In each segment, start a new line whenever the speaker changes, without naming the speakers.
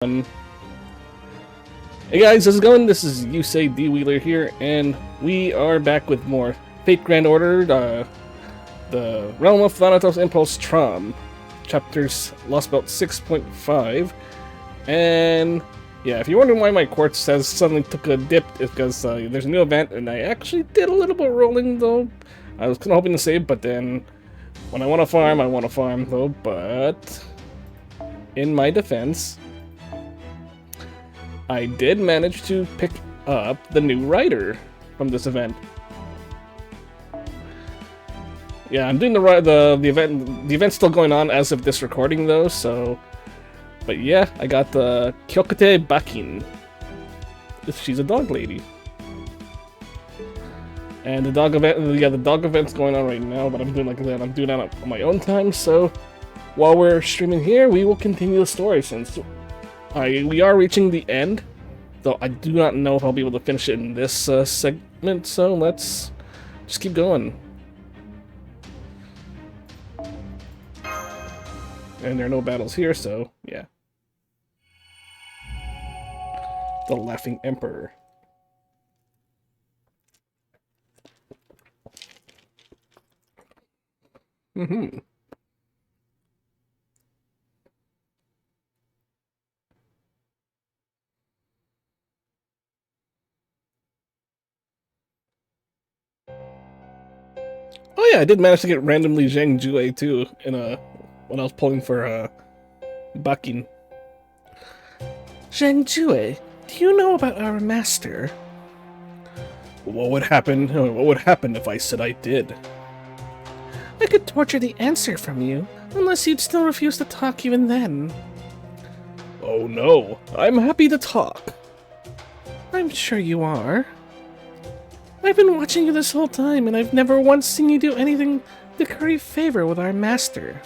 Hey guys, how's it going? This is Yusei D-Wheeler here, and we are back with more Fate Grand Order, the Realm of Thanatos Impulse Traum, chapters Lostbelt 6.5, and yeah, if you're wondering why my quartz has suddenly took a dip, it's because there's a new event, and I actually did a little bit of rolling though. I was kind of hoping to save, but then when I want to farm though, but in my defense, I did manage to pick up the new writer from this event. Yeah, I'm doing the event. The event's still going on as of this recording, though. So, but yeah, I got the Kyokute Bakin. She's a dog lady, and the dog event. Yeah, the dog event's going on right now. But I'm doing like that. I'm doing that on my own time. So, while we're streaming here, we will continue the story since we are reaching the end, though I do not know if I'll be able to finish it in this segment, so let's just keep going. And there are no battles here, so yeah. The Laughing Emperor. Oh yeah, I did manage to get randomly Zhang Jue too when I was pulling for Bakin. Zhang Jue, do you know about our master? What would happen? What would happen if I said I did? I could torture the answer from you, unless you'd still refuse to talk even then. Oh no, I'm happy to talk. I'm sure you are. I've been watching you this whole time, and I've never once seen you do anything to curry favor with our master.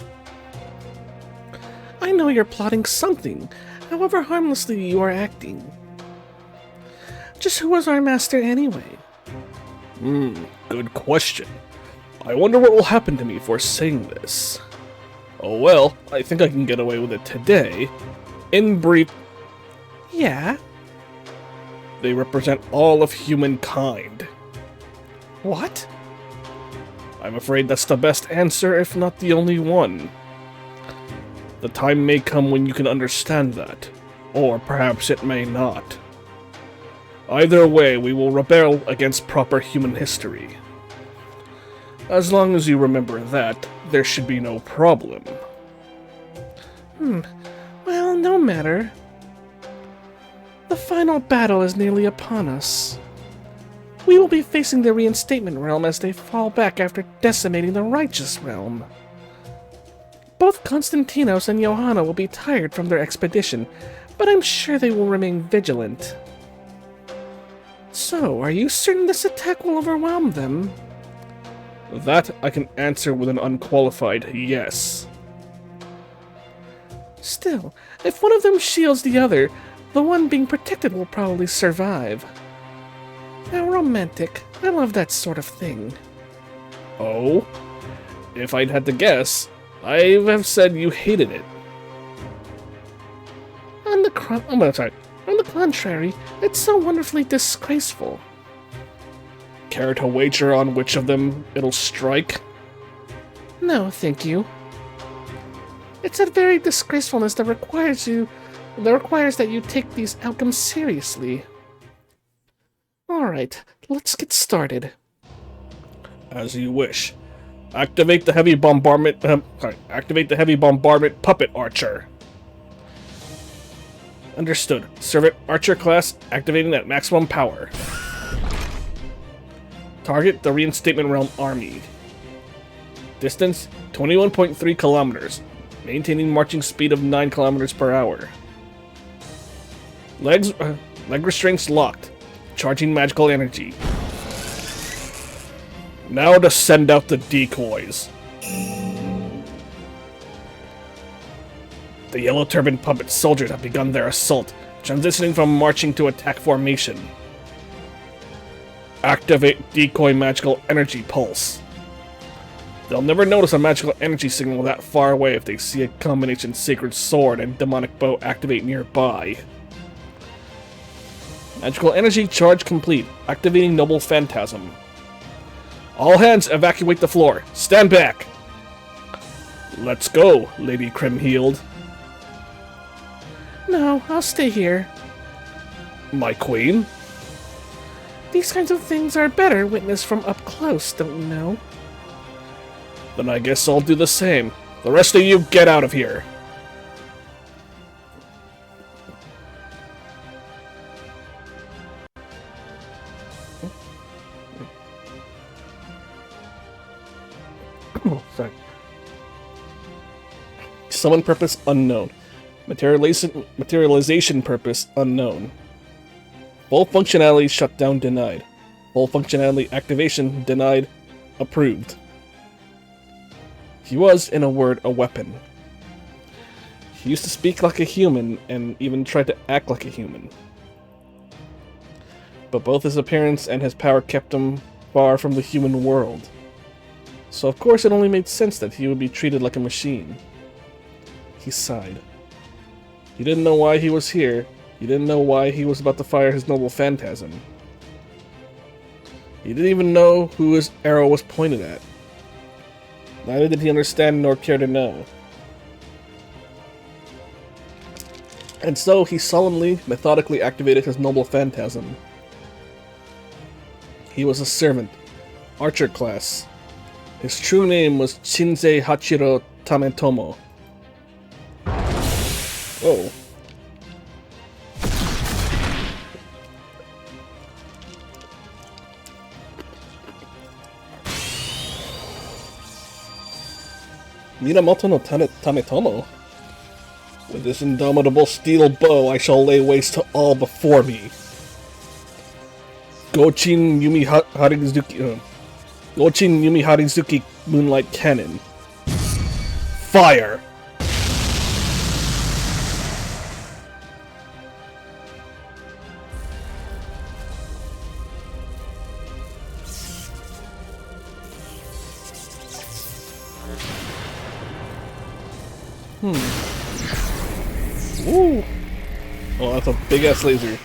I know you're plotting something, however harmlessly you are acting. Just who was our master anyway? Good question. I wonder what will happen to me for saying this. Oh well, I think I can get away with it today. In brief... Yeah? They represent all of humankind. What? I'm afraid that's the best answer, if not the only one. The time may come when you can understand that, or perhaps it may not. Either way, we will rebel against proper human history. As long as you remember that, there should be no problem. Well, no matter. The final battle is nearly upon us. We will be facing the Reinstatement Realm as they fall back after decimating the Righteous Realm. Both Konstantinos and Johanna will be tired from their expedition, but I'm sure they will remain vigilant. So, are you certain this attack will overwhelm them? That I can answer with an unqualified yes. Still, if one of them shields the other, the one being protected will probably survive. How romantic. I love that sort of thing. Oh? If I'd had to guess, I'd have said you hated it. On the contrary, it's so wonderfully disgraceful. Care to wager on which of them it'll strike? No, thank you. It's that very disgracefulness that requires that you take these outcomes seriously. Alright, let's get started. As you wish. Activate the heavy bombardment puppet archer. Understood. Servant archer class activating at maximum power. Target the Reinstatement Realm army. Distance 21.3 kilometers. Maintaining marching speed of 9 kilometers per hour. Leg restraints locked. Charging magical energy. Now to send out the decoys. The yellow turban puppet soldiers have begun their assault, transitioning from marching to attack formation. Activate decoy magical energy pulse. They'll never notice a magical energy signal that far away if they see a combination sacred sword and demonic bow activate nearby. Magical energy charge complete. Activating Noble Phantasm. All hands evacuate the floor. Stand back! Let's go, Lady Kriemhild.
No, I'll stay here.
My queen?
These kinds of things are better witnessed from up close, don't you know?
Then I guess I'll do the same. The rest of you, get out of here! Oh, sorry. Summon purpose unknown. Materialization purpose unknown. Full functionality shutdown denied. Full functionality activation denied. Approved. He was, in a word, a weapon. He used to speak like a human, and even tried to act like a human. But both his appearance and his power kept him far from the human world. So of course it only made sense that he would be treated like a machine. He sighed. He didn't know why he was here. He didn't know why he was about to fire his noble phantasm. He didn't even know who his arrow was pointed at. Neither did he understand nor care to know. And so he solemnly, methodically activated his noble phantasm. He was a servant, archer class. His true name was Shinsei Hachiro Tametomo. Whoa. Minamoto no Tametomo. With this indomitable steel bow, I shall lay waste to all before me. Gochin Yumi Harizuki. Gochin Yumi Harizuki Moonlight Cannon. Fire! Ooh. Oh, that's a big-ass laser.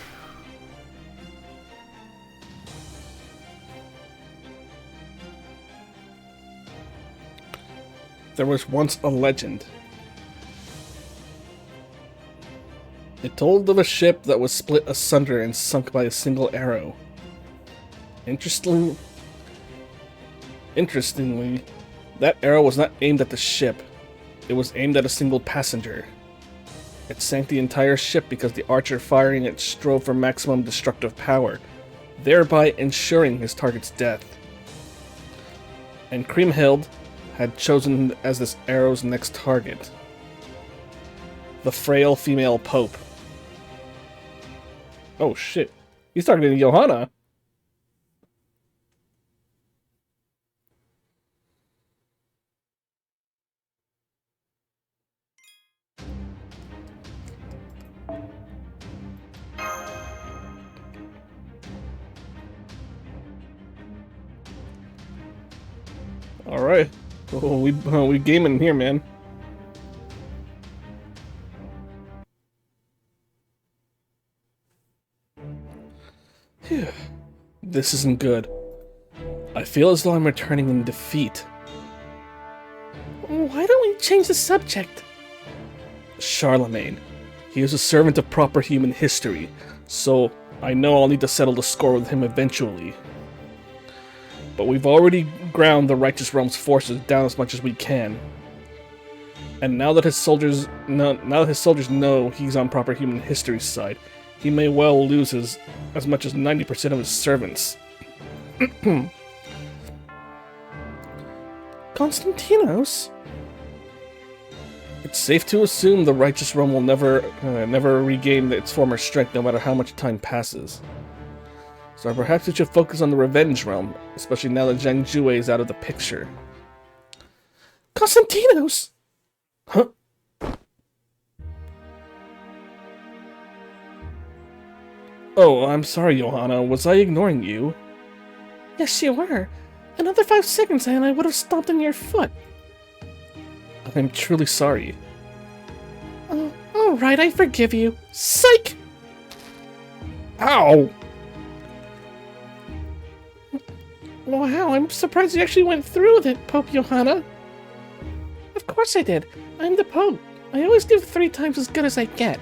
There was once a legend. It told of a ship that was split asunder and sunk by a single arrow. Interestingly, that arrow was not aimed at the ship. It was aimed at a single passenger. It sank the entire ship because the archer firing it strove for maximum destructive power, thereby ensuring his target's death. And Kriemhild had chosen as this arrow's next target. The frail female pope. Oh shit. He's targeting Johanna. Alright. Oh, we gaming here, man. Phew. This isn't good. I feel as though I'm returning in defeat.
Why don't we change the subject?
Charlemagne. He is a servant of proper human history, so I know I'll need to settle the score with him eventually. But we've already ground the Righteous Realm's forces down as much as we can. And now that his soldiers know he's on proper human history's side, he may well lose as much as 90% of his servants.
Konstantinos?
It's safe to assume the Righteous Realm will never regain its former strength no matter how much time passes. So perhaps we should focus on the Revenge Realm, especially now that Zhang Jue is out of the picture.
Konstantinos!
Huh? Oh, I'm sorry, Johanna. Was I ignoring you?
Yes, you were. Another 5 seconds and I would have stomped on your foot.
I'm truly sorry.
Oh, alright, I forgive you. Psych!
Ow!
Wow, I'm surprised you actually went through with it, Pope Johanna. Of course I did. I'm the Pope. I always give 3 times as good as I get.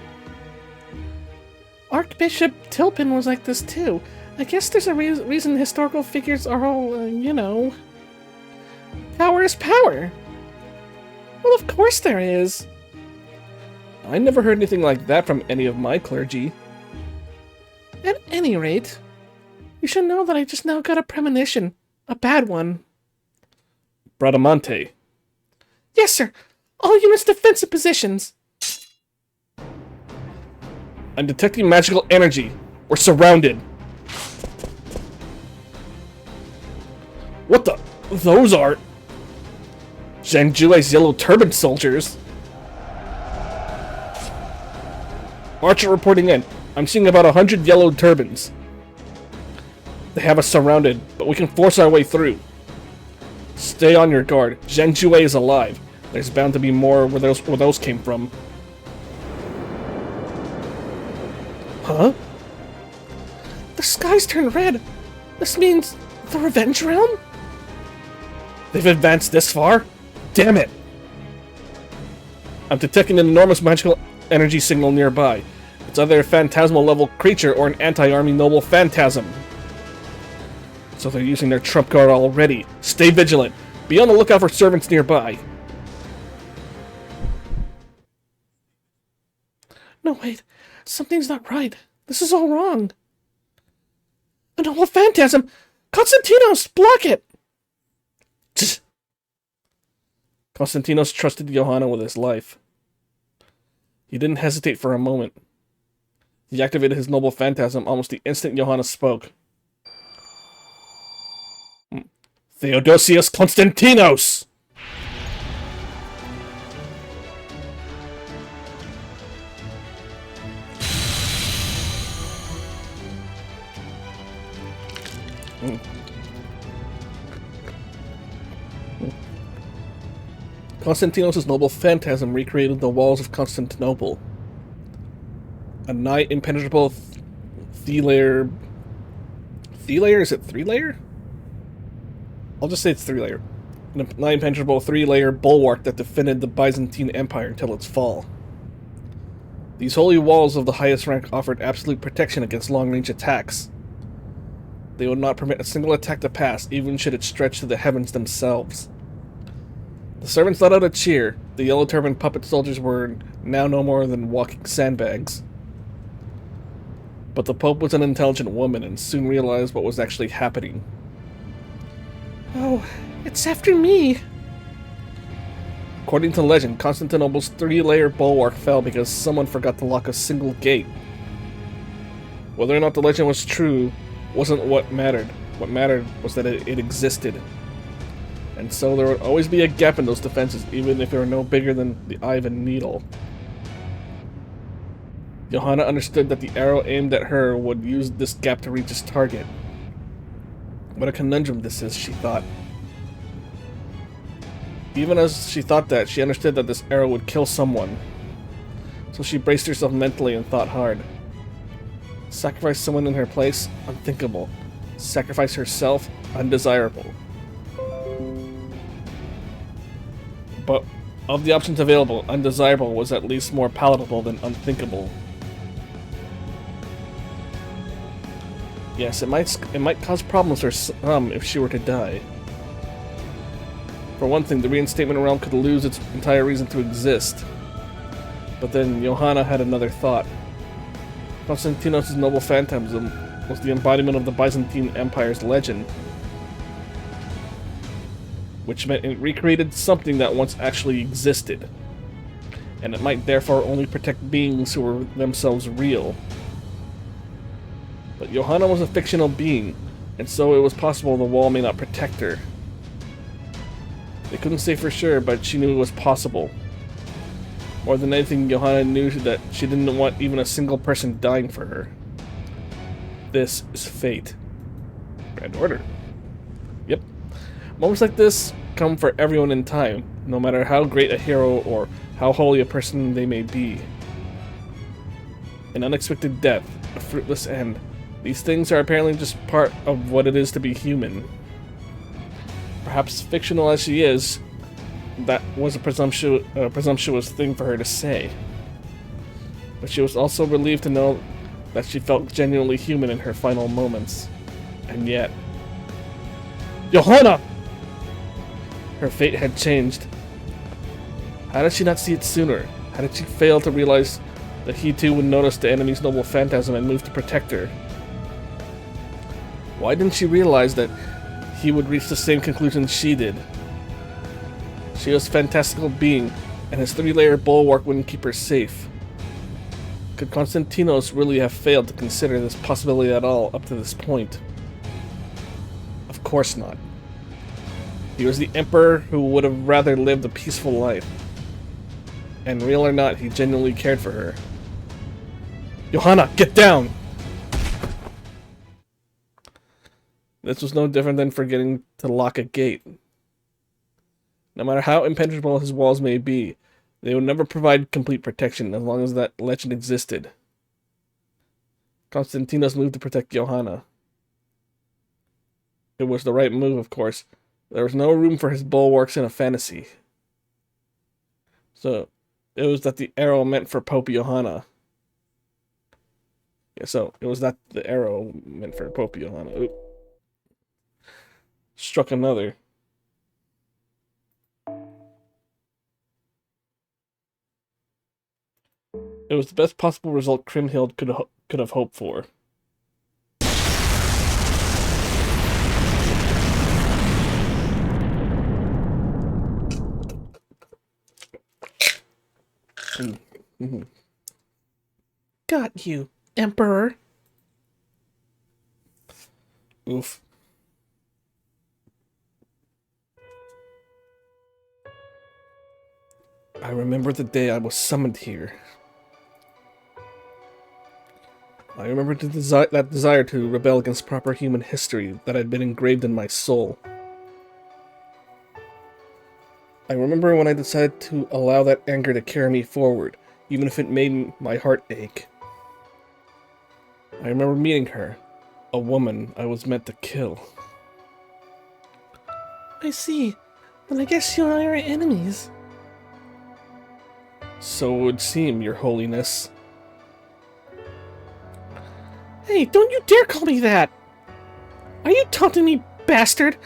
Archbishop Tilpin was like this too. I guess there's a reason historical figures are all, you know... Power is power. Well, of course there is.
I never heard anything like that from any of my clergy.
At any rate, you should know that I just now got a premonition. A bad one.
Bradamante.
Yes, sir. All units defensive positions.
I'm detecting magical energy. We're surrounded. What the? Those are... Zhang Jue's yellow turban soldiers. Archer reporting in. I'm seeing about 100 yellow turbans. They have us surrounded, but we can force our way through. Stay on your guard. Zhang Jue is alive. There's bound to be more where those came from.
Huh? The skies turn red. This means the Revenge Realm?
They've advanced this far? Damn it! I'm detecting an enormous magical energy signal nearby. It's either a phantasmal level creature or an anti-army noble phantasm. So they're using their trump card already. Stay vigilant. Be on the lookout for servants nearby.
No, wait. Something's not right. This is all wrong. A noble phantasm! Konstantinos, block it!
Konstantinos trusted Johanna with his life. He didn't hesitate for a moment. He activated his noble phantasm almost the instant Johanna spoke. Theodosius Konstantinos! Konstantinos' noble phantasm recreated the walls of Constantinople. A nigh impenetrable three-layer... Three-layer? Is it three-layer? I'll just say it's three-layer. A nigh impenetrable three-layer bulwark that defended the Byzantine Empire until its fall. These holy walls of the highest rank offered absolute protection against long-range attacks. They would not permit a single attack to pass, even should it stretch to the heavens themselves. The servants let out a cheer. The yellow turban puppet soldiers were now no more than walking sandbags. But the Pope was an intelligent woman and soon realized what was actually happening.
Oh, it's after me.
According to legend, Constantinople's three-layer bulwark fell because someone forgot to lock a single gate. Whether or not the legend was true wasn't what mattered. What mattered was that it existed. And so there would always be a gap in those defenses, even if they were no bigger than the eye of a needle. Johanna understood that the arrow aimed at her would use this gap to reach its target. What a conundrum this is, she thought. Even as she thought that, she understood that this arrow would kill someone. So she braced herself mentally and thought hard. Sacrifice someone in her place? Unthinkable. Sacrifice herself? Undesirable. But of the options available, undesirable was at least more palatable than unthinkable. Yes, it might cause problems for some if she were to die. For one thing, the Reinstatement Realm could lose its entire reason to exist. But then Johanna had another thought. Konstantinos' noble phantasm was the embodiment of the Byzantine Empire's legend, which meant it recreated something that once actually existed, and it might therefore only protect beings who were themselves real. But Johanna was a fictional being, and so it was possible the wall may not protect her. They couldn't say for sure, but she knew it was possible. More than anything, Johanna knew that she didn't want even a single person dying for her. This is fate. Grand Order. Yep. Moments like this come for everyone in time, no matter how great a hero or how holy a person they may be. An unexpected death, a fruitless end. These things are apparently just part of what it is to be human. Perhaps fictional as she is, that was a presumptuous thing for her to say. But she was also relieved to know that she felt genuinely human in her final moments. And yet... Johanna! Her fate had changed. How did she not see it sooner? How did she fail to realize that he too would notice the enemy's noble phantasm and move to protect her? Why didn't she realize that he would reach the same conclusion she did? She was a fantastical being, and his three-layer bulwark wouldn't keep her safe. Could Konstantinos really have failed to consider this possibility at all up to this point? Of course not. He was the emperor who would have rather lived a peaceful life. And real or not, he genuinely cared for her. Johanna, get down! This was no different than forgetting to lock a gate. No matter how impenetrable his walls may be, they would never provide complete protection as long as that legend existed. Konstantinos moved to protect Johanna. It was the right move, of course. There was no room for his bulwarks in a fantasy. So, it was that the arrow meant for Pope Johanna. Yeah, so, it was that the arrow meant for Pope Johanna. Oop. Struck another. It was the best possible result Kriemhild could have hoped for.
Got you, Emperor.
Oof. I remember the day I was summoned here. I remember that desire to rebel against proper human history that had been engraved in my soul. I remember when I decided to allow that anger to carry me forward, even if it made my heart ache. I remember meeting her, a woman I was meant to kill.
I see. Then I guess you and I are enemies.
So it would seem, Your Holiness.
Hey, don't you dare call me that! Are you taunting me, bastard?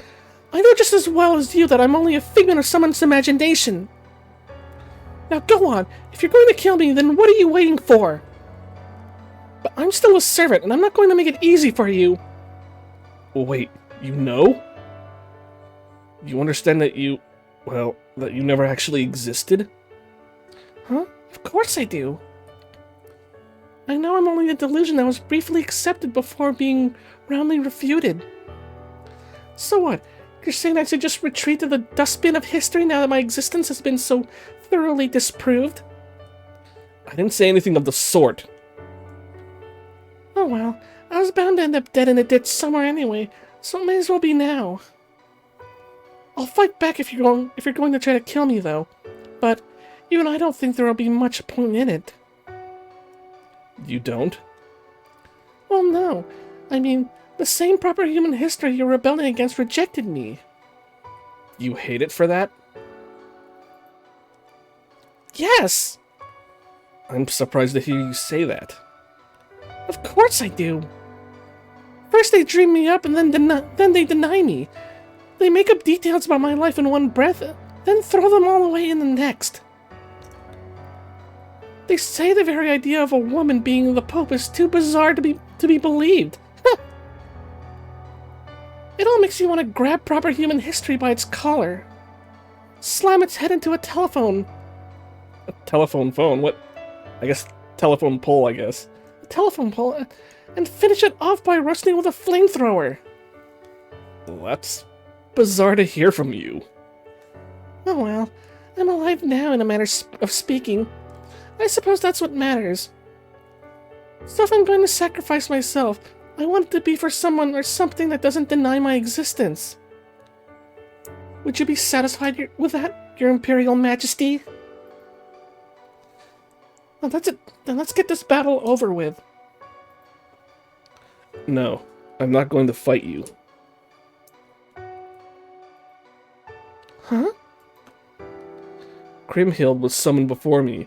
I know just as well as you that I'm only a figment of someone's imagination. Now go on. If you're going to kill me, then what are you waiting for? But I'm still a servant, and I'm not going to make it easy for you.
Wait, you know? You understand that you never actually existed?
Huh? Of course I do. I know I'm only a delusion that was briefly accepted before being roundly refuted. So what? You're saying I should just retreat to the dustbin of history now that my existence has been so thoroughly disproved?
I didn't say anything of the sort.
Oh well, I was bound to end up dead in a ditch somewhere anyway, so it may as well be now. I'll fight back if you're going to try to kill me though, but even I don't think there will be much point in it.
You don't?
Well, no. I mean, the same proper human history you're rebelling against rejected me.
You hate it for that?
Yes!
I'm surprised to hear you say that.
Of course I do. First they dream me up and then they deny me. They make up details about my life in one breath, then throw them all away in the next. They say the very idea of a woman being the Pope is too bizarre to be believed. It all makes you want to grab proper human history by its collar. Slam its head into a telephone.
A telephone phone? What? I guess telephone pole, I guess.
A telephone pole, and finish it off by roasting with a flamethrower.
Well, that's bizarre to hear from you.
Oh well, I'm alive now in a manner of speaking. I suppose that's what matters. So if I'm going to sacrifice myself, I want it to be for someone or something that doesn't deny my existence. Would you be satisfied with that, Your Imperial Majesty? Well, that's it. Then let's get this battle over with.
No, I'm not going to fight you.
Huh?
Kriemhild was summoned before me.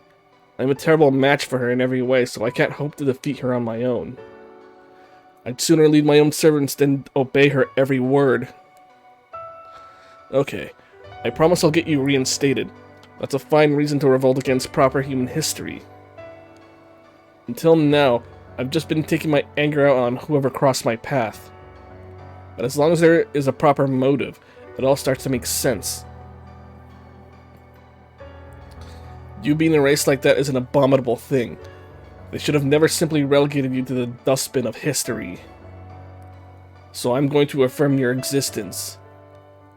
I'm a terrible match for her in every way, so I can't hope to defeat her on my own. I'd sooner lead my own servants than obey her every word. Okay, I promise I'll get you reinstated. That's a fine reason to revolt against proper human history. Until now, I've just been taking my anger out on whoever crossed my path. But as long as there is a proper motive, it all starts to make sense. You being erased like that is an abominable thing. They should have never simply relegated you to the dustbin of history. So I'm going to affirm your existence.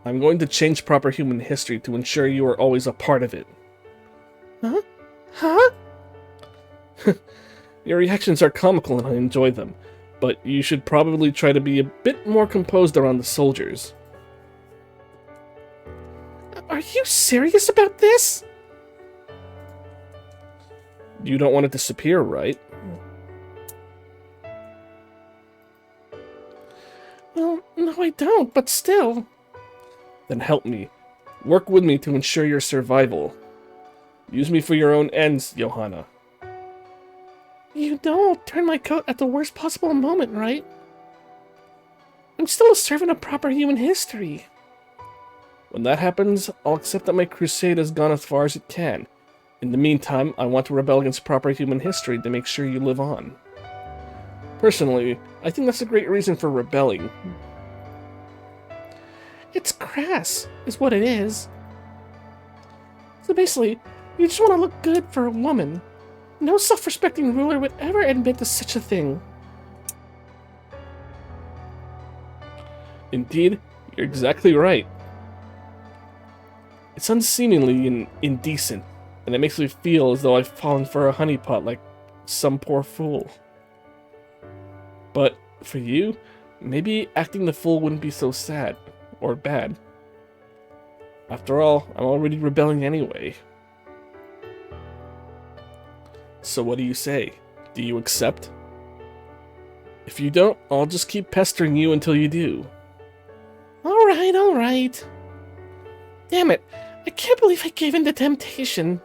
I'm going to change proper human history to ensure you are always a part of it.
Huh? Huh?
Your reactions are comical and I enjoy them, but you should probably try to be a bit more composed around the soldiers.
Are you serious about this?
You don't want it to disappear, right?
Well, no I don't, but still.
Then help me. Work with me to ensure your survival. Use me for your own ends, Johanna.
You know I'll turn my coat at the worst possible moment, right? I'm still a servant of proper human history.
When that happens, I'll accept that my crusade has gone as far as it can. In the meantime, I want to rebel against proper human history to make sure you live on. Personally, I think that's a great reason for rebelling.
It's crass, is what it is. So basically, you just want to look good for a woman. No self-respecting ruler would ever admit to such a thing.
Indeed, you're exactly right. It's unseemly and indecent, and it makes me feel as though I've fallen for a honeypot like some poor fool. But for you, maybe acting the fool wouldn't be so sad, or bad. After all, I'm already rebelling anyway. So what do you say? Do you accept? If you don't, I'll just keep pestering you until you do.
Alright, alright. Damn it, I can't believe I gave in to temptation.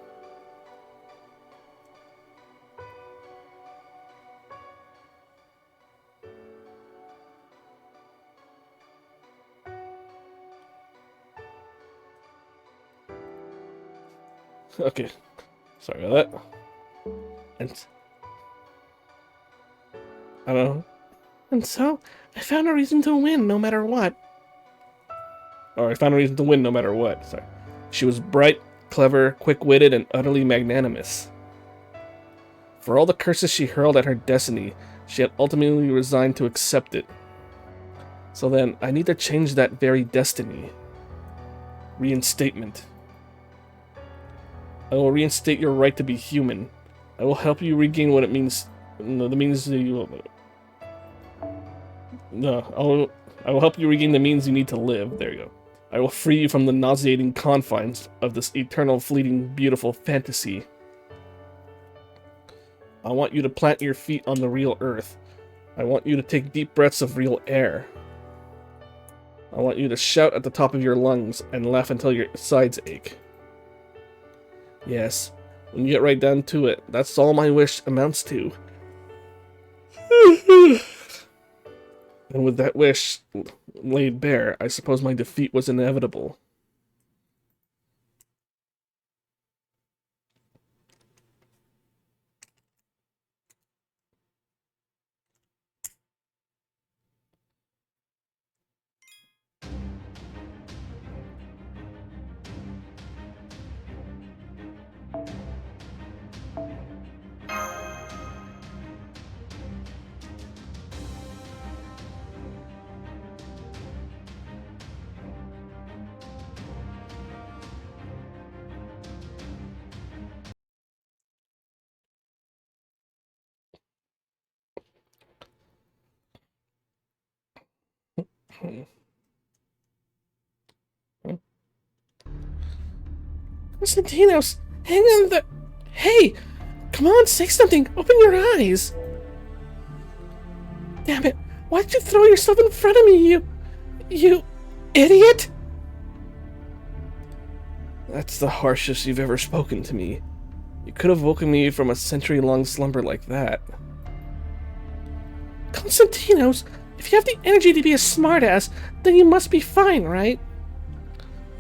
Okay, sorry about that. And I don't know.
And so, I found a reason to win no matter what.
Or I found a reason to win no matter what. Sorry. She was bright, clever, quick-witted, and utterly magnanimous. For all the curses she hurled at her destiny, she had ultimately resigned to accept it. So then, I need to change that very destiny. Reinstatement. I will reinstate your right to be human. I will help you regain what it means. No, the means you. No, I will help you regain the means you need to live. There you go. I will free you from the nauseating confines of this eternal, fleeting, beautiful fantasy. I want you to plant your feet on the real earth. I want you to take deep breaths of real air. I want you to shout at the top of your lungs and laugh until your sides ache. Yes, when you get right down to it, that's all my wish amounts to. And with that wish laid bare, I suppose my defeat was inevitable.
Konstantinos, hang on the... Hey! Come on, say something! Open your eyes! Damn it! Why did you throw yourself in front of me, you idiot?
That's the harshest you've ever spoken to me. You could have woken me from a century-long slumber like that.
Konstantinos, if you have the energy to be a smartass, then you must be fine, right?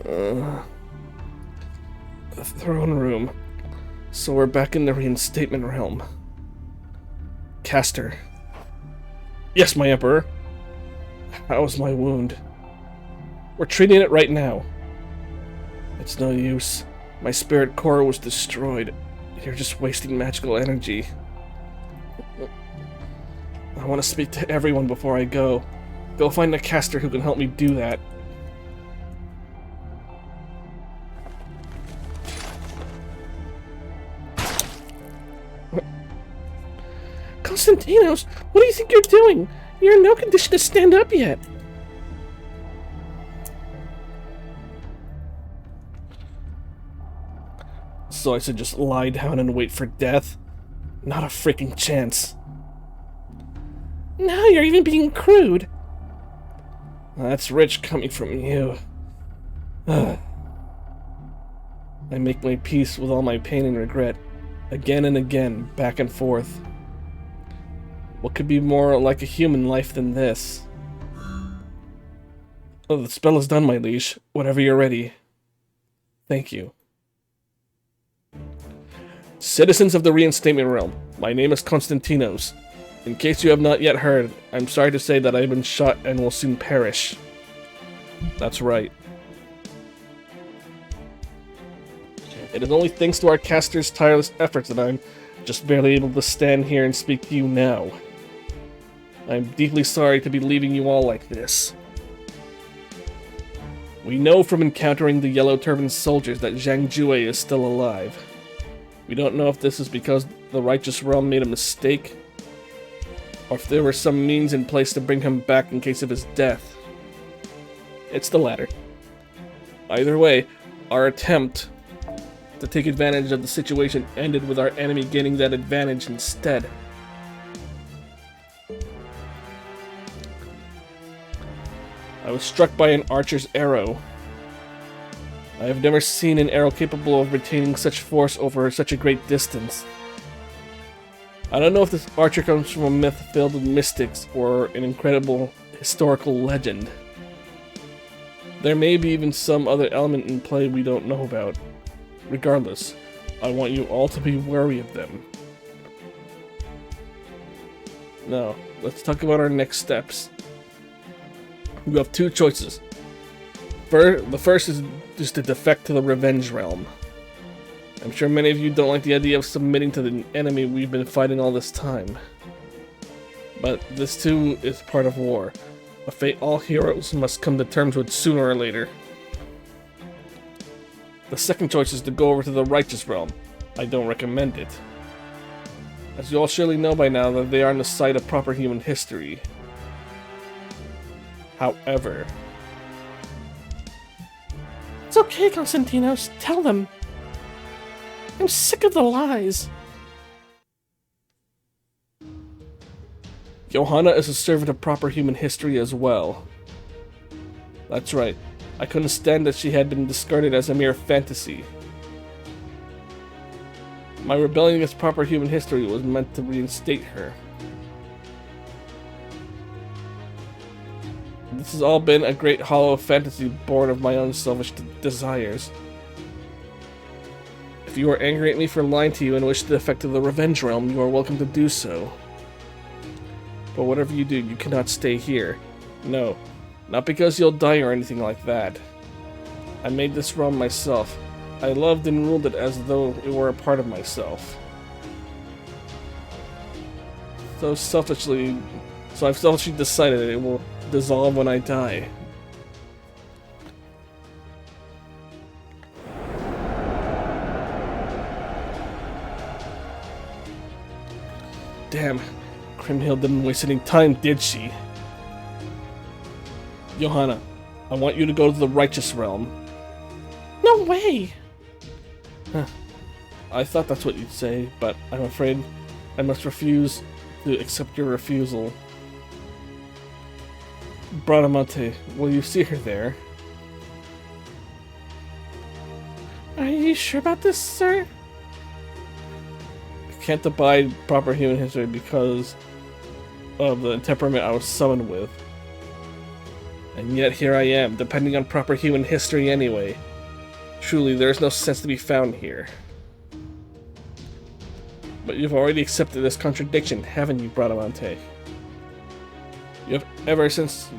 The throne room. So we're back in the Reinstatement Realm. Caster. Yes, my Emperor. How's my wound? We're treating it right now. It's no use. My spirit core was destroyed. You're just wasting magical energy. I want to speak to everyone before I go. Go find a caster who can help me do that.
Konstantinos, what do you think you're doing? You're in no condition to stand up yet.
So I should just lie down and wait for death? Not a freaking chance.
Now you're even being crude.
That's rich coming from you. I make my peace with all my pain and regret, again and again, back and forth. What could be more like a human life than this? Oh, the spell is done, my liege. Whenever you're ready. Thank you. Citizens of the Reinstatement Realm, my name is Konstantinos. In case you have not yet heard, I'm sorry to say that I've been shot and will soon perish. That's right. It is only thanks to our caster's tireless efforts that I'm just barely able to stand here and speak to you now. I'm deeply sorry to be leaving you all like this. We know from encountering the Yellow Turban soldiers that Zhang Jue is still alive. We don't know if this is because the Righteous Realm made a mistake, or if there were some means in place to bring him back in case of his death. It's the latter. Either way, our attempt to take advantage of the situation ended with our enemy gaining that advantage instead. I was struck by an archer's arrow. I have never seen an arrow capable of retaining such force over such a great distance. I don't know if this archer comes from a myth filled with mystics or an incredible historical legend. There may be even some other element in play we don't know about. Regardless, I want you all to be wary of them. Now, let's talk about our next steps. You have two choices. The first is just to defect to the Revenge Realm. I'm sure many of you don't like the idea of submitting to the enemy we've been fighting all this time. But this too is part of war, a fate all heroes must come to terms with sooner or later. The second choice is to go over to the Righteous Realm. I don't recommend it, as you all surely know by now that they aren't the site of proper human history. However...
It's okay, Konstantinos. Tell them. I'm sick of the lies.
Johanna is a servant of proper human history as well. That's right. I couldn't stand that she had been discarded as a mere fantasy. My rebellion against proper human history was meant to reinstate her. This has all been a great hollow fantasy born of my own selfish desires. If you are angry at me for lying to you and wish to defect to the Revenge Realm, you are welcome to do so. But whatever you do, you cannot stay here. No, not because you'll die or anything like that. I made this realm myself. I loved and ruled it as though it were a part of myself. So I've selfishly decided that it will dissolve when I die. Damn, Kriemhild didn't waste any time, did she? Johanna, I want you to go to the Righteous Realm.
No way!
I thought that's what you'd say, but I'm afraid I must refuse to accept your refusal. Bradamante, will you see her there?
Are you sure about this, sir?
I can't abide proper human history because of the temperament I was summoned with. And yet here I am, depending on proper human history anyway. Truly, there is no sense to be found here. But you've already accepted this contradiction, haven't you, Bradamante? You have ever since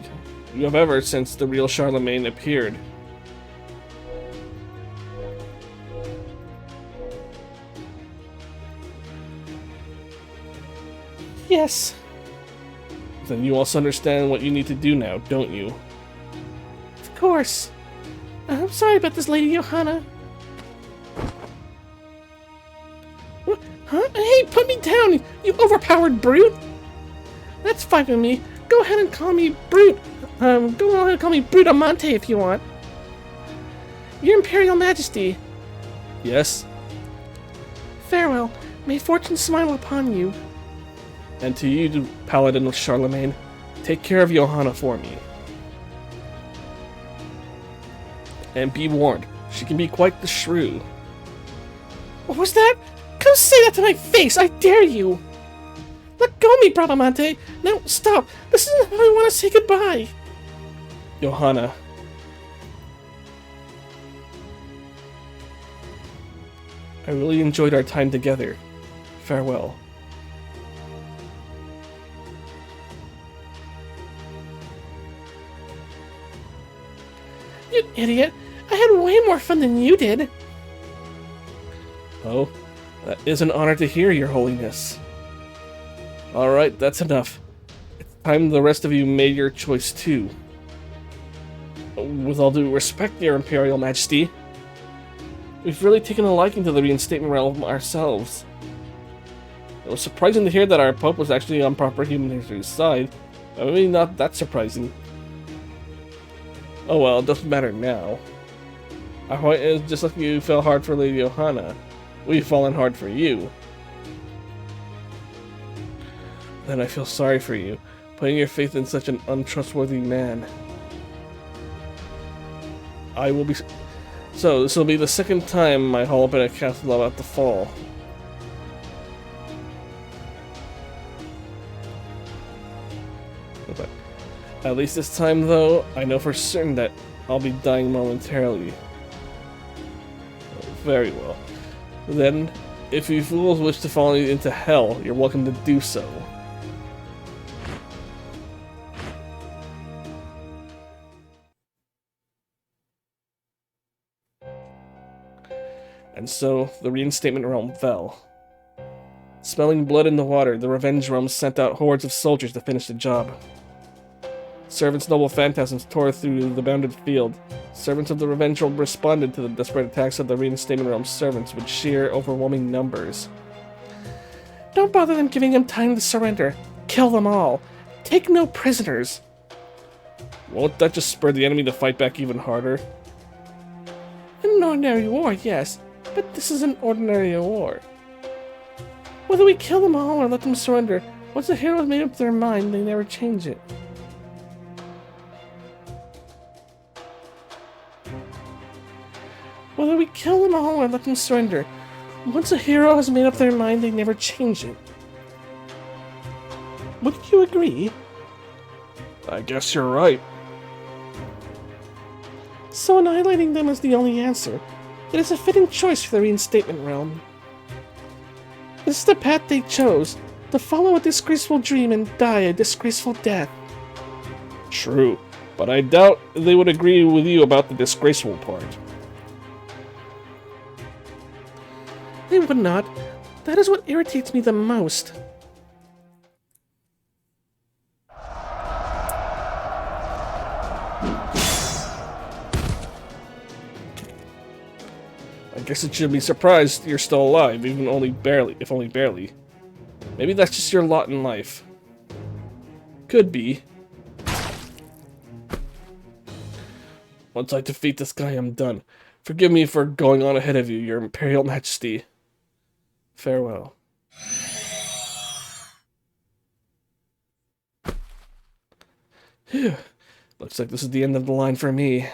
the real Charlemagne appeared.
Yes.
Then you also understand what you need to do now, don't you?
Of course. I'm sorry about this, Lady Johanna. What? Huh? Hey, put me down, you overpowered brute! That's fine with me. Go ahead and call me Brute. Go ahead and call me Bradamante if you want. Your Imperial Majesty.
Yes?
Farewell. May fortune smile upon you.
And to you, Paladin of Charlemagne, take care of Johanna for me. And be warned, she can be quite the shrew.
What was that? Come say that to my face, I dare you! Let go of me, Bradamante! Now, stop! This isn't how I want to say goodbye!
Johanna. I really enjoyed our time together. Farewell.
You idiot! I had way more fun than you did!
Oh, that is an honor to hear, Your Holiness. Alright, that's enough. It's time the rest of you made your choice too. With all due respect, Your Imperial Majesty, we've really taken a liking to the Reinstatement Realm ourselves. It was surprising to hear that our Pope was actually on proper human history's side, but maybe not that surprising. Oh well, it doesn't matter now. It's just like you fell hard for Lady Johanna. We've fallen hard for you. Then I feel sorry for you, putting your faith in such an untrustworthy man. I will be... So, this will be the second time my haul up in a castle about to fall. But at least this time, though, I know for certain that I'll be dying momentarily. Very well. Then, if you fools wish to follow me into hell, you're welcome to do so. And so, the Reinstatement Realm fell. Smelling blood in the water, the Revenge Realm sent out hordes of soldiers to finish the job. Servants' noble phantasms tore through the bounded field. Servants of the Revenge Realm responded to the desperate attacks of the Reinstatement Realm servants with sheer, overwhelming numbers.
Don't bother them giving them time to surrender. Kill them all. Take no prisoners.
Won't that just spur the enemy to fight back even harder?
In an ordinary war, yes, but this is an ordinary war. Whether we kill them all or let them surrender, once the heroes made up their mind, they never change it. Whether we kill them all or let them surrender, once a hero has made up their mind, they never change it. Wouldn't you agree?
I guess you're right.
So annihilating them is the only answer. It is a fitting choice for the Reinstatement Realm. This is the path they chose, to follow a disgraceful dream and die a disgraceful death.
True, but I doubt they would agree with you about the disgraceful part.
They would not. That is what irritates me the most.
I guess it should be surprised you're still alive, even only barely, if only barely. Maybe that's just your lot in life. Could be. Once I defeat this guy, I'm done. Forgive me for going on ahead of you, Your Imperial Majesty. Farewell. Phew. Looks like this is the end of the line for me.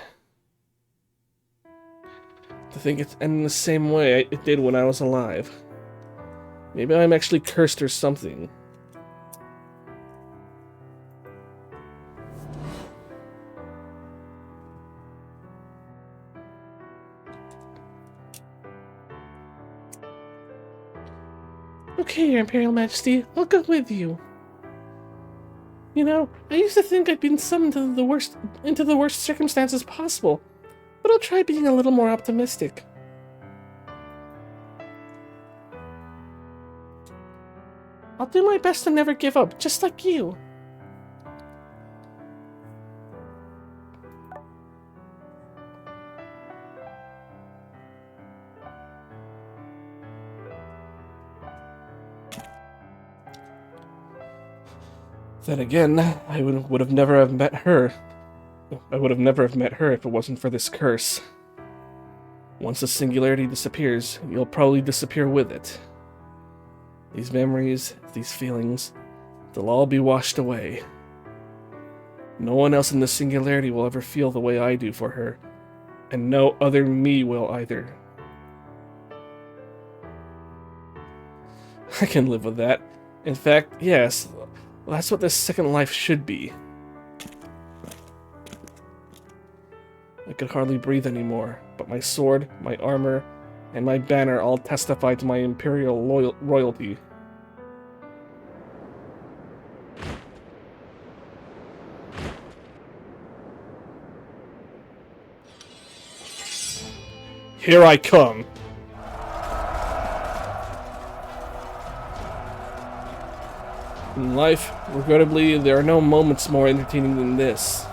To think it's ending the same way it did when I was alive. Maybe I'm actually cursed or something.
Okay, Your Imperial Majesty, I'll go with you. You know, I used to think I'd been summoned to into the worst circumstances possible, but I'll try being a little more optimistic. I'll do my best to never give up, just like you.
Then again, I would have never have met her. I would have never have met her if it wasn't for this curse. Once the singularity disappears, you'll probably disappear with it. These memories, these feelings, they'll all be washed away. No one else in the singularity will ever feel the way I do for her, and no other me will either. I can live with that. In fact, yes, that's what this second life should be. I could hardly breathe anymore, but my sword, my armor, and my banner all testify to my imperial royalty. Here I come! In life, regrettably, there are no moments more entertaining than this.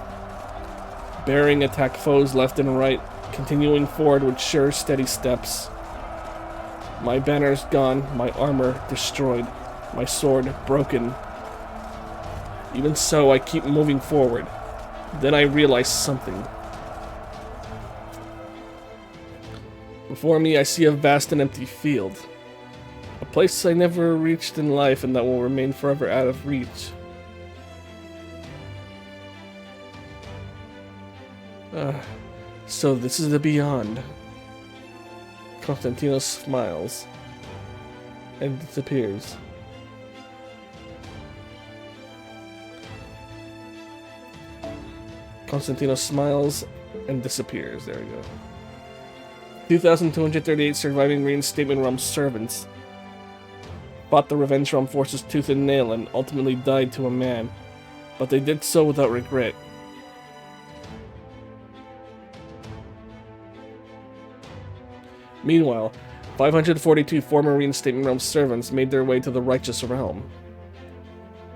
Bearing attack foes left and right, continuing forward with sure, steady steps. My banner's gone, my armor destroyed, my sword broken. Even so, I keep moving forward. Then I realize something. Before me, I see a vast and empty field. A place I never reached in life and that will remain forever out of reach. So this is the beyond. Konstantinos smiles and disappears. Konstantinos smiles and disappears. There we go. 2,238 surviving Reinstatement Realm servants fought the Revenge Realm forces tooth and nail and ultimately died to a man, but they did so without regret. Meanwhile, 542 former Reinstatement Realm servants made their way to the Righteous Realm.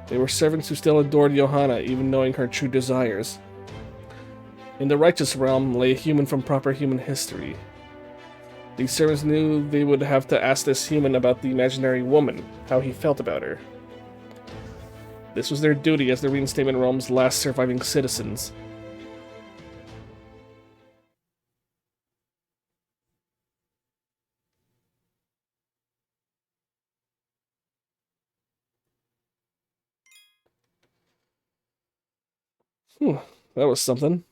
They were servants who still adored Johanna, even knowing her true desires. In the Righteous Realm lay a human from proper human history. These servants knew they would have to ask this human about the imaginary woman, how he felt about her. This was their duty as the Reinstatement Realm's last surviving citizens. That was something.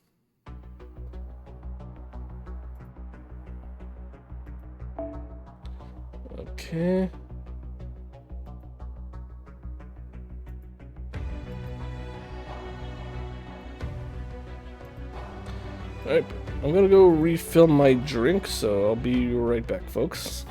Okay. Alright, I'm gonna go refill my drink, so I'll be right back, folks.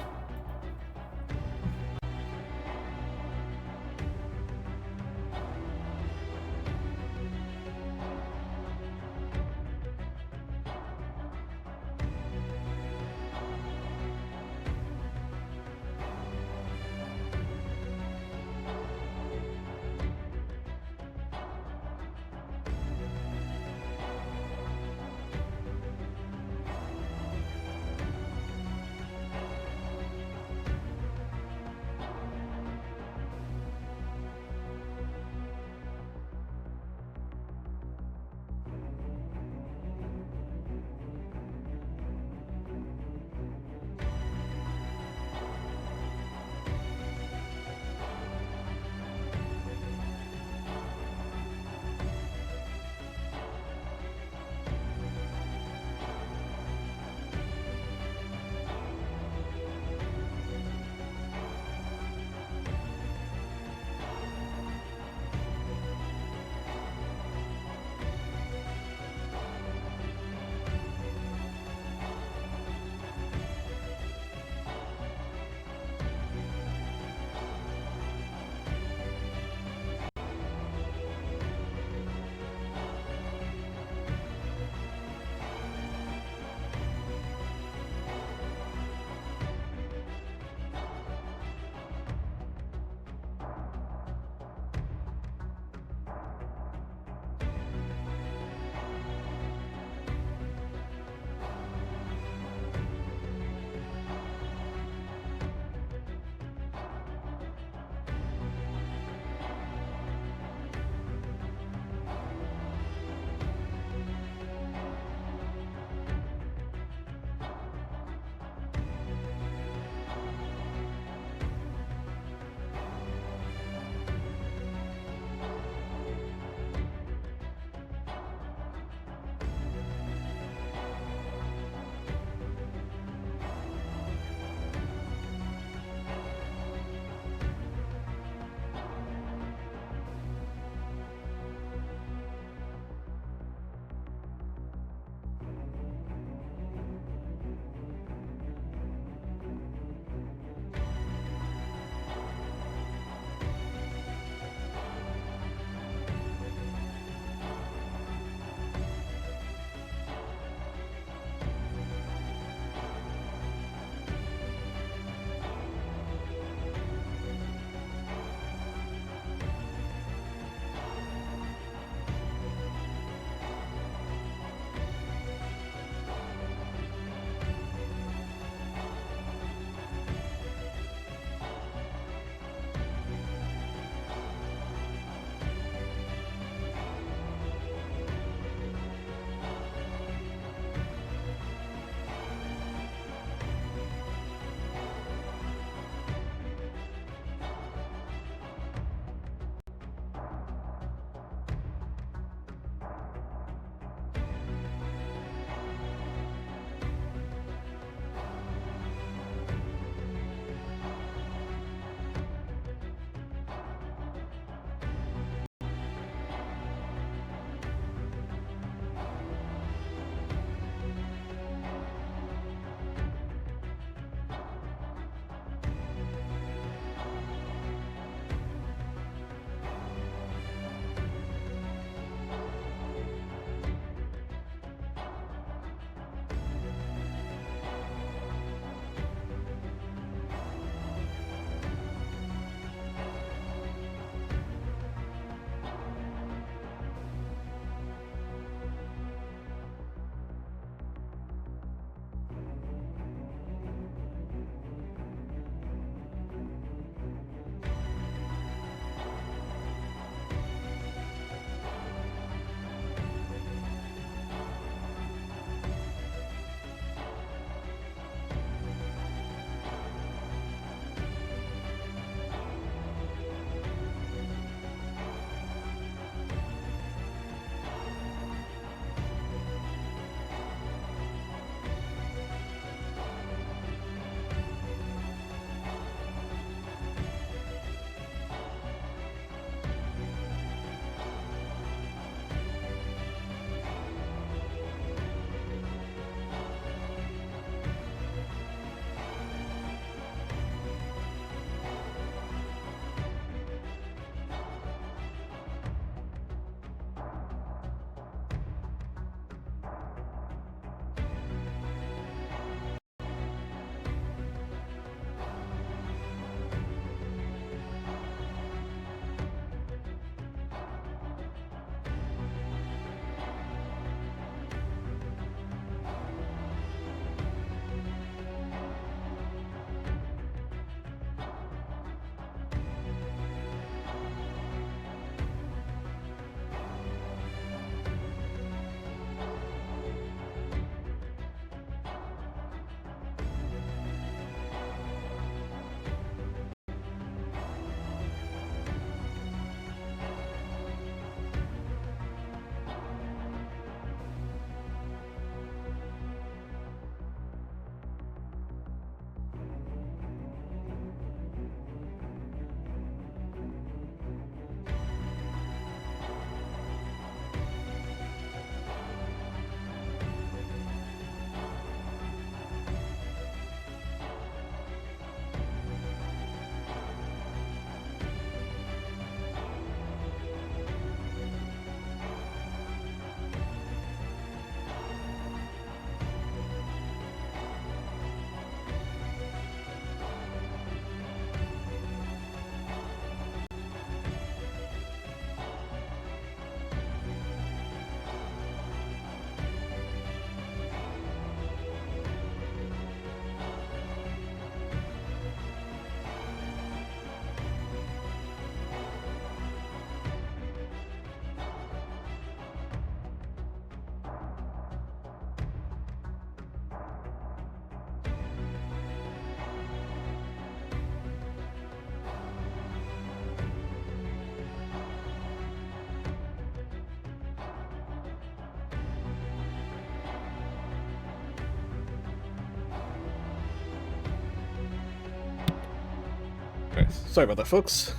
Okay, sorry about that, folks.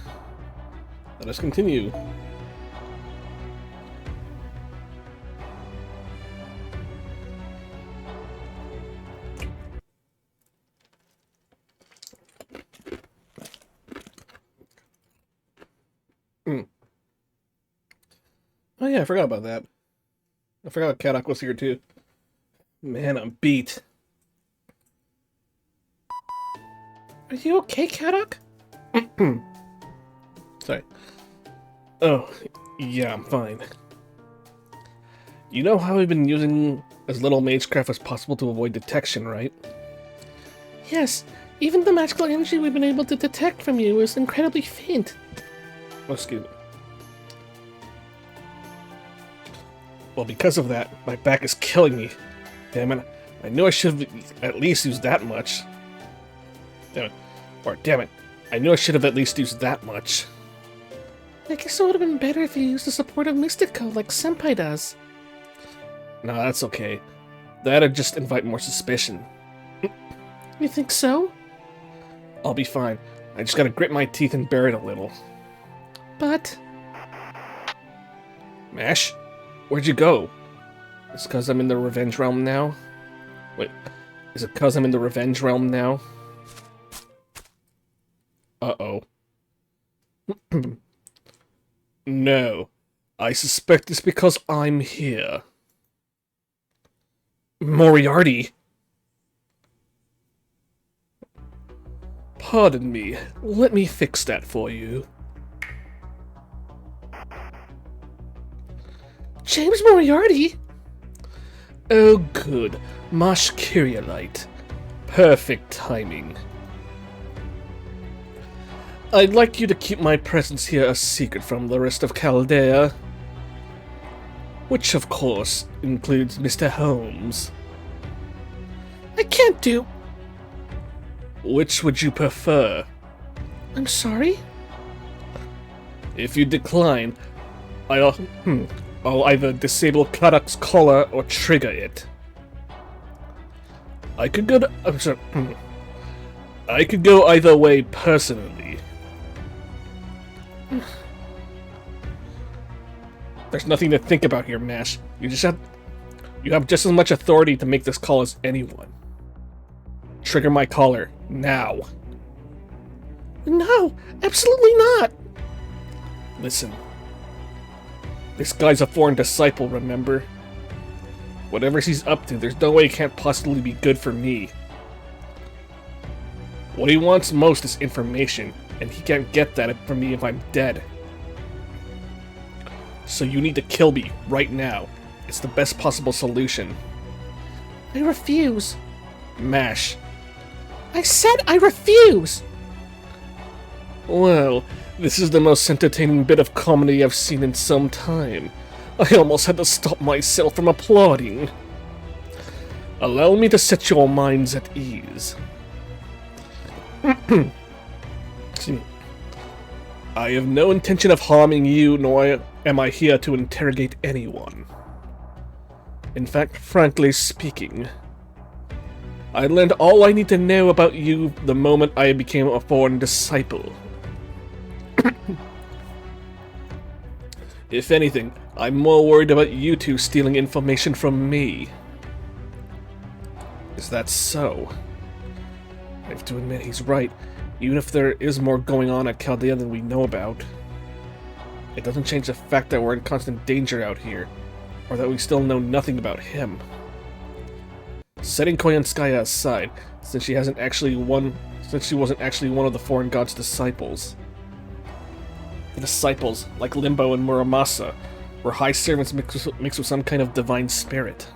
Let us continue. Oh yeah, I forgot about that. I forgot Kadok was here too. Man, I'm beat.
Are you okay, Kadok?
Sorry. Oh, yeah, I'm fine. You know how I've been using as little magecraft as possible to avoid detection, right?
Yes, even the magical energy we've been able to detect from you is incredibly faint.
Oh, excuse me. Well, because of that, my back is killing me. Damn it. I knew I should have at least used that much. Damn it. Or, damn it. I knew I should have at least used that much.
I guess it would have been better if you used the support of Mystico like Senpai does.
No, that's okay. That'd just invite more suspicion.
You think so?
I'll be fine. I just gotta grit my teeth and bear it a little.
But...
Mash? Where'd you go? It's cause I'm in the Revenge Realm now? Wait, is it cause I'm in the Revenge Realm now? Uh-oh. No. I suspect it's because I'm here. Moriarty? Pardon me. Let me fix that for you.
James Moriarty?
Oh good. Mosh Kyrielite. Perfect timing. I'd like you to keep my presence here a secret from the rest of Chaldea. Which, of course, includes Mr. Holmes.
I can't do...
Which would you prefer?
I'm sorry?
If you decline, I'll either disable Kadok's collar or trigger it. I could go I could go either way personally. There's nothing to think about here, Mash. You have just as much authority to make this call as anyone. Trigger my collar, now.
No, absolutely not!
Listen. This guy's a foreign disciple, remember? Whatever he's up to, there's no way it can't possibly be good for me. What he wants most is information, and he can't get that from me if I'm dead. So you need to kill me, right now. It's the best possible solution.
I refuse.
Mash.
I said I refuse!
Well, this is the most entertaining bit of comedy I've seen in some time. I almost had to stop myself from applauding. Allow me to set your minds at ease. I have no intention of harming you, nor am I here to interrogate anyone. In fact, frankly speaking, I learned all I need to know about you the moment I became a foreign disciple. If anything, I'm more worried about you two stealing information from me. Is that so? I have to admit he's right, even if there is more going on at Chaldea than we know about. It doesn't change the fact that we're in constant danger out here, or that we still know nothing about him. Setting Koyanskaya aside, since she wasn't actually one of the foreign god's disciples. The disciples, like Limbo and Muramasa, were high servants mixed with some kind of divine spirit.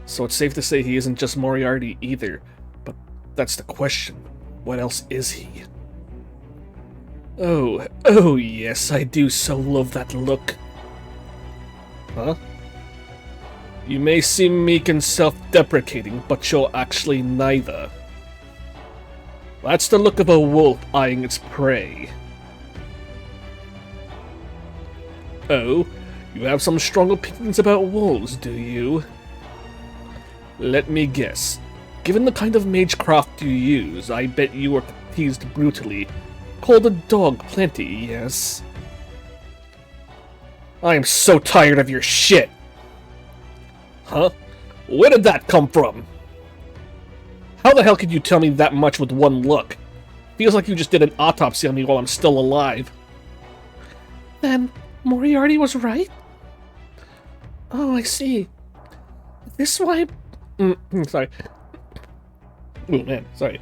So it's safe to say he isn't just Moriarty either, but that's the question. What else is he? Oh yes, I do so love that look. Huh? You may seem meek and self-deprecating, but you're actually neither. That's the look of a wolf eyeing its prey. Oh, you have some strong opinions about wolves, do you? Let me guess. Given the kind of magecraft you use, I bet you teased brutally. Called a dog plenty, yes. I am so tired of your shit! Huh? Where did that come from? How the hell could you tell me that much with one look? Feels like you just did an autopsy on me while I'm still alive.
Then, Moriarty was right? Oh, I see. Is this why...
Sorry. Oh man, sorry.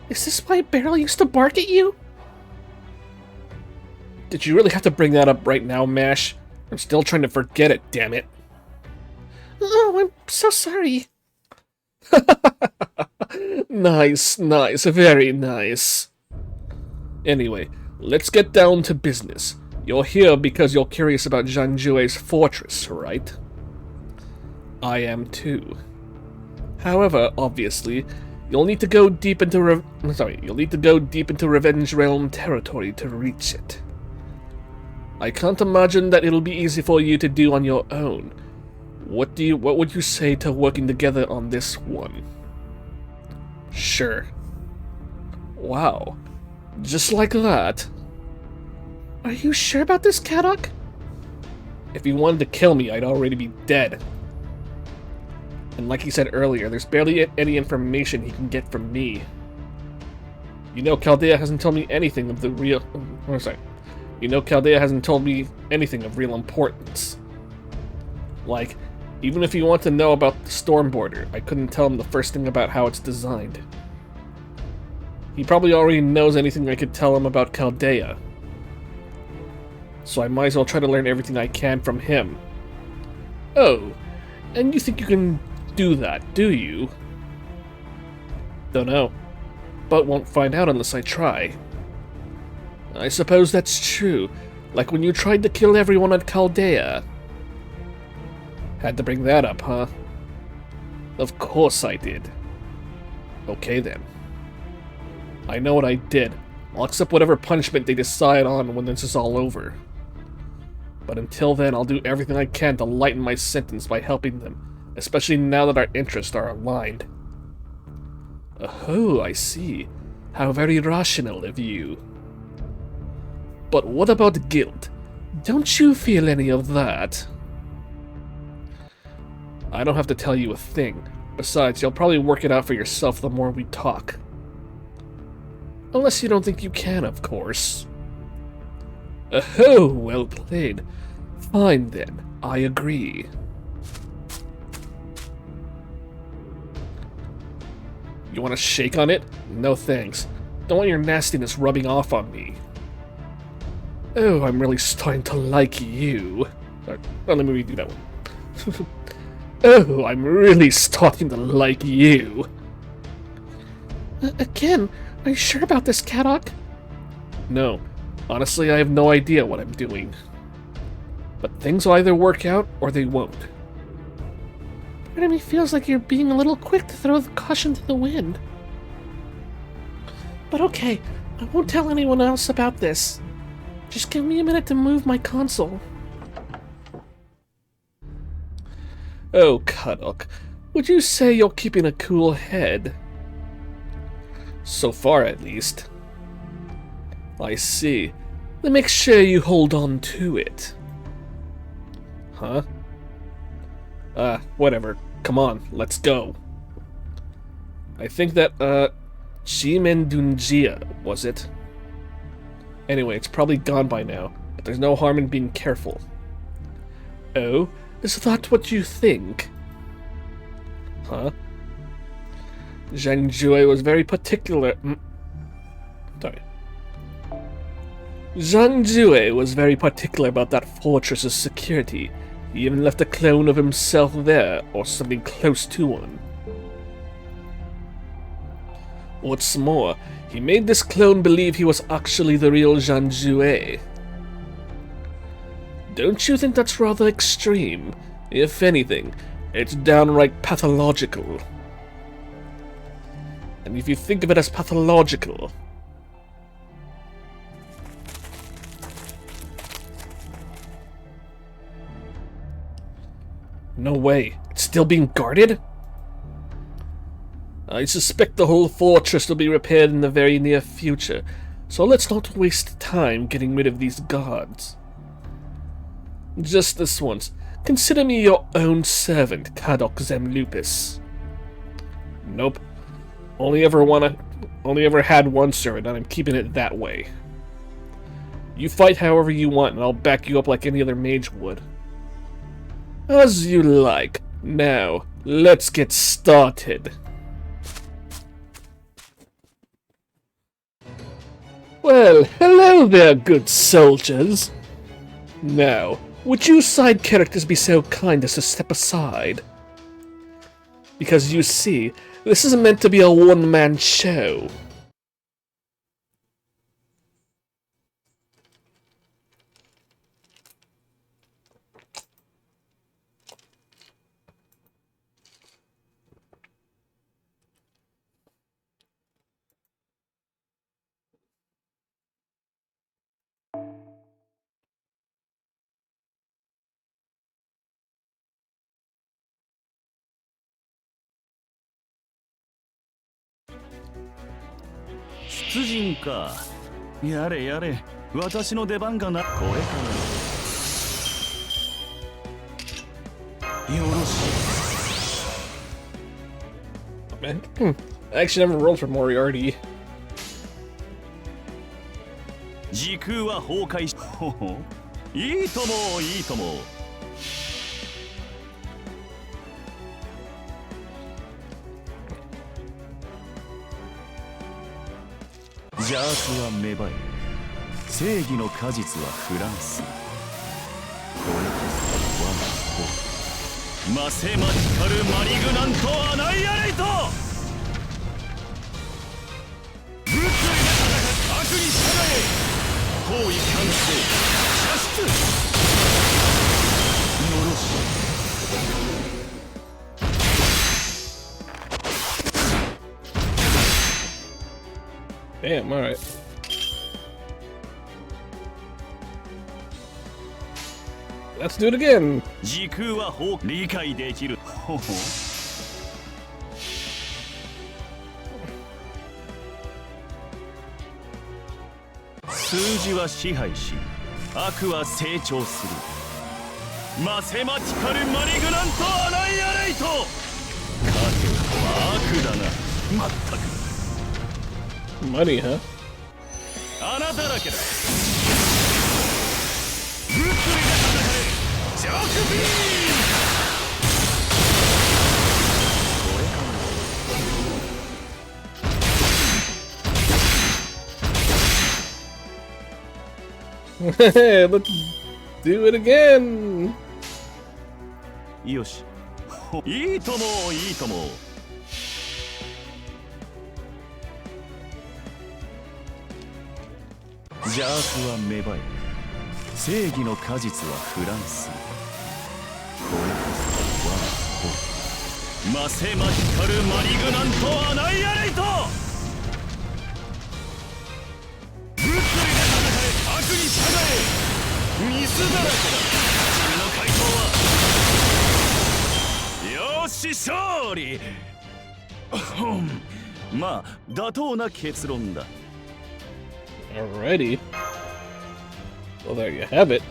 Is this why I barely used to bark at you?
Did you really have to bring that up right now, Mash? I'm still trying to forget it, damn it.
Oh, I'm so sorry.
Nice, very nice. Anyway, let's get down to business. You're here because you're curious about Zhangjue's fortress, right? I am too. However, obviously, you'll need to go deep into Revenge Realm territory to reach it. I can't imagine that it'll be easy for you to do on your own. What would you say to working together on this one? Sure. Wow. Just like that.
Are you sure about this, Kadok?
If he wanted to kill me, I'd already be dead. And like he said earlier, there's barely any information he can get from me. You know, Chaldea hasn't told me anything of the real... Oh, sorry. You know, Chaldea hasn't told me anything of real importance. Like, even if you want to know about the Storm Border, I couldn't tell him the first thing about how it's designed. He probably already knows anything I could tell him about Chaldea. So I might as well try to learn everything I can from him. Oh, and you think you can do that, do you? Don't know, but won't find out unless I try. I suppose that's true, like when you tried to kill everyone at Chaldea. Had to bring that up, huh? Of course I did. Okay then. I know what I did. I'll accept whatever punishment they decide on when this is all over. But until then, I'll do everything I can to lighten my sentence by helping them, especially now that our interests are aligned. Oh, I see. How very rational of you. But what about guilt? Don't you feel any of that? I don't have to tell you a thing. Besides, you'll probably work it out for yourself the more we talk. Unless you don't think you can, of course. Oh, well played. Fine then, I agree. You want to shake on it? No thanks. Don't want your nastiness rubbing off on me. Oh, I'm really starting to like you. Sorry, let me redo that one. Oh, I'm really starting to like you.
Again, are you sure about this, Kadok?
No. Honestly, I have no idea what I'm doing. But things will either work out, or they won't.
Part of me feels like you're being a little quick to throw the caution to the wind. But okay, I won't tell anyone else about this. Just give me a minute to move my console.
Oh, Kadok, would you say you're keeping a cool head? So far, at least. I see. Then make sure you hold on to it. Huh? Whatever. Come on, let's go. I think that, Chimendunjia, was it? Anyway, it's probably gone by now, but there's no harm in being careful. Oh? Is that what you think? Huh? Zhang was very particular... Sorry. Zhang was very particular about that fortress's security. He even left a clone of himself there, or something close to one. What's more, he made this clone believe he was actually the real Zhang. Don't you think that's rather extreme? If anything, it's downright pathological. And if you think of it as pathological... No way, it's still being guarded? I suspect the whole fortress will be repaired in the very near future, so let's not waste time getting rid of these guards. Just this once, consider me your own servant, Kadok Zemlupus. Nope. Only ever had one servant, and I'm keeping it that way. You fight however you want, and I'll back you up like any other mage would. As you like. Now, let's get started. Well, hello there, good soldiers. Now, would you side characters be so kind as to step aside? Because you see, this is meant to be a one-man show. Man, I actually never rolled for Moriarty.
時空は崩壊しいいともいいとも邪悪は芽生え正義の果実はフランスこれこそ我が子マセマティカルマリグナントアナイアレイト物理で戦う悪に従え包囲完成射出よろしい
Damn, alright. Let's do it again.
時空は理解できる。数字は支配し、悪は成長する。マセマティカルマリグナントアナイアレイト。勝ては悪だな。まったく。
Money, huh?
穴だらけだ。物理で戦え。ジャックビーム。これかな。
Let's do it again.
よし。いいともいいとも。邪悪は芽生え正義の果実はフランスこれこそ我が子マセマティカルマリグナントアナイアレイト物理で戦え悪に従えミスだらけだ君の回答はよし勝利まあ妥当な結論だ
Alrighty. Well, there you have it.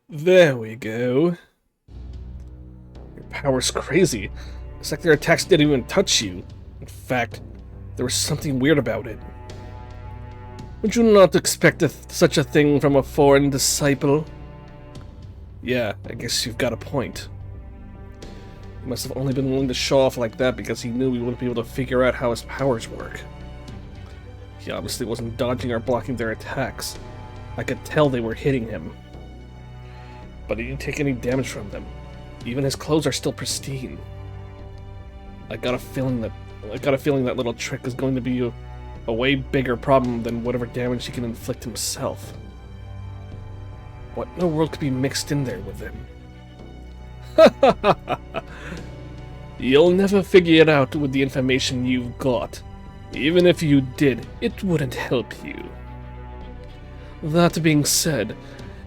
There we go. Your power's crazy. It's like their attacks didn't even touch you. In fact, there was something weird about it. Would you not expect such a thing from a foreign disciple? Yeah, I guess you've got a point. He must have only been willing to show off like that because he knew we wouldn't be able to figure out how his powers work. He obviously wasn't dodging or blocking their attacks. I could tell they were hitting him. But he didn't take any damage from them. Even his clothes are still pristine. I got a feeling that little trick is going to be a way bigger problem than whatever damage he can inflict himself. What in the world could be mixed in there with him? You'll never figure it out with the information you've got. Even if you did, it wouldn't help you. That being said,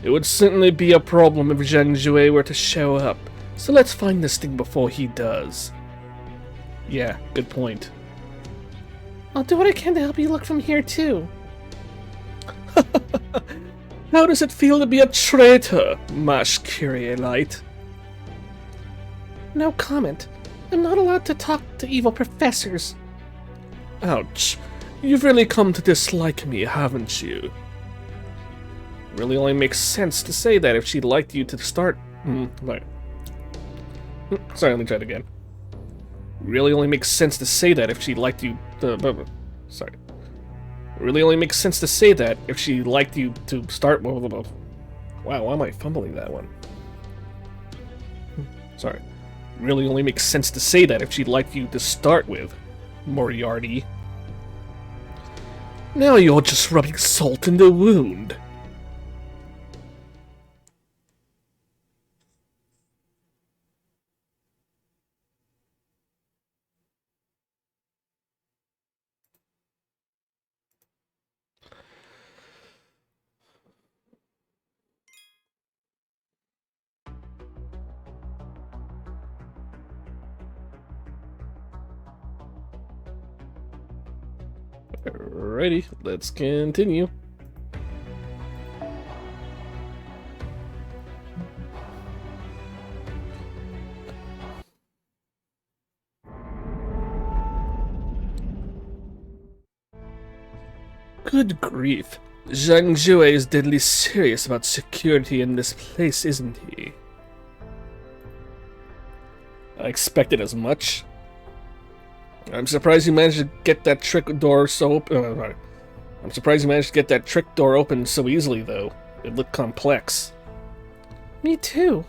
It would certainly be a problem if Zhang Jue were to show up, so let's find this thing before he does. Yeah, good point.
I'll do what I can to help you look from here, too.
How does it feel to be a traitor, Mash Kyrielite?
No comment. I'm not allowed to talk to evil professors.
Ouch. You've really come to dislike me, haven't you? Really only makes sense to say that if she liked you to start... right. Sorry, let me try it again. Really only makes sense to say that if she liked you... sorry. Really only makes sense to say that if she liked you to start... Wow, why am I fumbling that one? Sorry. Really only makes sense to say that if she liked you to start with, Moriarty. Now you're just rubbing salt in the wound. Alrighty, let's continue. Good grief. Zhang Jue is deadly serious about security in this place, isn't he? I expected as much. I'm surprised you managed to get that trick door I'm surprised you managed to get that trick door open so easily, though. It looked complex.
Me too.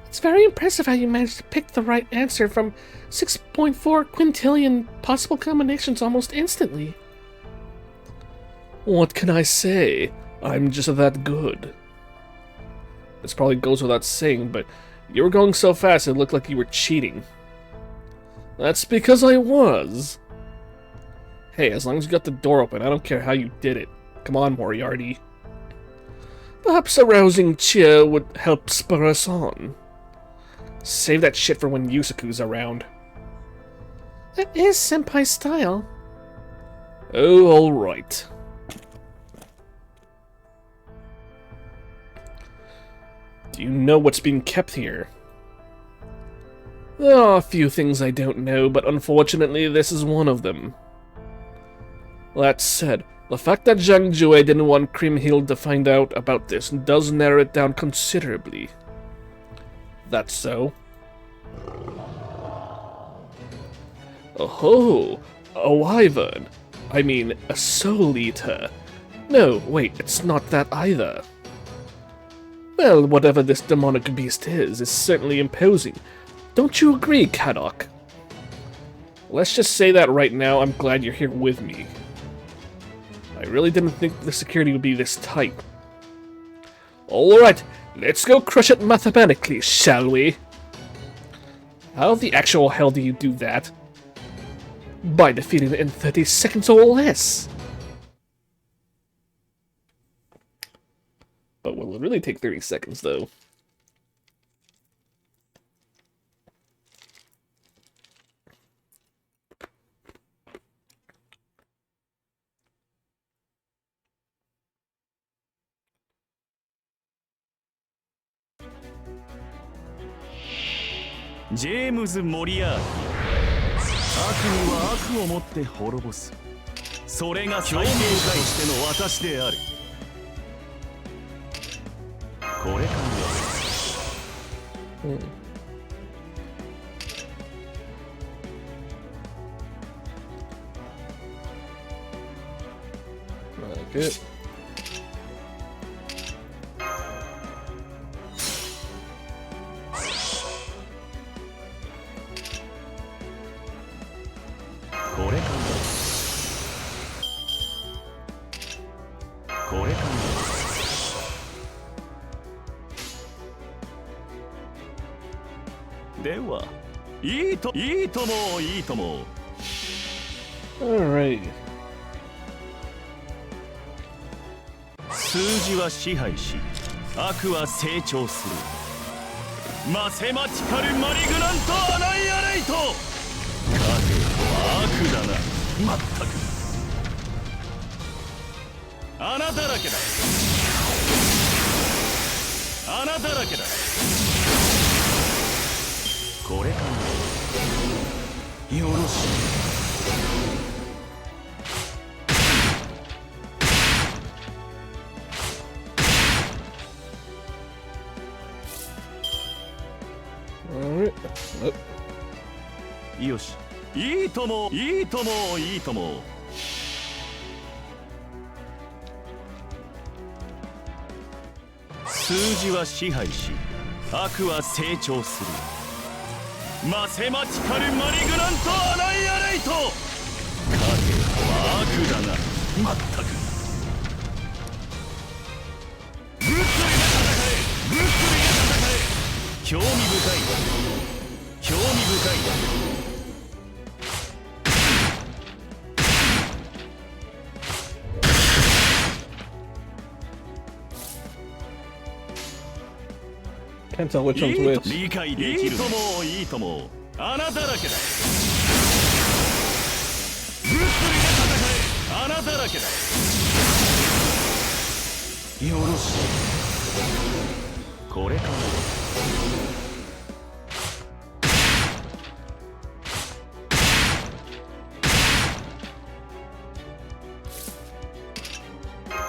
It's very impressive how you managed to pick the right answer from 6.4 quintillion possible combinations almost instantly.
What can I say? I'm just that good. This probably goes without saying, but you were going so fast it looked like you were cheating. That's because I was. Hey, as long as you got the door open, I don't care how you did it. Come on, Moriarty. Perhaps a rousing cheer would help spur us on. Save that shit for when Yusaku's around.
That is Senpai's style.
Oh, alright. Do you know what's being kept here? There are a few things I don't know, but unfortunately this is one of them. That said, the fact that Zhang Jue didn't want Kriemhild to find out about this does narrow it down considerably. That's so. Oh, a wyvern. I mean, a soul eater. No, wait, it's not that either. Well, whatever this demonic beast is certainly imposing. Don't you agree, Kadok? Let's just say that right now, I'm glad you're here with me. I really didn't think the security would be this tight. Alright, let's go crush it mathematically, shall we? How the actual hell do you do that? By defeating it in 30 seconds or less. But will it really take 30 seconds, though?
James Moriarty 悪には悪をもって滅ぼすそれが最低としての私であるこれから
Like it.
Alright.
数字は支配し悪は成長する。マセマティカルマリグナントアナイアレイト。影は悪だな。まったく穴だらけだ。穴だらけだ。これかな。よろしい。よし、いいともいいともいいとも。数字は支配し悪は成長する。マセマティカルマリグナントアナイアレイト。影は悪だな。まったくぶっくりで戦え。ぶっくりで戦え。興味深い。興味深い。
Can't tell which one's which.
理解できる。いいともいいとも。穴だらけだ。ぶっくりで戦え。穴だらけだ。よろしい。これかな。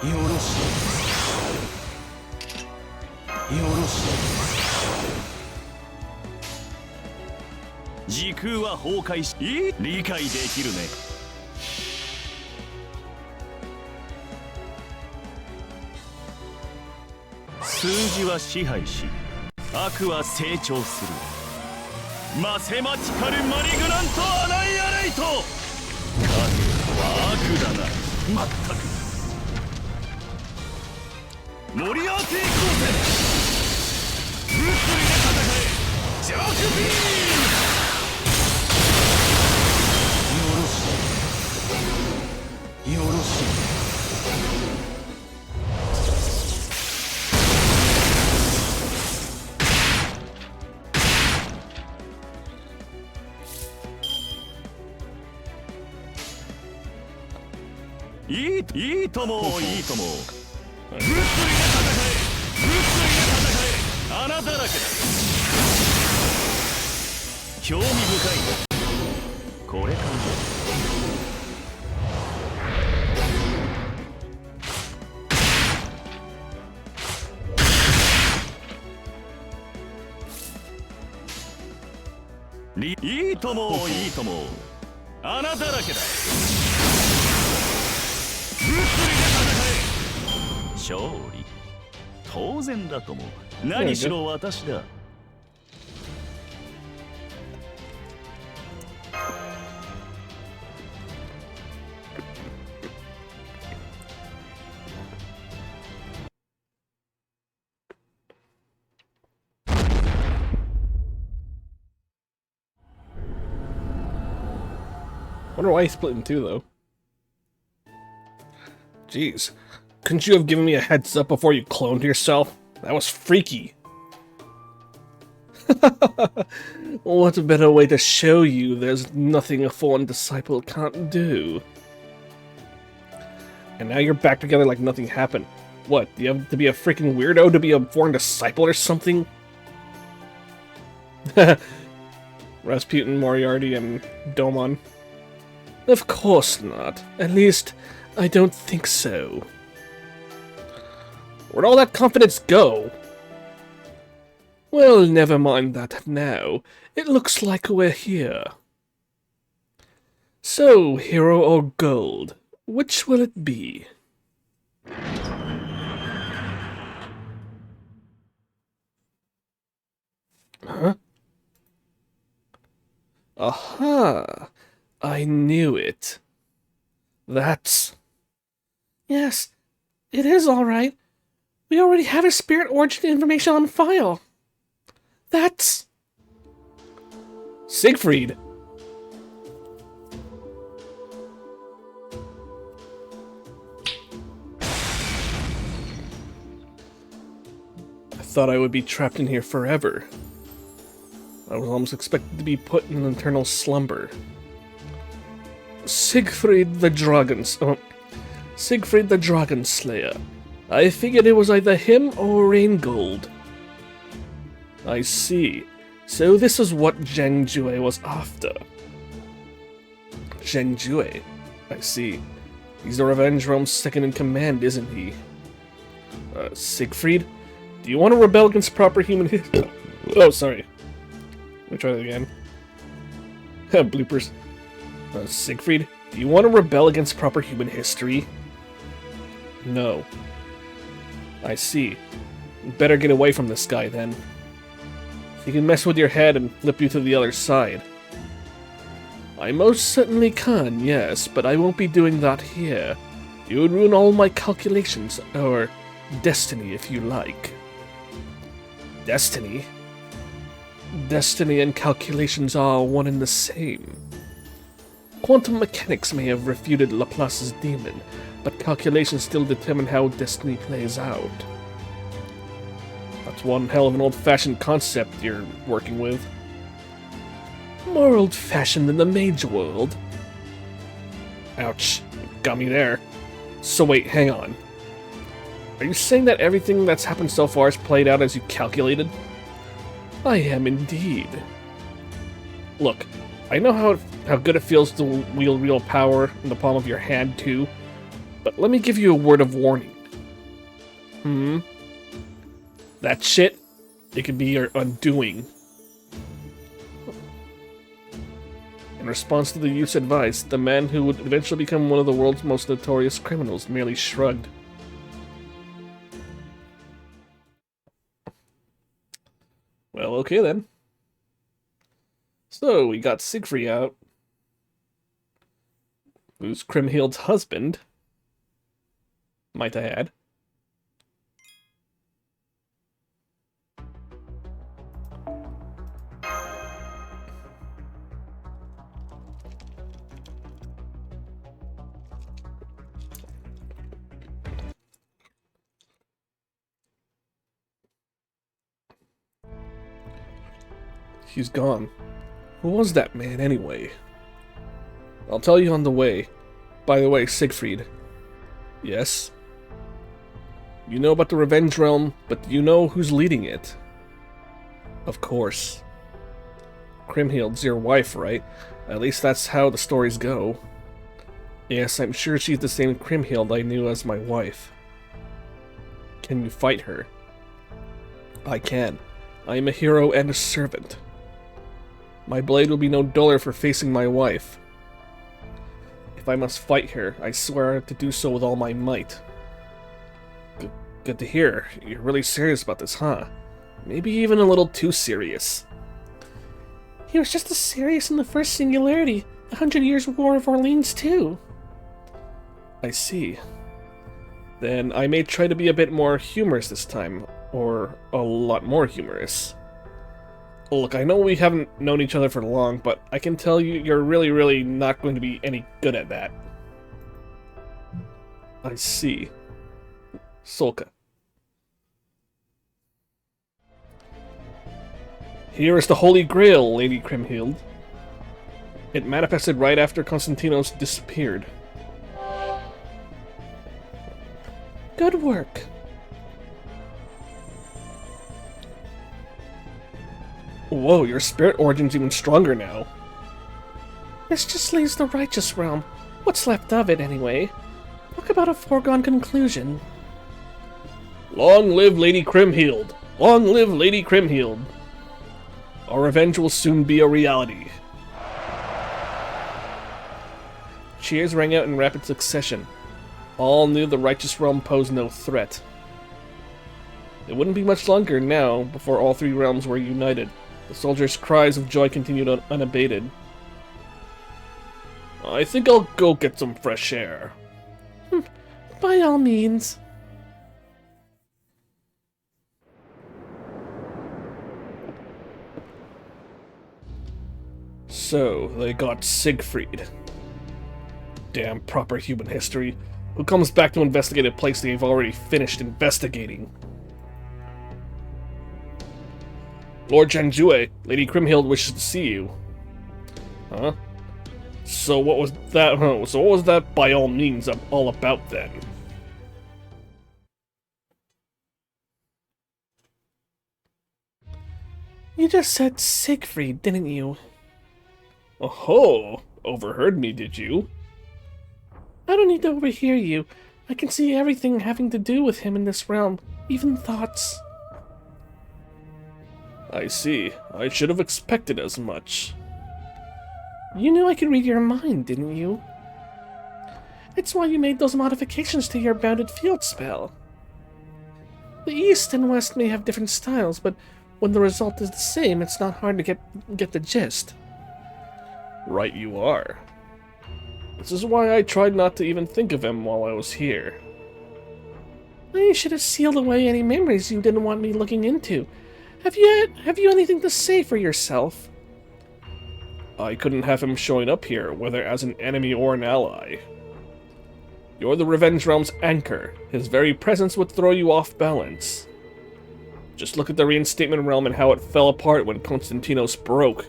よろしい。よろしい。時空は崩壊し、理解できるね。数字は支配し悪は成長する。マセマティカルマリグナントアナイアレイト。影は悪だな。まったく盛り上がっていこうぜ。ぶっくりで戦え。ジャークビーム。よろしい。よろしい。いいともいいとも。ぶっくりで戦え。ぶっくりで戦え。穴だらけだ。興味深い。これかな。いいともいいとも。穴だらけだ。ぶっくりで戦え。勝利当然だとも。何しろ私だ。
Wonder why he split in two, though. Jeez. Couldn't you have given me a heads up before you cloned yourself? That was freaky. What a better way to show you there's nothing a fallen disciple can't do. And now you're back together like nothing happened. What, do you have to be a freaking weirdo to be a foreign disciple or something? Rasputin, Moriarty, and Domon. Of course not. At least, I don't think so. Where'd all that confidence go? Well, never mind that now. It looks like we're here. So, hero or gold, which will it be? Huh? Aha! I knew it. That's...
Yes, it is all right. We already have his spirit origin information on file. That's...
Siegfried! thought I would be trapped in here forever. I was almost expected to be put in an eternal slumber. Siegfried the Dragon Slayer. I figured it was either him or Reingold. I see. So this is what Zheng Jue was after. Zheng Jue. I see. He's the Revenge Realm's second-in-command, isn't he? Siegfried? Do you want to rebel against proper human history? Oh, sorry. Let me try that again. Bloopers. Siegfried? Do you want to rebel against proper human history? No. I see. Better get away from this guy, then. He can mess with your head and flip you to the other side. I most certainly can, yes, but I won't be doing that here. You would ruin all my calculations, or destiny, if you like. Destiny? Destiny and calculations are one and the same. Quantum mechanics may have refuted Laplace's demon, but calculations still determine how destiny plays out. That's one hell of an old-fashioned concept you're working with. More old-fashioned than the mage world. Ouch, got me there. So wait, hang on. Are you saying that everything that's happened so far has played out as you calculated? I am indeed. Look, I know how good it feels to wield real power in the palm of your hand too, but let me give you a word of warning. That shit, it could be your undoing. In response to the youth's advice, the man who would eventually become one of the world's most notorious criminals merely shrugged. Well, okay then. So, we got Siegfried out, who's Kriemhild's husband, might I add. He's gone. Who was that man, anyway? I'll tell you on the way. By the way, Siegfried. Yes? You know about the Revenge Realm, but do you know who's leading it? Of course. Kriemhild's your wife, right? At least that's how the stories go. Yes, I'm sure she's the same Kriemhild I knew as my wife. Can you fight her? I can. I am a hero and a servant. My blade will be no duller for facing my wife. If I must fight her, I swear to do so with all my might. Good to hear. You're really serious about this, huh? Maybe even a little too serious.
He was just as serious in the first Singularity, the 100 Years' War of Orleans too.
I see. Then I may try to be a bit more humorous this time, or a lot more humorous. Look, I know we haven't known each other for long, but I can tell you you're really not going to be any good at that. I see. Solka. Here is the Holy Grail, Lady Kriemhild. It manifested right after Konstantinos disappeared.
Good work.
Whoa, your spirit origin's even stronger now.
This just leaves the Righteous Realm. What's left of it, anyway. Talk about a foregone conclusion.
Long live Lady Kriemhild! Long live Lady Kriemhild! Our revenge will soon be a reality. Cheers rang out in rapid succession. All knew the Righteous Realm posed no threat. It wouldn't be much longer now before all three realms were united. The soldiers' cries of joy continued unabated. I think I'll go get some fresh air.
By all means.
So, they got Siegfried. Damn proper human history. Who comes back to investigate a place they've already finished investigating? Lord Zhangzhue, Lady Kriemhild wishes to see you. Huh? So what was that? So what was that by all means all about then?
You just said Siegfried, didn't you?
Oh, overheard me, did you?
I don't need to overhear you. I can see everything having to do with him in this realm, even thoughts.
I see. I should have expected as much.
You knew I could read your mind, didn't you? It's why you made those modifications to your bounded field spell. The East and West may have different styles, but when the result is the same, it's not hard to get the gist.
Right you are. This is why I tried not to even think of him while I was here.
You should have sealed away any memories you didn't want me looking into. Have you anything to say for yourself?
I couldn't have him showing up here, whether as an enemy or an ally. You're the Revenge Realm's anchor. His very presence would throw you off balance. Just look at the Reinstatement Realm and how it fell apart when Konstantinos broke.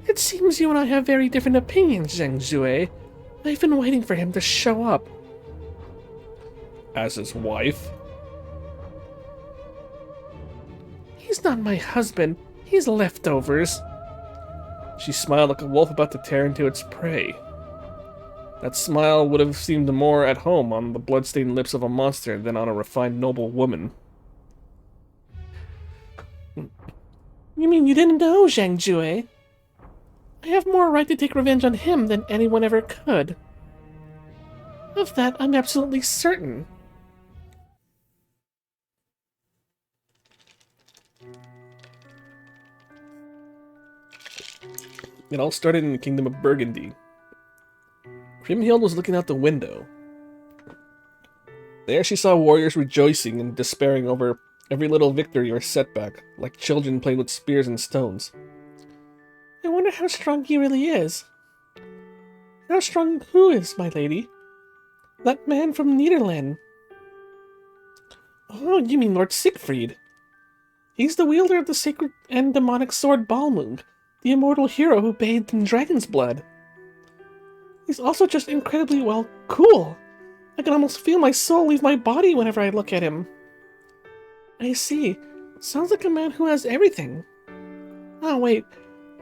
It seems you and I have very different opinions, Zhangzhue. I've been waiting for him to show up.
As his wife?
He's not my husband. He's leftovers.
She smiled like a wolf about to tear into its prey. That smile would have seemed more at home on the blood-stained lips of a monster than on a refined noble woman.
You mean you didn't know, Zhangzhue? I have more right to take revenge on him than anyone ever could. Of that, I'm absolutely certain.
It all started in the Kingdom of Burgundy. Kriemhild was looking out the window. There she saw warriors rejoicing and despairing over every little victory or setback, like children playing with spears and stones.
I wonder how strong he really is. How strong who is, my lady? That man from Niederland. Oh, you mean Lord Siegfried. He's the wielder of the sacred and demonic sword Balmung, the immortal hero who bathed in dragon's blood. He's also just incredibly, well, cool. I can almost feel my soul leave my body whenever I look at him. I see. Sounds like a man who has everything. Oh, wait.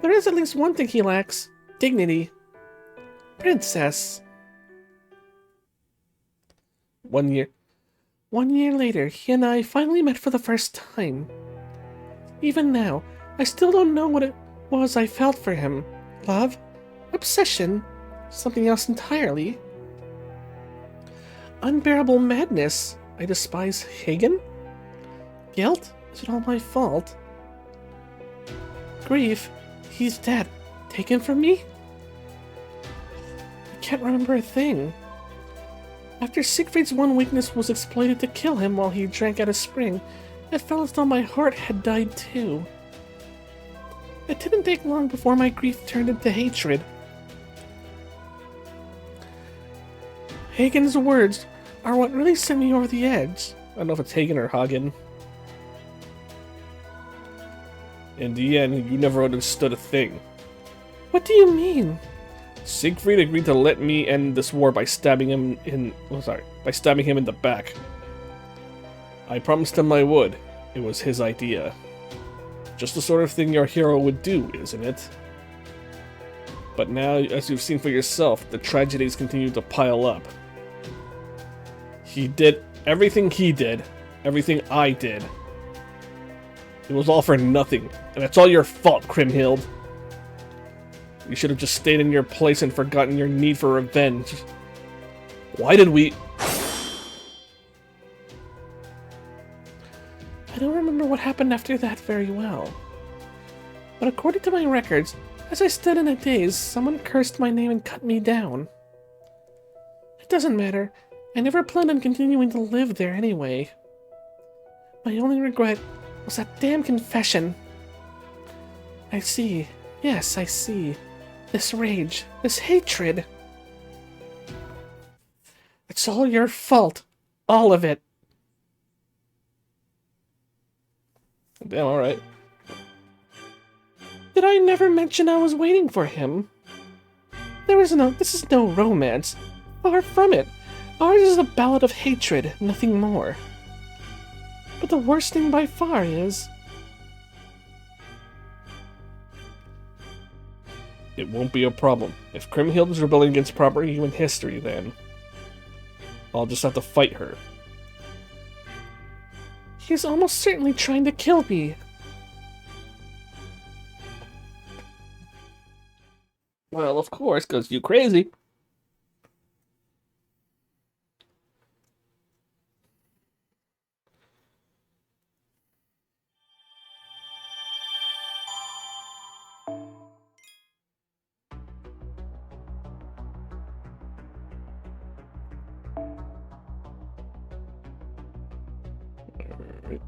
There is at least one thing he lacks. Dignity. Princess.
1 year.
1 year later, he and I finally met for the first time. Even now, I still don't know what it was I felt for him. Love? Obsession? Something else entirely? Unbearable madness. I despise Hagen? Guilt? Is it all my fault? Grief? He's dead. Taken from me? I can't remember a thing. After Siegfried's one weakness was exploited to kill him while he drank at a spring, it felt as though my heart had died too. It didn't take long before my grief turned into hatred. Hagen's words are what really sent me over the edge.
I don't know if it's Hagen or Hagen. In the end, you never understood a thing.
What do you mean?
Siegfried agreed to let me end this war by stabbing him in... by stabbing him in the back. I promised him I would. It was his idea. Just the sort of thing your hero would do, isn't it? But now, as you've seen for yourself, the tragedies continue to pile up. He did everything he did, everything I did. It was all for nothing, and it's all your fault, Kriemhild. You should have just stayed in your place and forgotten your need for revenge. Why did we...
I don't remember what happened after that very well. But according to my records, as I stood in a daze, someone cursed my name and cut me down. It doesn't matter. I never planned on continuing to live there anyway. My only regret was that damn confession. I see. Yes, I see. This rage. This hatred. It's all your fault. All of it.
Damn, alright.
Did I never mention I was waiting for him? This is no romance. Far from it. Ours is a ballad of hatred, nothing more. But the worst thing by far is...
It won't be a problem. If Kriemhild is rebelling against proper human history, then I'll just have to fight her.
He's almost certainly trying to kill me.
Well, of course, because you crazy. Alright.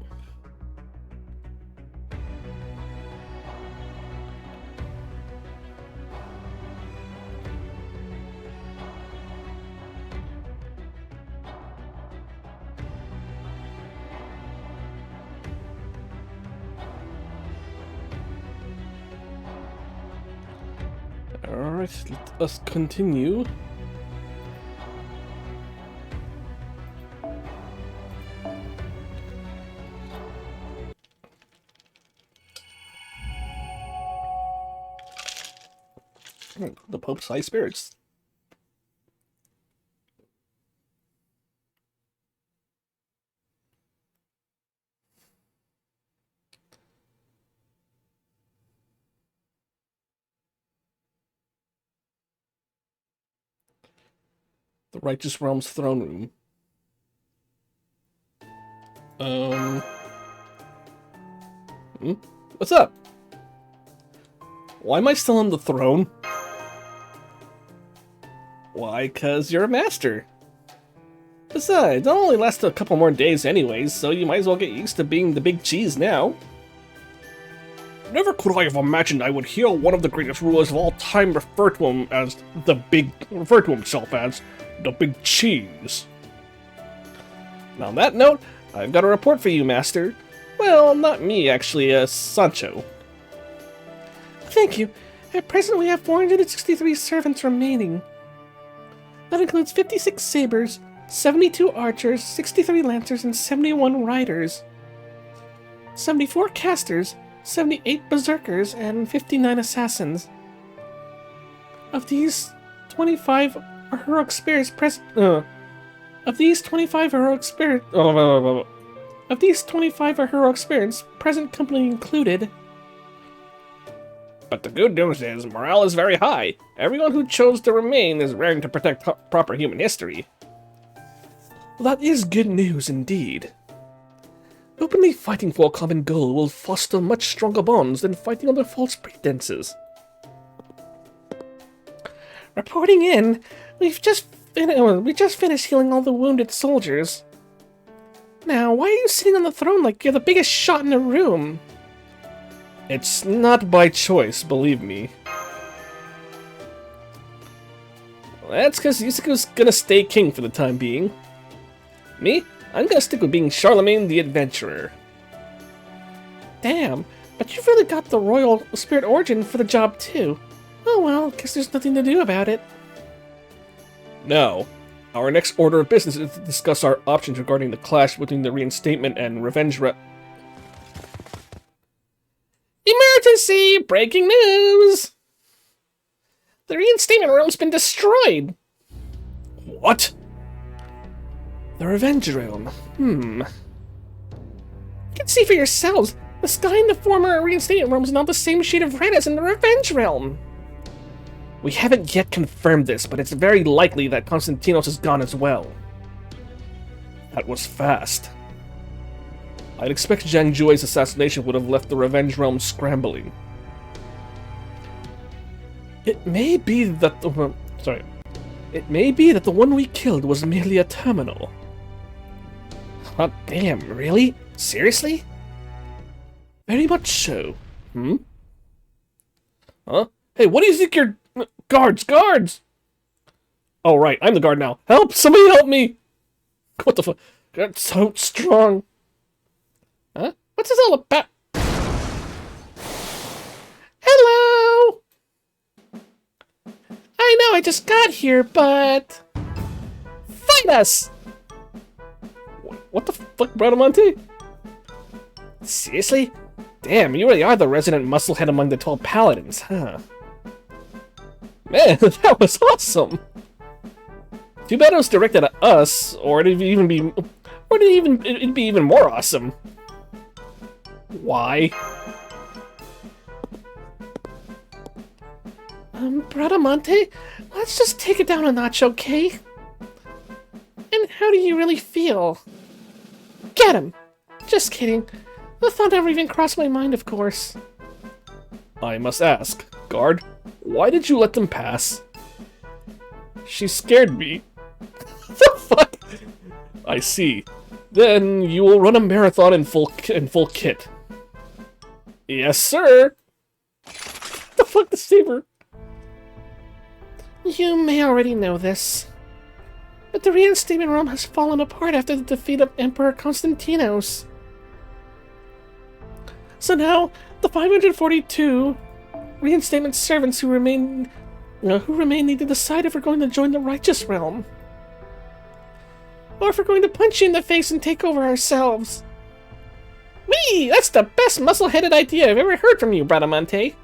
Alright, let us continue. The Pope's high spirits. The Righteous Realm's throne room. What's up? Why am I still on the throne? Why, 'cause you're a master. Besides, it'll only last a couple more days anyways, so you might as well get used to being the big cheese now. Never could I have imagined I would hear one of the greatest rulers of all time refer to himself as the big cheese. And on that note, I've got a report for you, Master. Well, not me, actually, Sancho.
Thank you. At present we have 463 servants remaining. That includes 56 sabers, 72 archers, 63 lancers, and 71 riders. 74 casters, 78 berserkers, and 59 assassins. Of these, 25 are heroic spirits present. Of these 25 are heroic spirits, present company included.
But the good news is, morale is very high. Everyone who chose to remain is raring to protect proper human history.
Well, that is good news indeed. Openly fighting for a common goal will foster much stronger bonds than fighting under false pretenses. Reporting in, we just finished healing all the wounded soldiers. Now, why are you sitting on the throne like you're the biggest shot in the room?
It's not by choice, believe me. Well, that's because Yusuke's gonna stay king for the time being. Me? I'm gonna stick with being Charlemagne the Adventurer.
Damn, but you've really got the royal spirit origin for the job too. Oh well, guess there's nothing to do about it.
No. Our next order of business is to discuss our options regarding the clash between the Reinstatement and Revenge Emergency! Breaking news! The Reinstatement Realm's been destroyed! What?
The Revenge Realm. You can see for yourselves. The sky in the former Reinstatement Realm is not the same shade of red as in the Revenge Realm.
We haven't yet confirmed this, but it's very likely that Konstantinos is gone as well. That was fast. I'd expect Zhang Jui's assassination would have left the Revenge Realm scrambling.
It may be that the one we killed was merely a terminal.
Hot damn, really? Seriously?
Very much so.
Huh? Hey, what do you think you're... Guards! Guards! Oh, right, I'm the guard now. Help! Somebody help me! What the fuck? That's so strong.
Huh? What's this all about? I know I just got here, but... Fight us!
What the fuck, Bradamante?
Seriously?
Damn, you really are the resident musclehead among the 12 paladins, huh? Man, that was awesome! Too bad it was directed at us, or it'd be even more awesome. Why?
Bradamante, let's just take it down a notch, okay? And how do you really feel? Get him! Just kidding. The thought never even crossed my mind, of course.
I must ask, guard, why did you let them pass? She scared me. The fuck? I see. Then you will run a marathon in full kit. Yes, sir.
The fuck, the saber? You may already know this, but the Reinstatement Realm has fallen apart after the defeat of Emperor Konstantinos. So now, the 542 reinstatement servants who remain need to decide if we're going to join the Righteous Realm, or if we're going to punch you in the face and take over ourselves. Whee! That's the best muscle-headed idea I've ever heard from you, Bradamante.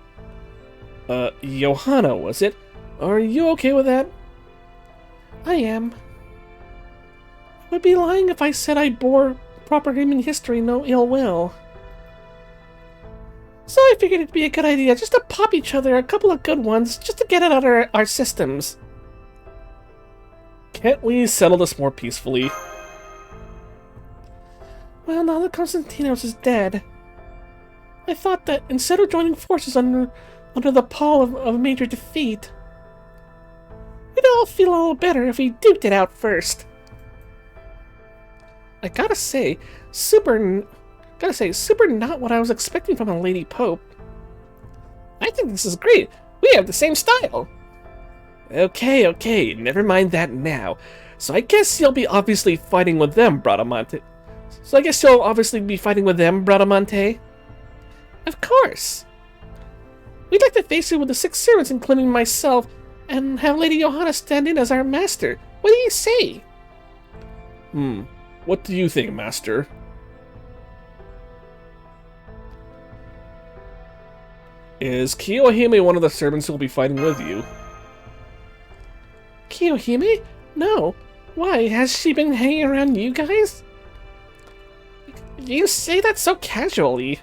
Johanna, was it? Are you okay with that?
I am. I would be lying if I said I bore proper human history no ill will. So I figured it'd be a good idea just to pop each other a couple of good ones, just to get it out of our systems.
Can't we settle this more peacefully?
Well, now that Konstantinos is dead, I thought that instead of joining forces under the pall of a major defeat, we'd all feel a little better if we duked it out first. I gotta say, super not what I was expecting from a Lady Pope. I think this is great. We have the same style.
Okay, never mind that now. So I guess you'll be obviously fighting with them, Bradamante.
Of course. We'd like to face it with the 6 servants, including myself, and have Lady Johanna stand in as our master. What do you say?
What do you think, Master? Is Kiyohime one of the servants who will be fighting with you?
Kiyohime? No. Why, has she been hanging around you guys? You say that so casually.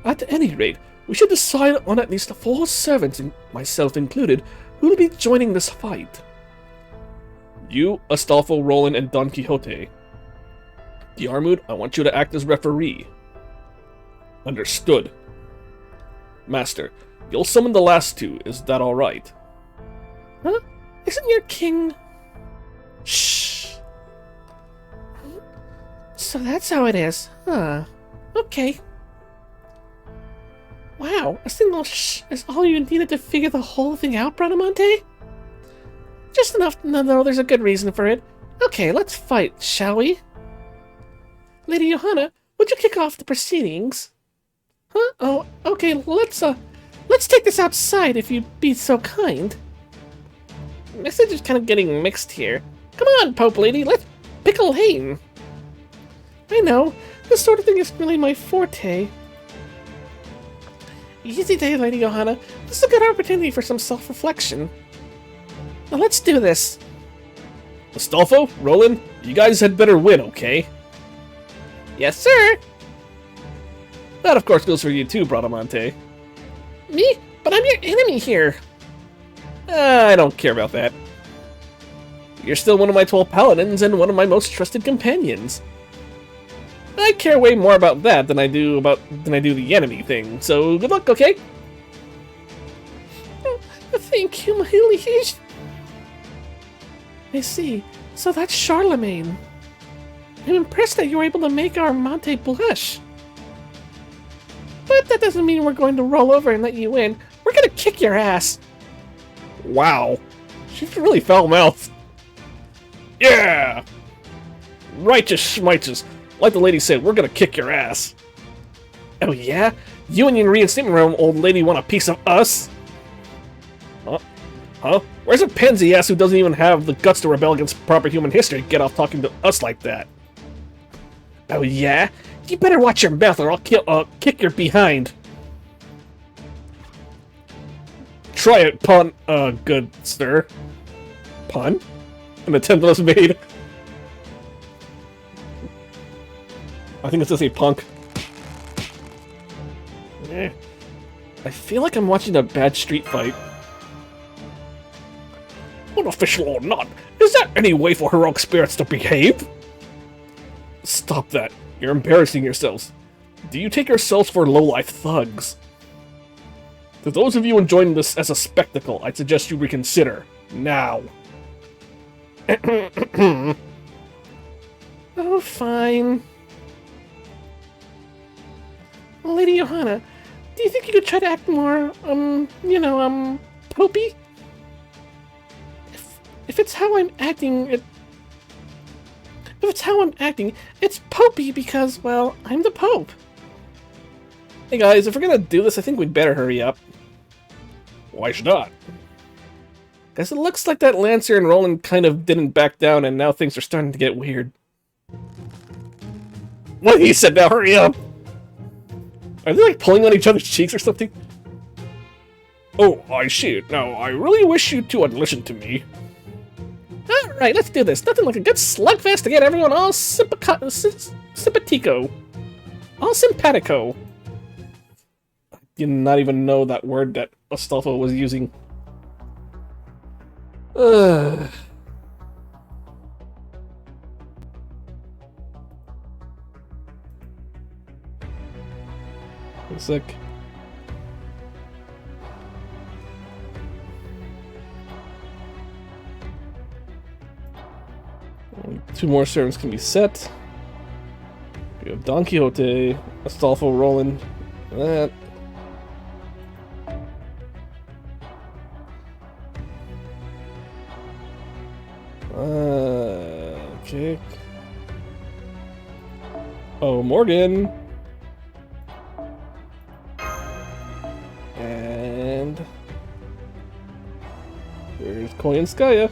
At any rate, we should decide on at least 4 servants, myself included, who will be joining this fight. You, Astolfo, Roland, and Don Quixote. Diarmid, I want you to act as referee. Understood. Master, you'll summon the last 2, is that alright?
Huh? Isn't your king...
Shh!
So that's how it is, huh? Okay. Wow, a single shh is all you needed to figure the whole thing out, Bradamante? Just enough to know there's a good reason for it. Okay, let's fight, shall we? Lady Johanna, would you kick off the proceedings? Huh? Oh, okay, let's take this outside if you'd be so kind. Message is kind of getting mixed here. Come on, Pope Lady, let's pick a lane. I know, this sort of thing is really my forte. Easy day, Lady Johanna. This is a good opportunity for some self-reflection. Now let's do this.
Astolfo, Roland, you guys had better win, okay?
Yes, sir!
That, of course, goes for you too, Bradamante.
Me? But I'm your enemy here.
I don't care about that. You're still one of my 12 paladins and one of my most trusted companions. I care way more about that than I do the enemy thing, so good luck, okay?
Thank you, my liege. I see. So that's Charlemagne. I'm impressed that you were able to make our Monte blush. But that doesn't mean we're going to roll over and let you win. We're gonna kick your ass.
Wow. She's really foul-mouthed. Yeah! Righteous schmiches. Like the lady said, we're gonna kick your ass.
Oh yeah? You and your Reinstatement Realm old lady want a piece of us?
Huh? Huh? Where's a pansy ass who doesn't even have the guts to rebel against proper human history get off talking to us like that? Oh yeah? You better watch your mouth or I'll kick your behind. Try it, pun, good sir. Pun? An attempt was made. I think it's just a punk. Eh. I feel like I'm watching a bad street fight. Unofficial or not, is that any way for heroic spirits to behave? Stop that. You're embarrassing yourselves. Do you take yourselves for low-life thugs? To those of you enjoying this as a spectacle, I'd suggest you reconsider. Now.
Oh, fine. Lady Johanna, do you think you could try to act more, popey? If it's how I'm acting, it's popey because, well, I'm the Pope.
Hey guys, if we're gonna do this, I think we'd better hurry up. Why should not? Guys, it looks like that Lancer and Roland kind of didn't back down, and now things are starting to get weird. What? He said, now hurry up! Are they like pulling on each other's cheeks or something? Oh, I see it. Now, I really wish you two had listened to me.
Alright, let's do this. Nothing like a good slugfest to get everyone all simpatico. All simpatico.
I did not even know that word that Astolfo was using. One sec. Only 2 more servants can be set. We have Don Quixote, Astolfo, Roland, that. Okay. Oh, Morgan. And there's Koyanskaya.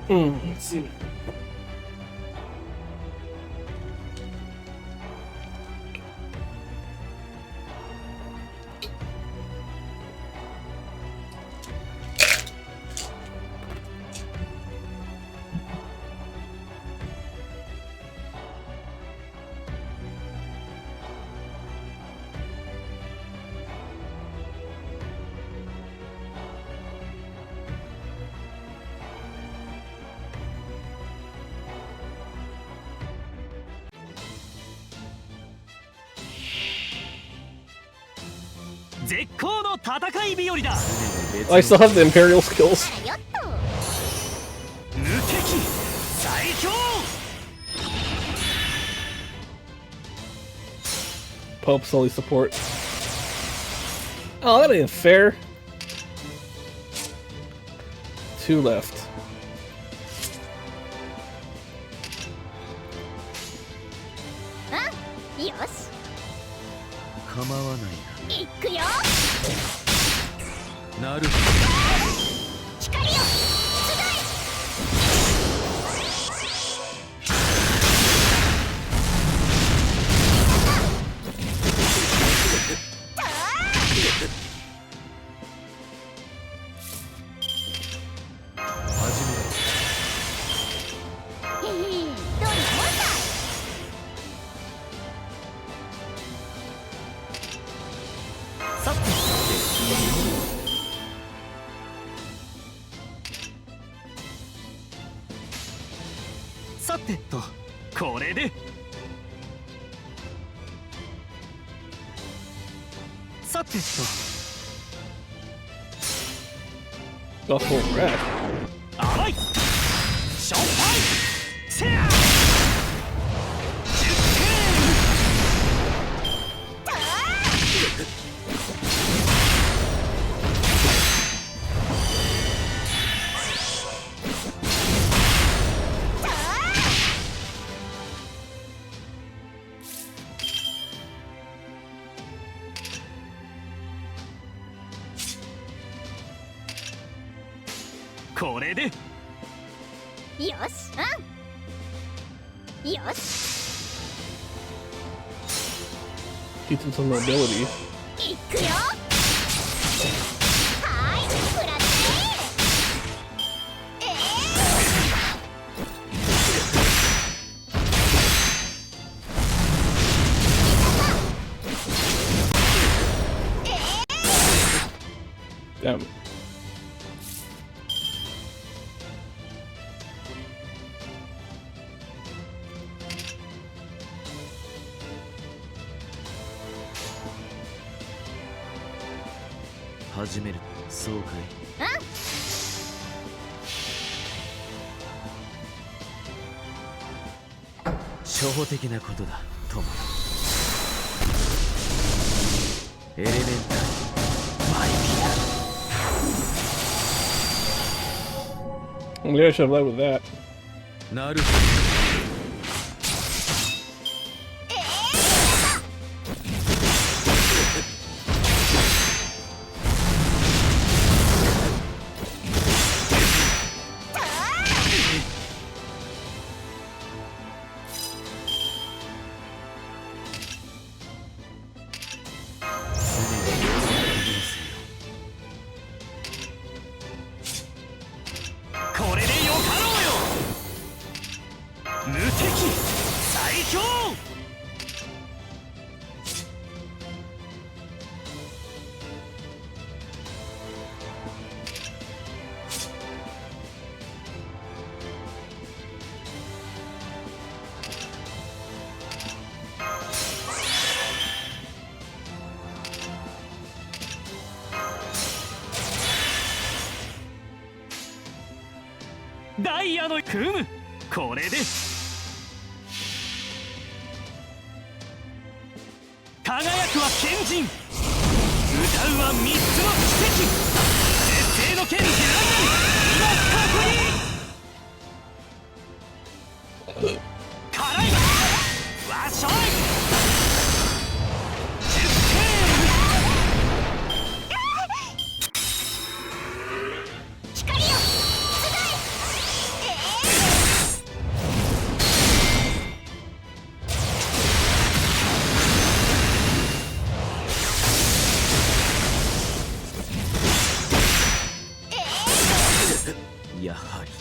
Let's see. I still have the Imperial skills. Pope solely support. Oh, that ain't fair. 2 left. Oh, rat.
せやこれで
よし、うん、よし
Teach him some mobility.
いくよ。はい、フラッテ
Damn.
始める。そうかい。初歩的なことだ、トモ。エレメンタルマイピ
Maybe I should have led with that.
ア。なるほど。これでよかろうよ。無敵最強。ダイヤの組む。これで輝くは賢人、歌うは3つの奇跡。絶世の剣ジュラン今確認。辛いわっしょい
光よ、
やはりか。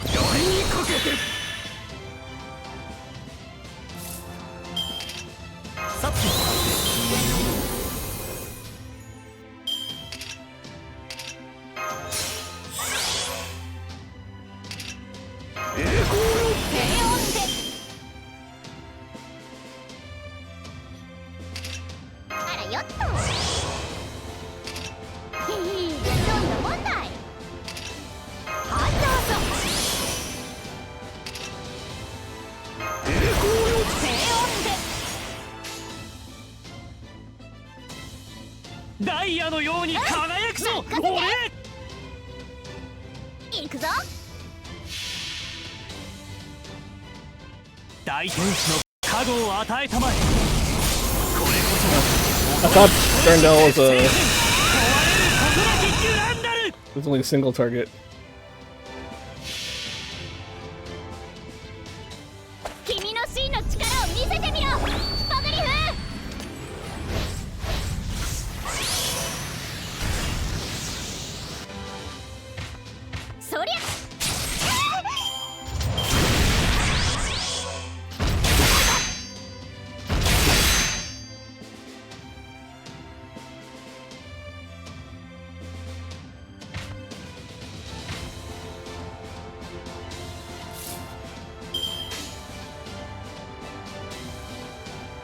どれにかけて。
さっき
平穏で。あらよっと。へへ、どんな問題。はい、どうぞ。平穏で。
ダイヤのように輝くぞ。
任せて
俺
行くぞ。
大天使の加護を与えたまえ。これこそ
I thought Darndell was
壊れ
a
ることなきデュランダル。
was only a single target.
君の真の力を見せてみろ、ポグリフ。そりゃ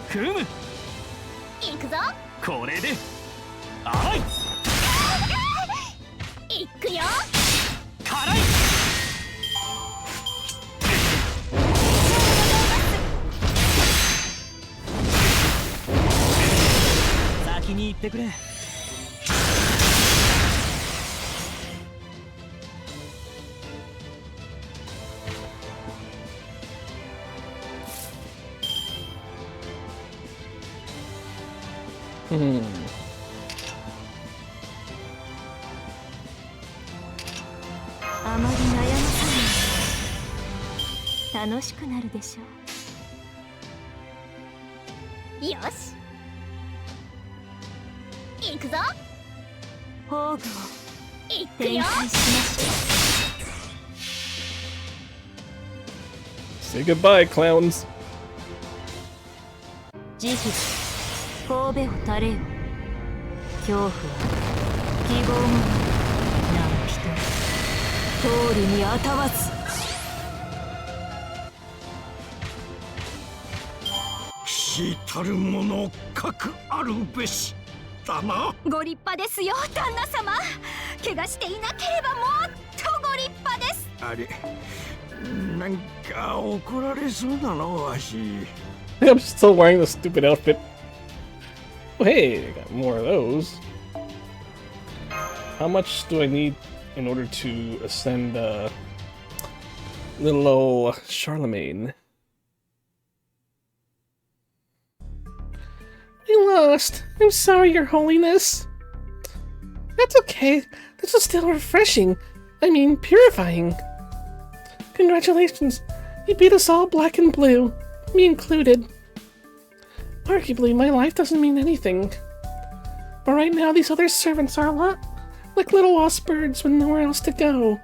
組む。
行くぞ。
これで
てくれ。
あまり悩まさない。楽しくなるでしょう。よし、行くぞ。宝具を展開しましょう。
Say goodbye, clowns.
慈悲、神戸を垂れよ。恐怖は希望も何人通りにあたわず。
死たる者かくあるべしだな。
ご立派ですよ、旦那様。怪我していなければもっとご立派です。
あれ、なんか怒られそうだな、わし。
I'm still wearing the stupid outfit. Oh, hey, I got more of those. How much do I need in order to ascend little old Charlemagne?
I lost. I'm sorry, Your Holiness. That's okay. This is still refreshing. I mean, purifying. Congratulations. You beat us all black and blue. Me included. Arguably, my life doesn't mean anything. But right now, these other servants are a lot like little lost birds with nowhere else to go.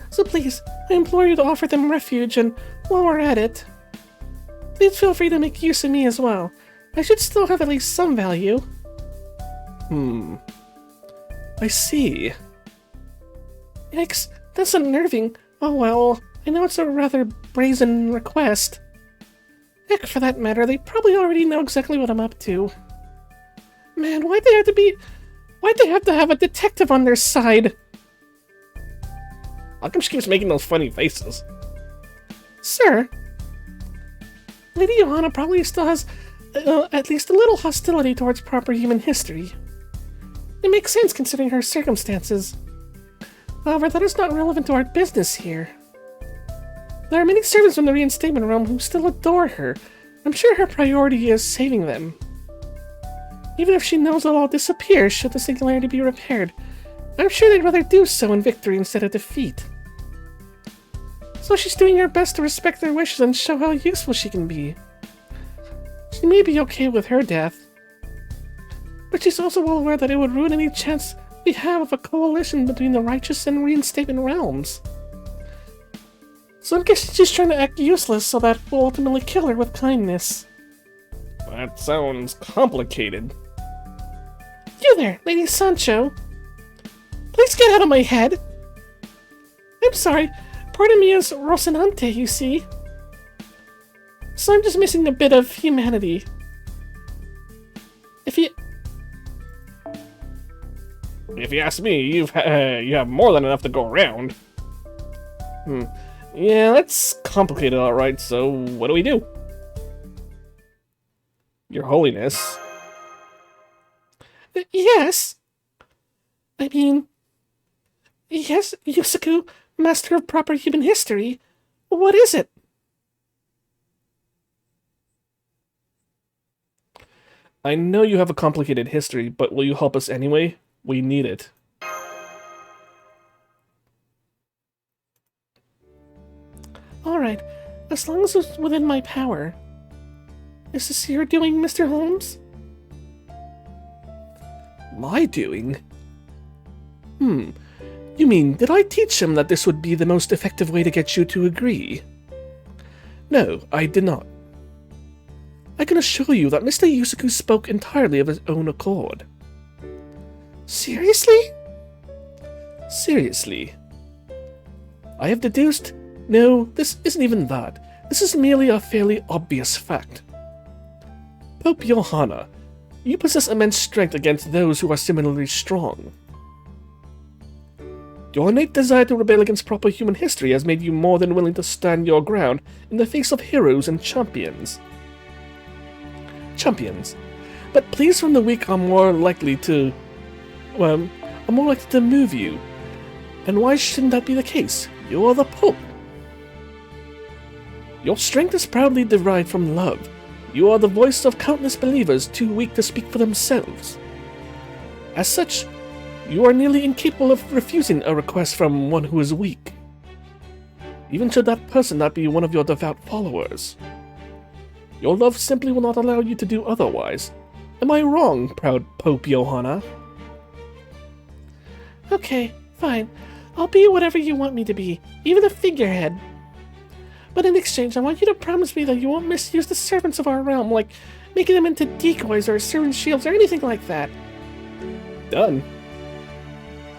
So please, I implore you to offer them refuge, and while we're at it, please feel free to make use of me as well. I should still have at least some value.
I see.
Yikes, that's unnerving. Oh well, I know it's a rather brazen request. Heck, for that matter, they probably already know exactly what I'm up to. Man, why'd they have to have a detective on their side?
How come she keeps making those funny faces?
Sir, Lady Johanna probably still has at least a little hostility towards proper human history. It makes sense considering her circumstances. However, that is not relevant to our business here. There are many servants from the Reinstatement Realm who still adore her. I'm sure her priority is saving them. Even if she knows it'll all disappear should the singularity be repaired, I'm sure they'd rather do so in victory instead of defeat. So she's doing her best to respect their wishes and show how useful she can be. She may be okay with her death, but she's also well aware that it would ruin any chance we have of a coalition between the righteous and Reinstatement Realms. So I'm guessing she's trying to act useless so that we'll ultimately kill her with kindness.
That sounds complicated.
You there, Lady Sancho. Please get out of my head. I'm sorry, part of me is Rocinante, you see. So I'm just missing a bit of humanity. If you
ask me, you have more than enough to go around. Yeah, that's complicated, alright, so what do we do? Your Holiness.
Yes. I mean, yes, Yusaku, master of proper human history. What is it?
I know you have a complicated history, but will you help us anyway? We need it.
Alright, as long as it's within my power. Is this your doing, Mr. Holmes?
My doing? You mean, did I teach him that this would be the most effective way to get you to agree? No, I did not. I can assure you that Mr. Yusaku spoke entirely of his own accord.
Seriously?
Seriously. I have deduced... No, this isn't even that. This is merely a fairly obvious fact. Pope Johanna, you possess immense strength against those who are similarly strong. Your innate desire to rebel against proper human history has made you more than willing to stand your ground in the face of heroes and champions. but pleas from the weak are more likely to... well, are more likely to move you. And why shouldn't that be the case? You are the Pope. Your strength is proudly derived from love. You are the voice of countless believers too weak to speak for themselves. As such, you are nearly incapable of refusing a request from one who is weak, even should that person not be one of your devout followers. Your love simply will not allow you to do otherwise. Am I wrong, proud Pope Johanna?
Okay, fine. I'll be whatever you want me to be, even a figurehead. But in exchange, I want you to promise me that you won't misuse the servants of our realm, like making them into decoys or servant shields or anything like that.
Done.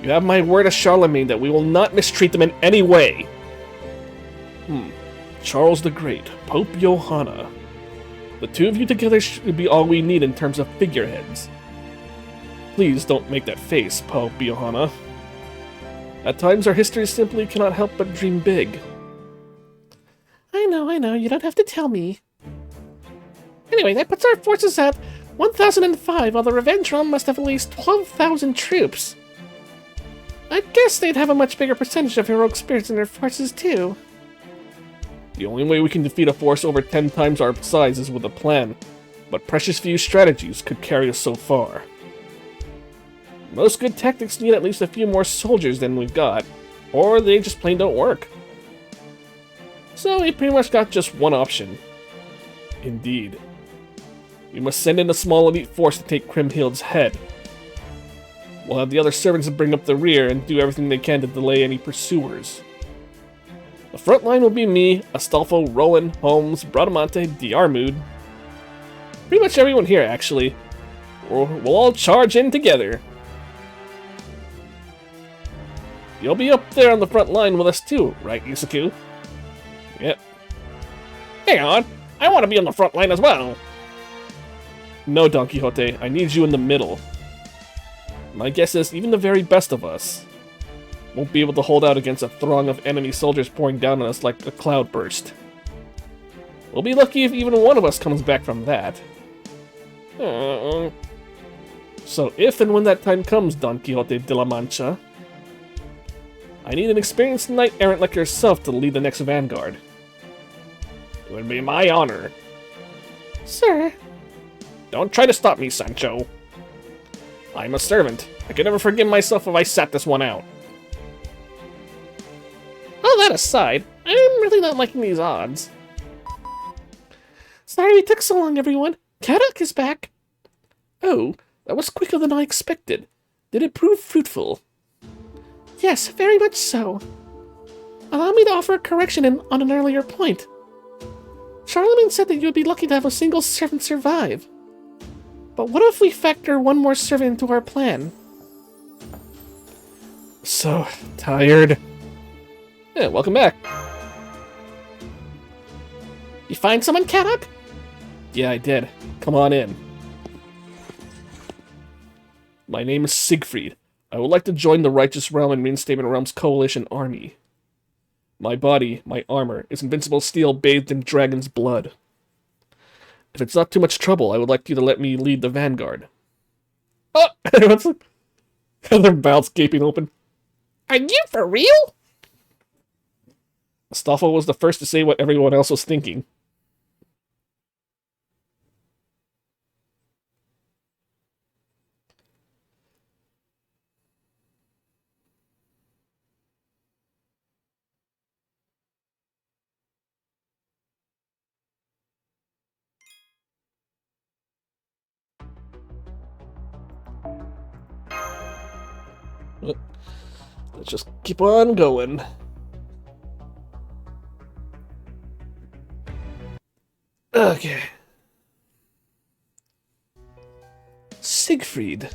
You have my word as Charlemagne that we will not mistreat them in any way. Charles the Great, Pope Johanna. The two of you together should be all we need in terms of figureheads. Please don't make that face, Pope Johanna. At times our history simply cannot help but dream big.
I know, you don't have to tell me. Anyway, that puts our forces at 1,005, while the Revenge Realm must have at least 12,000 troops. I guess they'd have a much bigger percentage of heroic spirits in their forces, too.
The only way we can defeat a force over 10 times our size is with a plan, but precious few strategies could carry us so far. Most good tactics need at least a few more soldiers than we've got, or they just plain don't work. So we pretty much got just one option. Indeed. We must send in a small elite force to take Kriemhild's head. We'll have the other servants bring up the rear and do everything they can to delay any pursuers. The front line will be me, Astolfo, Rowan, Holmes, Bradamante, Diarmud. Pretty much everyone here, actually. We'll all charge in together. You'll be up there on the front line with us too, right, Yusaku? Yep. Hang on, I want to be on the front line as well. No, Don Quixote, I need you in the middle. My guess is even the very best of us won't be able to hold out against a throng of enemy soldiers pouring down on us like a cloudburst. We'll be lucky if even one of us comes back from that. So if and when that time comes, Don Quixote de la Mancha, I need an experienced knight-errant like yourself to lead the next vanguard. It would be my honor.
Sir.
Don't try to stop me, Sancho. I'm a servant. I could never forgive myself if I sat this one out.
All that aside, I'm really not liking these odds. Sorry it took so long, everyone. Kadok is back.
Oh, that was quicker than I expected. Did it prove fruitful?
Yes, very much so. Allow me to offer a correction on an earlier point. Charlemagne said that you would be lucky to have a single servant survive. But what if we factor one more servant into our plan?
So tired. Yeah, welcome back.
You find someone, Kadok?
Yeah, I did. Come on in. My name is Siegfried. I would like to join the Righteous Realm and Reinstatement Realm's coalition army. My body, my armor, is invincible steel bathed in dragon's blood. If it's not too much trouble, I would like you to let me lead the vanguard. Oh! Everyone's like... their mouths gaping open.
Are you for real?
Astolfo was the first to say what everyone else was thinking. Let's just keep on going. Okay. Siegfried.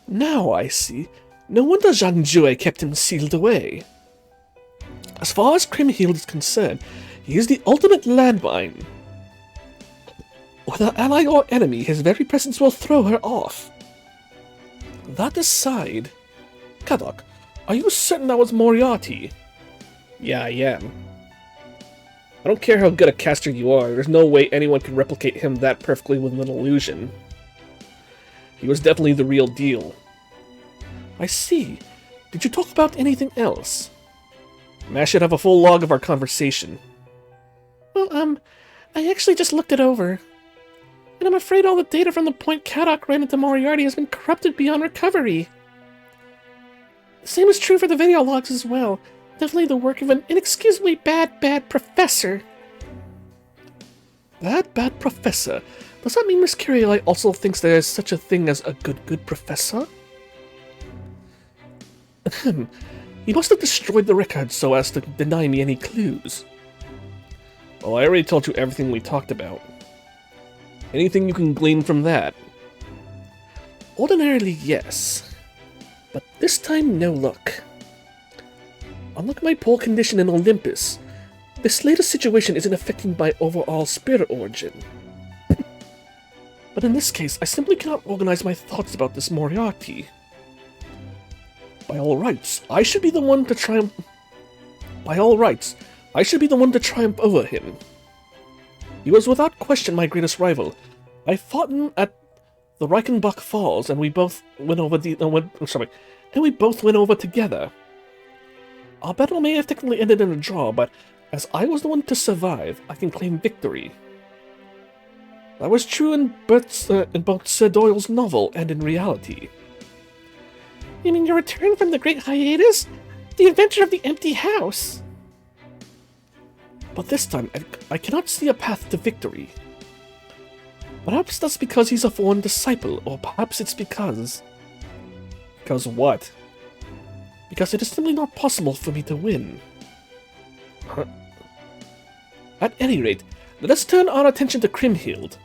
Now I see. No wonder Zhang Jue kept him sealed away. As far as Kriemhild is concerned, he is the ultimate landmine. Whether ally or enemy, his very presence will throw her off. That aside, Kadok, are you certain that was Moriarty? Yeah, I am. I don't care how good a caster you are, there's no way anyone can replicate him that perfectly with an illusion. He was definitely the real deal. I see. Did you talk about anything else? I should have a full log of our conversation.
Well, I actually just looked it over. And I'm afraid all the data from the point Kadok ran into Moriarty has been corrupted beyond recovery. The same is true for the video logs as well. Definitely the work of an inexcusably bad professor.
Bad professor? Does that mean Miss Kyrieli also thinks there is such a thing as a good professor? He must have destroyed the record so as to deny me any clues. Well, I already told you everything we talked about. Anything you can glean from that? Ordinarily, yes. But this time, no luck. Unlike my poor condition in Olympus, this latest situation isn't affecting my overall spirit origin. But in this case, I simply cannot organize my thoughts about this Moriarty. By all rights, I should be the one to triumph. By all rights, I should be the one to triumph over him. He was without question my greatest rival. I fought him at the Reichenbach Falls, and we both went over together. Our battle may have technically ended in a draw, but as I was the one to survive, I can claim victory. That was true in both Sir Doyle's novel and in reality.
You mean your return from the Great Hiatus? The adventure of the empty house?
But this time, I cannot see a path to victory. Perhaps that's because he's a foreign disciple, or perhaps it's because... Because what? Because it is simply not possible for me to win. Huh? At any rate, let us turn our attention to Kriemhild.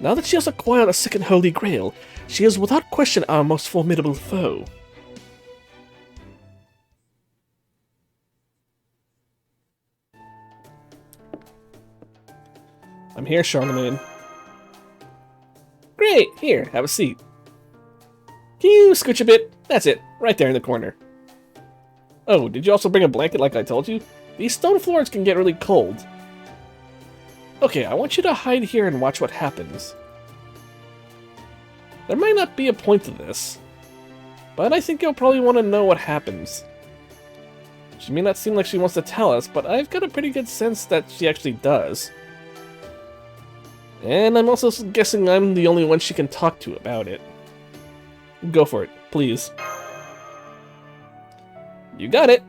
Now that she has acquired a second Holy Grail, she is without question our most formidable foe. I'm here, Charlemagne. Great! Here, have a seat. Can you scooch a bit? That's it, right there in the corner. Oh, did you also bring a blanket like I told you? These stone floors can get really cold. Okay, I want you to hide here and watch what happens. There might not be a point to this, but I think you'll probably want to know what happens. She may not seem like she wants to tell us, but I've got a pretty good sense that she actually does. And I'm also guessing I'm the only one she can talk to about it. Go for it, please. You got it!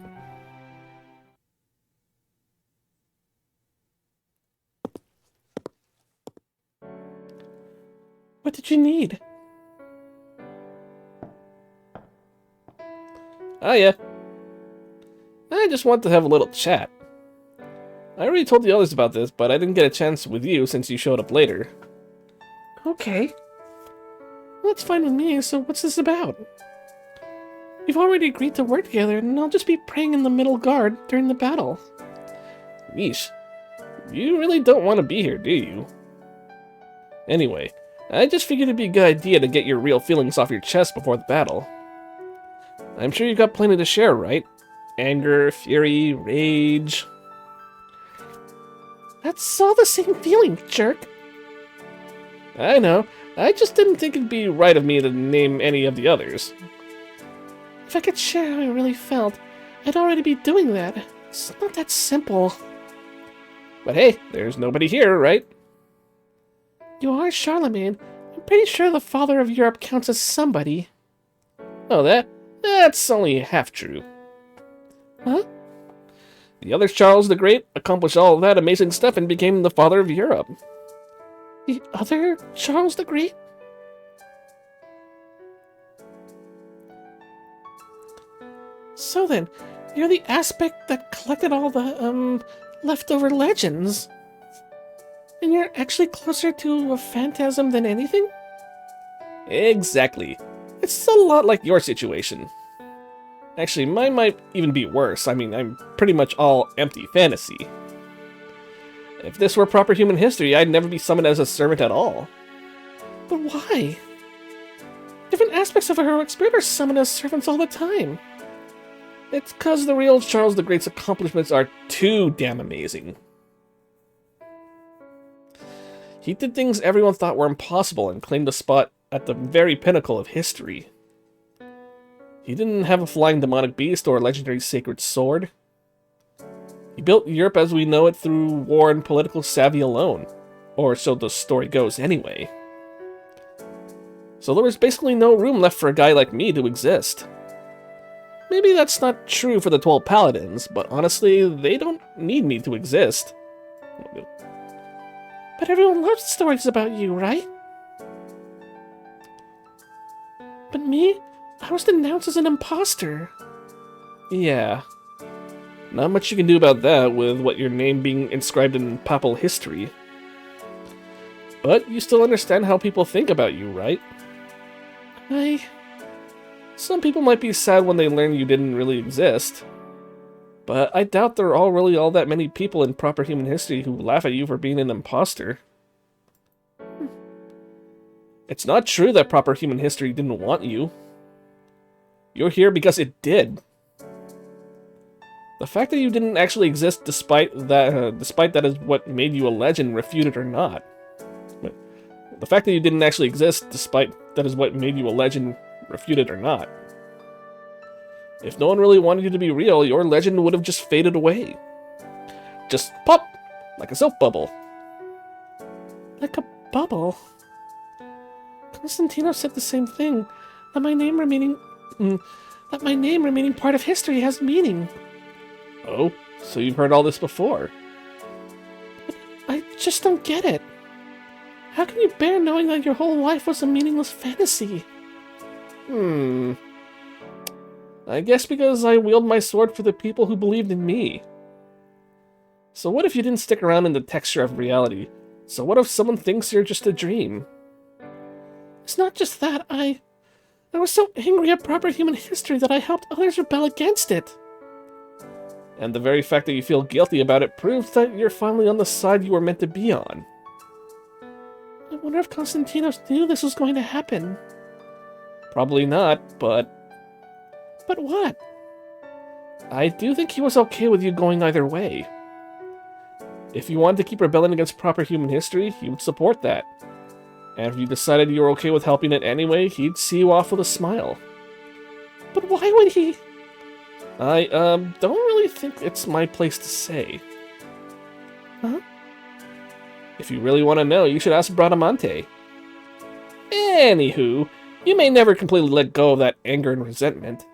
What did you need?
Oh yeah. I just want to have a little chat. I already told the others about this, but I didn't get a chance with you since you showed up later.
Okay. Well, that's fine with me, so what's this about? We've already agreed to work together, and I'll just be praying in the middle guard during the battle.
Yeesh. You really don't want to be here, do you? Anyway, I just figured it'd be a good idea to get your real feelings off your chest before the battle. I'm sure you've got plenty to share, right? Anger, fury, rage...
That's all the same feeling, jerk.
I know. I just didn't think it'd be right of me to name any of the others.
If I could share how I really felt, I'd already be doing that. It's not that simple.
But hey, there's nobody here, right?
You are Charlemagne. I'm pretty sure the father of Europe counts as somebody.
Oh, that's only half true.
Huh?
The other Charles the Great accomplished all of that amazing stuff and became the father of Europe.
The other Charles the Great? So then, you're the aspect that collected all the, leftover legends. And you're actually closer to a phantasm than anything?
Exactly. It's a lot like your situation. Actually, mine might even be worse. I mean, I'm pretty much all empty fantasy. If this were proper human history, I'd never be summoned as a servant at all.
But why? Different aspects of a heroic spirit are summoned as servants all the time.
It's because the real Charles the Great's accomplishments are too damn amazing. He did things everyone thought were impossible and claimed a spot at the very pinnacle of history. He didn't have a flying demonic beast or a legendary sacred sword. He built Europe as we know it through war and political savvy alone. Or so the story goes anyway. So there was basically no room left for a guy like me to exist. Maybe that's not true for the 12 paladins, but honestly, they don't need me to exist.
But everyone loves stories about you, right? But me? I was denounced as an imposter.
Yeah. Not much you can do about that with what your name being inscribed in papal history. But you still understand how people think about you, right? Some people might be sad when they learn you didn't really exist. But I doubt there are really all that many people in proper human history who laugh at you for being an imposter. It's not true that proper human history didn't want you. You're here because it did. The fact that you didn't actually exist despite that is what made you a legend, refuted or not. The fact that you didn't actually exist despite that is what made you a legend, refuted or not. If no one really wanted you to be real, your legend would have just faded away. Just pop! Like a soap bubble.
Like a bubble? Konstantinos said the same thing. That my name remaining part of history has meaning.
Oh, so you've heard all this before.
But I just don't get it. How can you bear knowing that your whole life was a meaningless fantasy?
I guess because I wield my sword for the people who believed in me. So what if you didn't stick around in the texture of reality? So what if someone thinks you're just a dream?
It's not just that, I was so angry at proper human history that I helped others rebel against it.
And the very fact that you feel guilty about it proves that you're finally on the side you were meant to be on.
I wonder if Konstantinos knew this was going to happen.
Probably not, but...
But what?
I do think he was okay with you going either way. If you wanted to keep rebelling against proper human history, he would support that. And if you decided you were okay with helping it anyway, he'd see you off with a smile.
But why would he?
I, don't really think it's my place to say.
Huh?
If you really want to know, you should ask Bradamante. Anywho, you may never completely let go of that anger and resentment.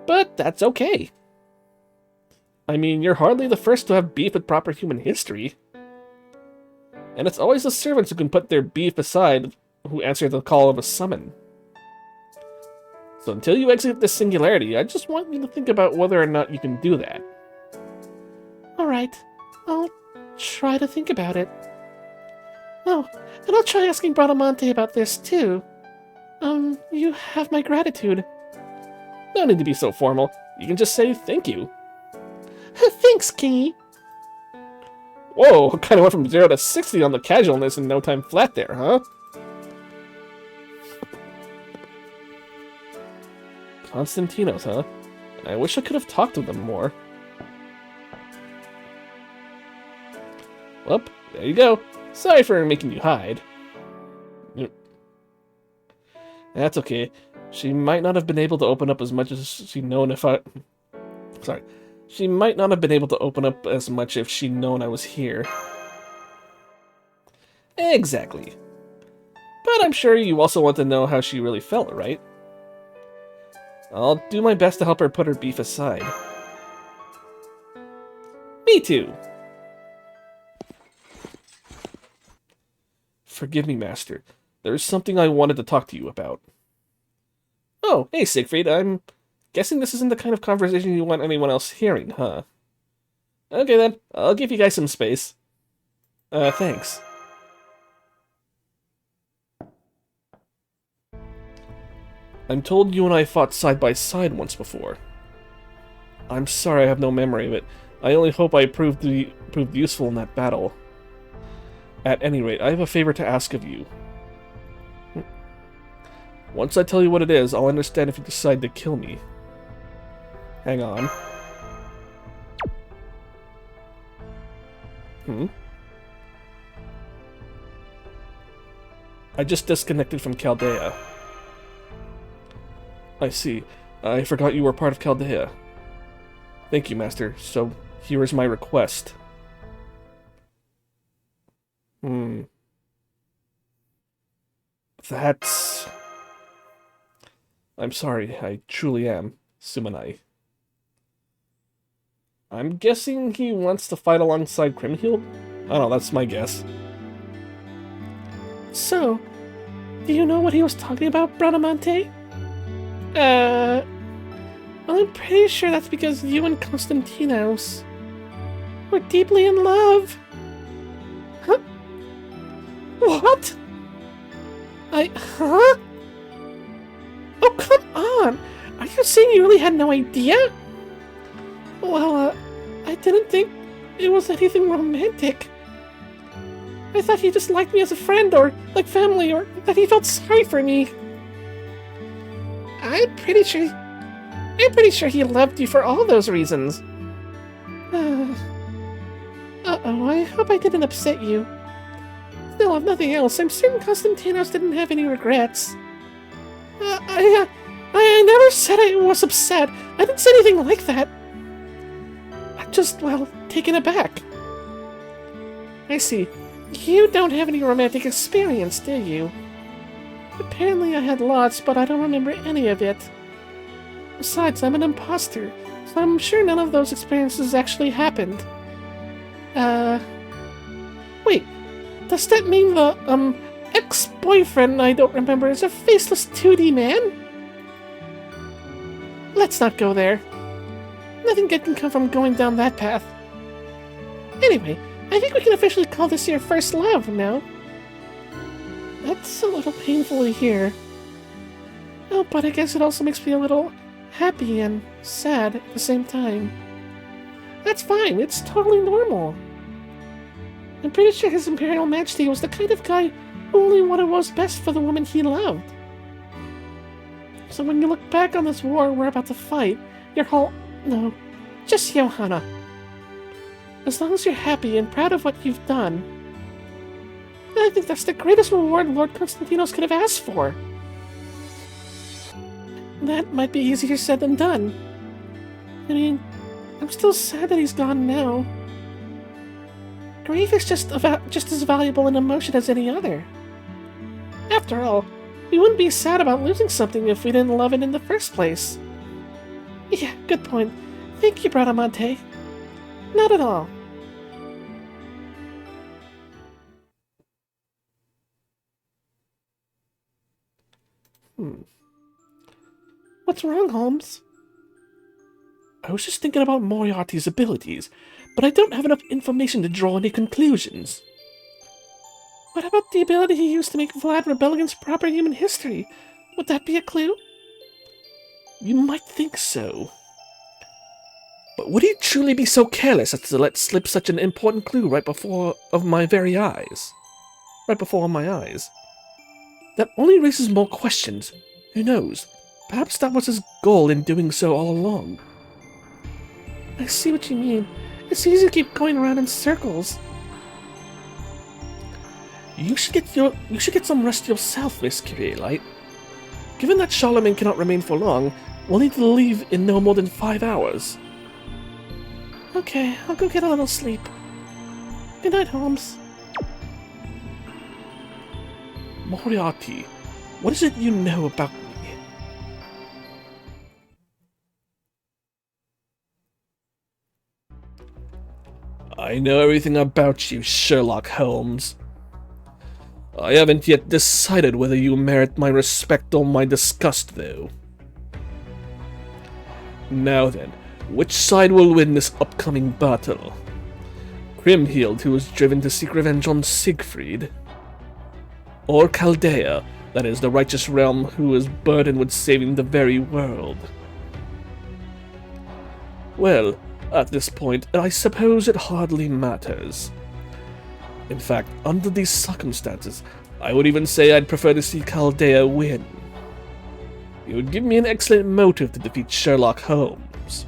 But that's okay. I mean, you're hardly the first to have beef with proper human history. And it's always the servants who can put their beef aside who answer the call of a summon. So until you exit this singularity, I just want you to think about whether or not you can do that.
Alright, I'll try to think about it. Oh, and I'll try asking Bradamante about this too. You have my gratitude.
No need to be so formal. You can just say thank you.
Thanks, Kingy.
Whoa, kind of went from 0 to 60 on the casualness in no time flat there, huh? Konstantinos, huh? I wish I could have talked to them more. Well, there you go. Sorry for making you hide. That's okay. She might not have been able to open up as much as she'd known if I... Sorry. She might not have been able to open up as much if she'd known I was here. Exactly. But I'm sure you also want to know how she really felt, right? I'll do my best to help her put her beef aside. Me too. Forgive me, Master. There's something I wanted to talk to you about. Oh, hey, Siegfried. I'm guessing this isn't the kind of conversation you want anyone else hearing, huh? Okay then, I'll give you guys some space. Thanks. I'm told you and I fought side by side once before. I'm sorry I have no memory of it. I only hope I proved useful in that battle. At any rate, I have a favor to ask of you. Once I tell you what it is, I'll understand if you decide to kill me. Hang on. I just disconnected from Chaldea. I see. I forgot you were part of Chaldea. Thank you, Master. So, here is my request. That's... I'm sorry, I truly am, Sumanai. I'm guessing he wants to fight alongside Kriemhild? I don't know, that's my guess.
So, do you know what he was talking about, Bradamante? Well, I'm pretty sure that's because you and Konstantinos were deeply in love. Huh? What? Huh? Oh, come on! Are you saying you really had no idea? Well, I didn't think it was anything romantic. I thought he just liked me as a friend, or like family, or that he felt sorry for me. I'm pretty sure he loved you for all those reasons. Uh-oh, I hope I didn't upset you. Still, if nothing else, I'm certain Konstantinos didn't have any regrets. I never said I was upset. I didn't say anything like that. I'm just, well, taken aback. I see. You don't have any romantic experience, do you? Apparently I had lots, but I don't remember any of it. Besides, I'm an imposter, so I'm sure none of those experiences actually happened. Wait. Does that mean the, ex-boyfriend I don't remember is a faceless 2D man? Let's not go there. Nothing good can come from going down that path. Anyway, I think we can officially call this your first love now. That's a little painful to hear. Oh, but I guess it also makes me a little happy and sad at the same time. That's fine, it's totally normal. I'm pretty sure His Imperial Majesty was the kind of guy who only wanted what was best for the woman he loved. So when you look back on this war we're about to fight, your whole... no, just Johanna. As long as you're happy and proud of what you've done, I think that's the greatest reward Lord Konstantinos could have asked for. That might be easier said than done. I mean, I'm still sad that he's gone now. Grief is just as valuable an emotion as any other. After all, we wouldn't be sad about losing something if we didn't love it in the first place. Yeah, good point. Thank you, Bradamante. Not at all. What's wrong, Holmes? I was just thinking about Moriarty's abilities, but I don't have enough information to draw any conclusions. What about the ability he used to make Vlad rebel against proper human history? Would that be a clue?
You might think so. But would he truly be so careless as to let slip such an important clue right before my eyes? That only raises more questions. Who knows? Perhaps that was his goal in doing so all along.
I see what you mean. It's easy to keep going around in circles.
You should get some rest yourself, Miss Kriemhild. Given that Charlemagne cannot remain for long, we'll need to leave in no more than 5 hours.
Okay, I'll go get a little sleep. Good night, Holmes.
Moriarty, what is it you know about me? I know everything about you, Sherlock Holmes. I haven't yet decided whether you merit my respect or my disgust, though. Now then, which side will win this upcoming battle? Kriemhild, who was driven to seek revenge on Siegfried? Or Chaldea, that is, the righteous realm who is burdened with saving the very world? Well, at this point, I suppose it hardly matters. In fact, under these circumstances, I would even say I'd prefer to see Chaldea win. It would give me an excellent motive to defeat Sherlock Holmes.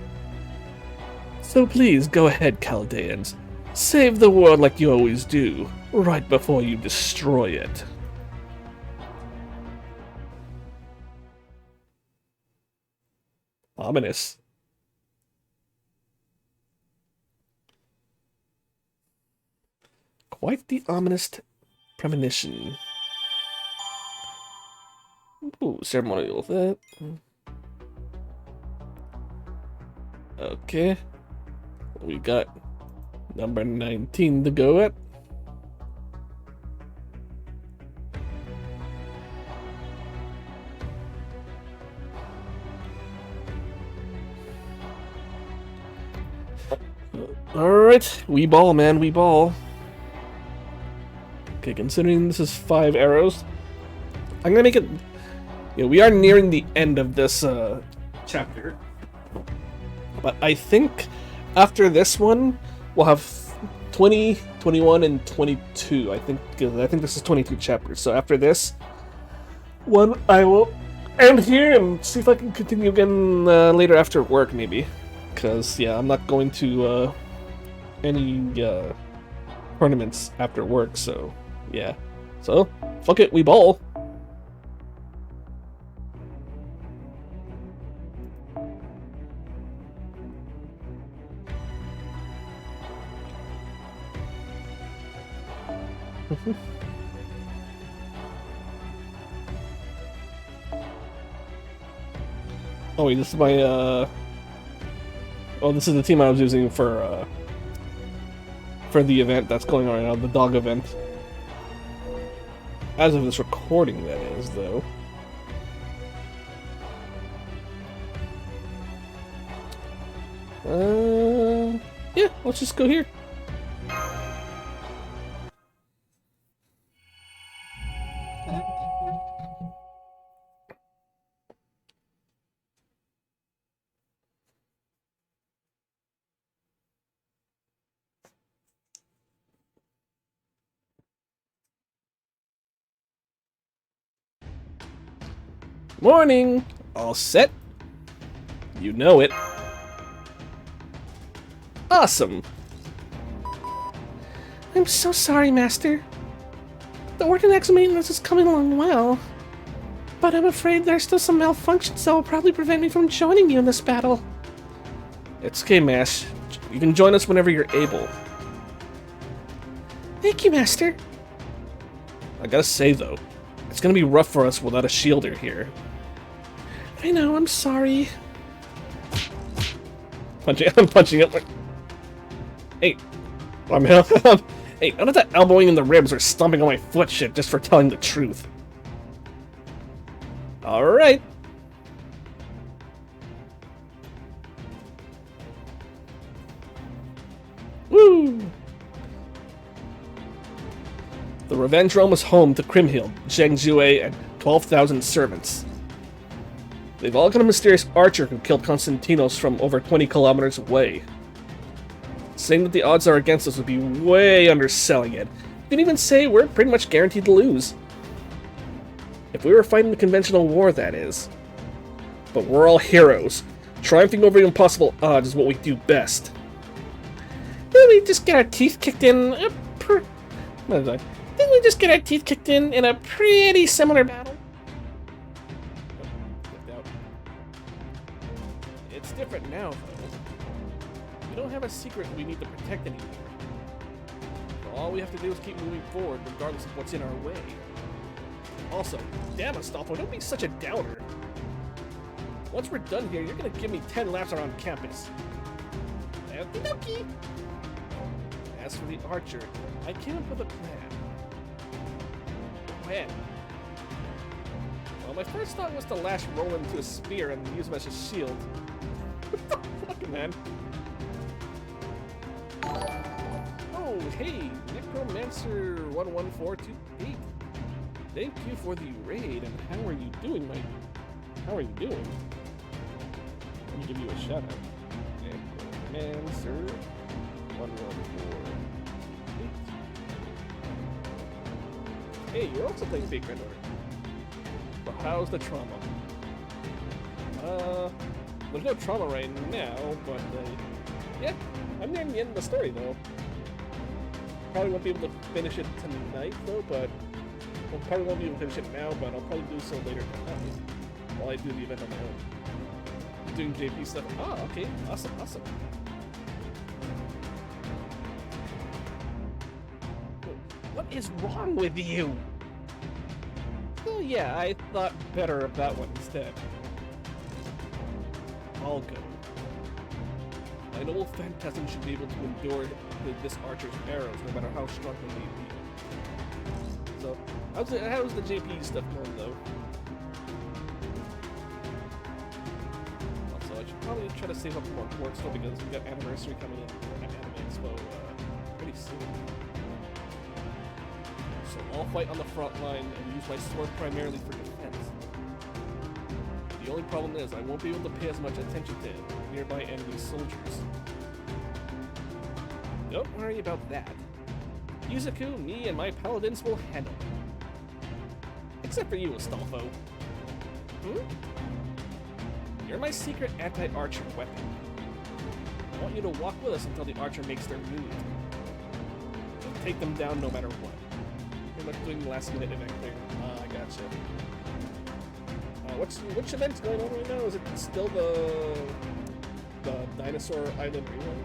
So please, go ahead, Chaldeans. Save the world like you always do, right before you destroy it. Ominous. Quite the ominous premonition. Ooh, ceremonial that. Okay. We got number 19 to go at. Alright, we ball, man, we ball. Okay, considering this is 5 arrows, I'm gonna make it... Yeah, we are nearing the end of this chapter. But I think after this one, we'll have 20, 21, and 22. I think this is 22 chapters. So after this one, I will end here and see if I can continue again later after work, maybe. Because, yeah, I'm not going to any tournaments after work, so yeah. So, fuck it, we ball. Oh wait, this is my oh, this is the team I was using for the event that's going on right now, the dog event. As of this recording, that is, though. Yeah, let's just go here. Morning! All set? You know it. Awesome!
I'm so sorry, Master. The Orthodox maintenance is coming along well, but I'm afraid there's still some malfunctions that will probably prevent me from joining you in this battle.
It's okay, Mash. You can join us whenever you're able.
Thank you, Master.
I gotta say, though, it's gonna be rough for us without a shielder here.
I know, I'm sorry.
I'm punching it like... Hey. Hey, none of that elbowing in the ribs or stomping on my foot shit just for telling the truth. Alright. Woo! The Revenge Realm is home to Kriemhild, Yusei, and 12,000 servants. They've all got a mysterious archer who killed Konstantinos from over 20 kilometers away. Saying that the odds are against us would be way underselling it. You can even say we're pretty much guaranteed to lose. If we were fighting the conventional war, that is. But we're all heroes. Triumphing over the impossible odds is what we do best.
Didn't we just get our teeth kicked in a Didn't we just get our teeth kicked in a pretty similar battle?
It's different now, though. We don't have a secret we need to protect anymore. So all we have to do is keep moving forward, regardless of what's in our way. Also, damn Astolfo, don't be such a doubter. Once we're done here, you're gonna give me 10 laps around campus. Okie-dokie. As for the archer, I came up with a plan. When? Well, my first thought was to lash Roland to a spear and use him as a shield. What the fuck, man? Oh, hey, Necromancer 11428. Thank you for the raid, and how are you doing, Mike? How are you doing? Let me give you a shout out. Necromancer 11428. Hey, you're also playing Fake Granddaughter. But how's the trauma? There's no trauma right now, but yeah, I'm nearing the end of the story though. Probably won't be able to finish it tonight though, but probably won't be able to finish it now, but I'll probably do so later tonight while I do the event on my own. doing JP stuff. Oh, okay. Awesome, awesome. What is wrong with you? Oh yeah, I thought better of that one instead. I'll go. My noble phantasm should be able to endure this archer's arrows, no matter how strong they may be. So, how's the JP stuff going, though? Also, I should probably try to save up more quartz, though, because we got Anniversary coming in at Anime Expo pretty soon. So I'll fight on the front line and use my sword primarily for defense. The only problem is I won't be able to pay as much attention to nearby enemy soldiers. Don't worry about that. Yuzuku, me, and my paladins will handle it. Except for you, Astolfo. You're my secret anti-archer weapon. I want you to walk with us until the archer makes their move. So take them down no matter what. Pretty much doing last-minute event clear. I gotcha. Which event's going on right now? Is it still the Dinosaur Island rerun?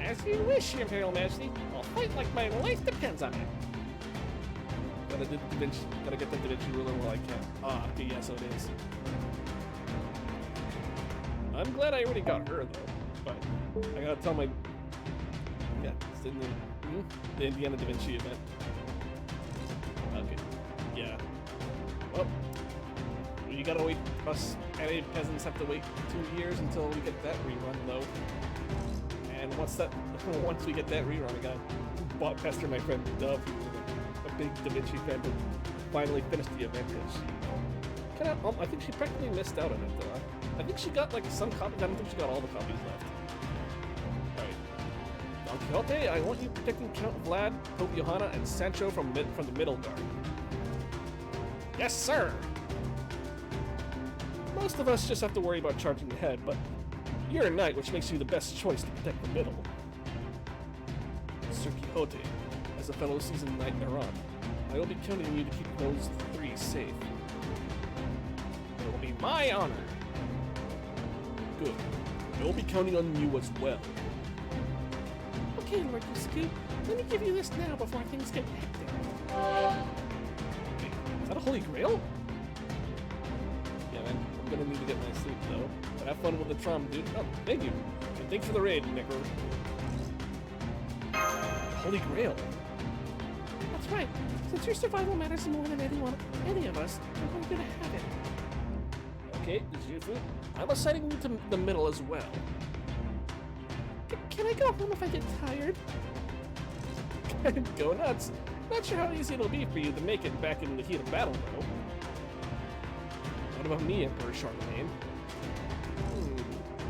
As you wish, Your Imperial Majesty. I'll fight like my life depends on it. Gotta get the Da Vinci ruler while I can. Ah, okay, yeah, so it is. I'm glad I already got her though, but I gotta tell my it's in the Indiana Da Vinci event. Okay, yeah. Well, you gotta wait. Us NA peasants have to wait 2 years until we get that rerun though. And once we get that rerun, I got bought pester my friend Dove, who's a big Da Vinci fan, to finally finish the event. And she I think she practically missed out on it though. I think she got like some copies. I don't think she got all the copies left. Alright. Don Quixote, I want you protecting Count Vlad, Pope Johanna, and Sancho from the middle guard. Yes, sir! Most of us just have to worry about charging ahead, but you're a knight, which makes you the best choice to protect the middle. Sir Quixote, as a fellow seasoned knight thereon, I will be counting on you to keep those three safe. It will be my honor! Good. I will be counting on you as well.
Okay, Lord Yusuke, let me give you this now before things get hectic.
Wait, is that a holy grail? Yeah, man, I'm gonna need to get my sleep though. But have fun with the Traum, dude. Oh, thank you. And thanks for the raid, Necro. Holy grail.
That's right. Since your survival matters more than any of us, I'm going to have it.
Okay, Jufu. I'm assigning you to the middle as well.
Can I go home if I get tired?
Go nuts. Not sure how easy it'll be for you to make it back in the heat of battle, though. What about me, Emperor Charlemagne?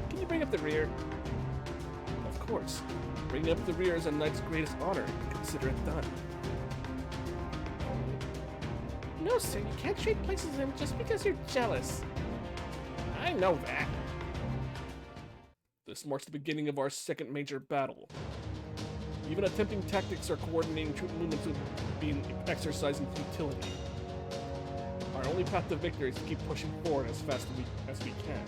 Can you bring up the rear? Of course. Bringing up the rear is a knight's greatest honor. Consider it done.
No, sir, you can't trade places with him just because you're jealous.
I know that. This marks the beginning of our second major battle. Even attempting tactics or coordinating troop movements would be an exercise in futility. Our only path to victory is to keep pushing forward as fast as we can.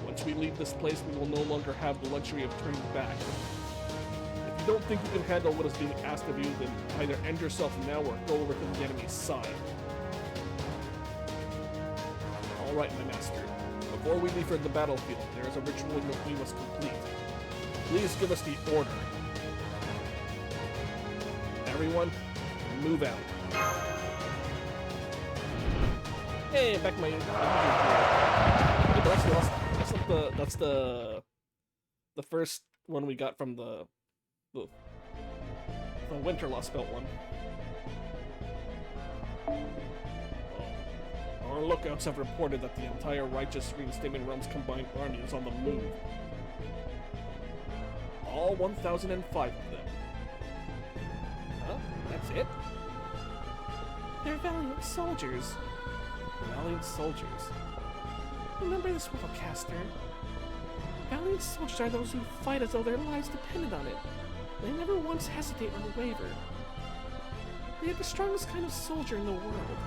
Once we leave this place, we will no longer have the luxury of turning back. If you don't think you can handle what is being asked of you, then either end yourself now or go over to the enemy's side. Alright, my master. Before we leave for the battlefield, there is a ritual we must complete. Please give us the order. Everyone, move out. Hey, back my that's the first one we got from the Winter Lostbelt one. Our lookouts have reported that the entire righteous Reinstatement Realm's combined army is on the move. All 1,005 of them. Huh? That's it?
They're valiant soldiers.
Valiant soldiers.
Remember this, little caster. Valiant soldiers are those who fight as though their lives depended on it. They never once hesitate or waver. They are the strongest kind of soldier in the world.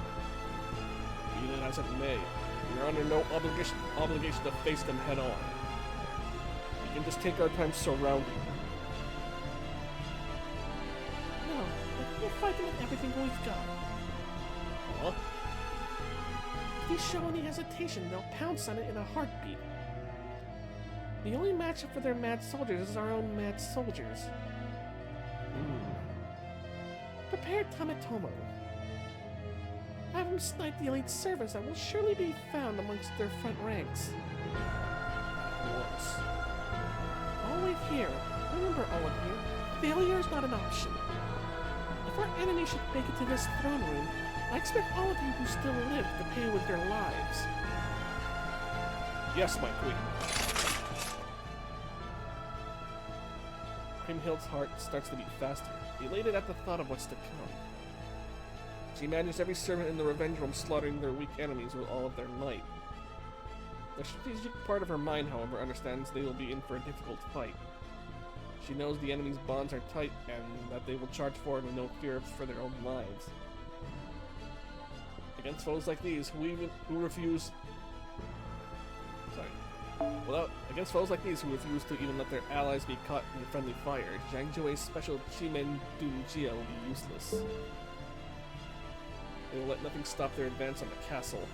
Be it as it may, we are under no obligation to face them head on. We can just take our time surrounding them.
No, we'll fight them with everything we've got.
Huh?
If we show any hesitation, they'll pounce on it in a heartbeat. The only matchup for their mad soldiers is our own mad soldiers. Prepare Tametomo. Have him snipe the elite servants that will surely be found amongst their front ranks.
Gross.
I'll wait here. Remember, all of you, failure is not an option. If our enemy should make it to this throne room, I expect all of you who still live to pay with their lives.
Yes, my queen. Kriemhild's heart starts to beat faster, elated at the thought of what's to come. She imagines every servant in the revenge room slaughtering their weak enemies with all of their might. The strategic part of her mind, however, understands they will be in for a difficult fight. She knows the enemy's bonds are tight and that they will charge forward with no fear for their own lives. Against foes like these, who refuse to even let their allies be caught in friendly fire, Zhang Jue's special Chimen Dunjia will be useless. They will let nothing stop their advance on the castle.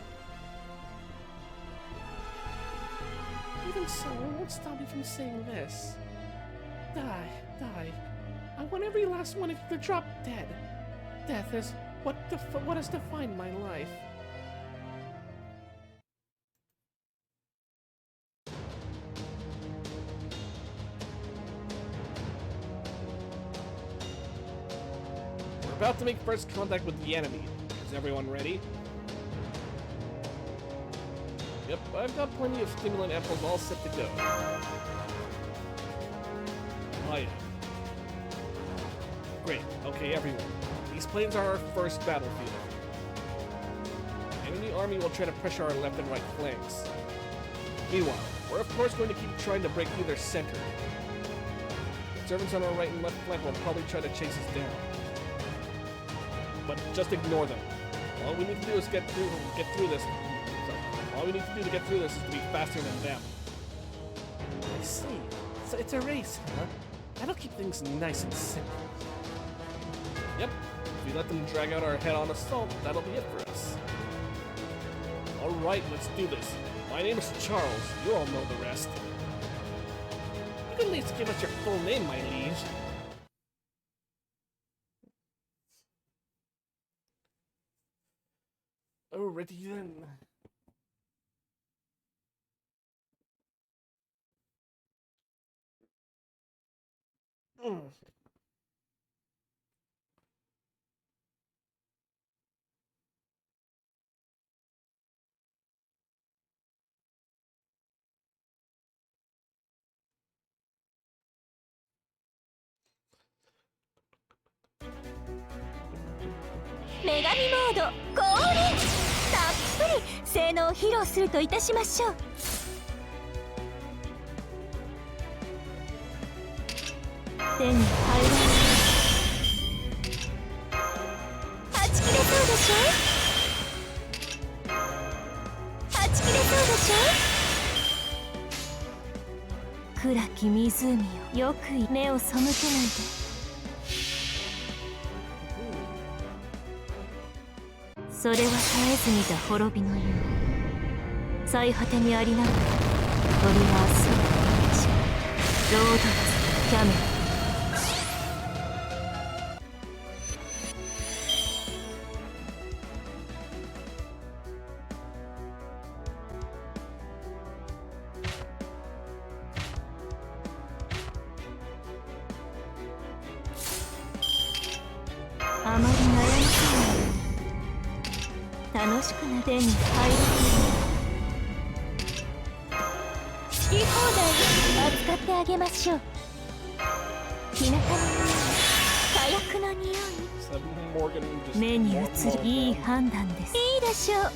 Even so, it won't stop me from saying this. Die, die. I want every last one of you to drop dead. Death is what has defined my life.
We're about to make first contact with the enemy. Is everyone ready? Yep, I've got plenty of stimulant ampoules all set to go. I am. Great. Okay, everyone. These plains are our first battlefield. The enemy army will try to pressure our left and right flanks. Meanwhile, we're of course going to keep trying to break through their center. The servants on our right and left flank will probably try to chase us down. But just ignore them. All we need to do is get through this. All we need to do to get through this is to be faster than them.
I see. So it's a race, huh? That'll keep things nice and simple.
Yep. If we let them drag out our head-on assault, that'll be it for us. Alright, let's do this. My name is Charles. You all know the rest.
You can at least give us your full name, my liege.
Alrighty then.
女神モード降臨。たっぷり性能を披露するといたしましょう。手に入らない。はち切れそうでしょ。はち切れそうでしょ。暗き湖よ、よく目を背けないで。それは絶えず見た滅びの夢。最果てにありながら鳥は明日をしロードレスキャメラ。あまり悩みそうな楽しくな手に入らない好き放題扱ってあげましょう。日向の匂い、火薬の匂い、目に映るいい判断です。いいでしょう。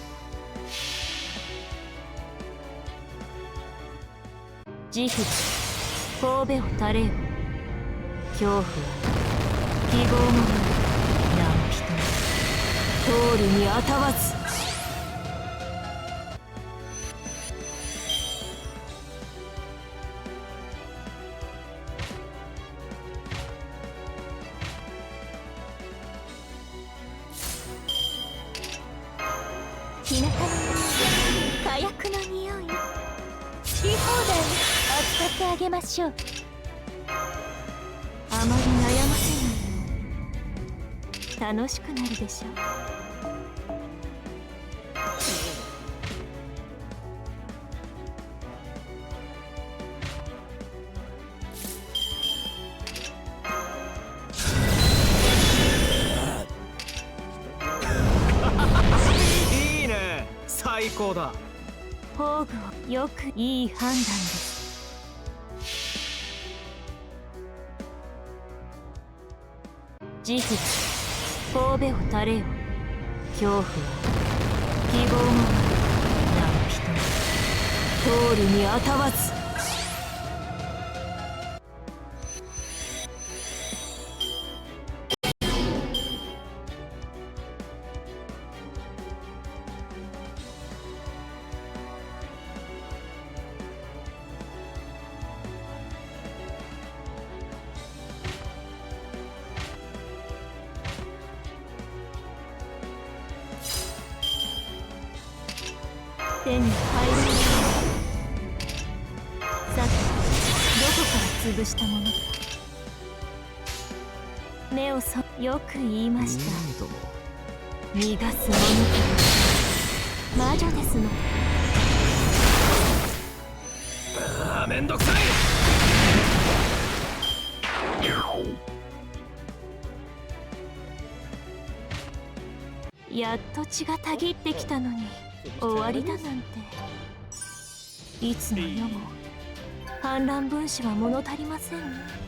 慈悲神戸を垂れよ。恐怖は希望もない。何人通るにあたわず。日向の火薬の匂い、好き放題扱ってあげましょう。あまり悩ませない、楽しくなるでしょう。
いいね、最高だ。
宝具をよく、いい判断です。事実、神戸を垂れよ。恐怖は希望もなお人通るにあたわず。手に入る。さて、どこから潰したものか。目をよく言いました。逃がすものか。魔女ですの。
ああ、めんどくさ
い。やっと血がたぎってきたのに終わりだなんて。いつの世も反乱分子は物足りませんね。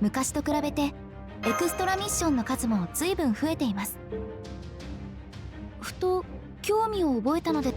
昔と比べてエクストラミッションの数も随分増えています。ふと興味を覚えたので。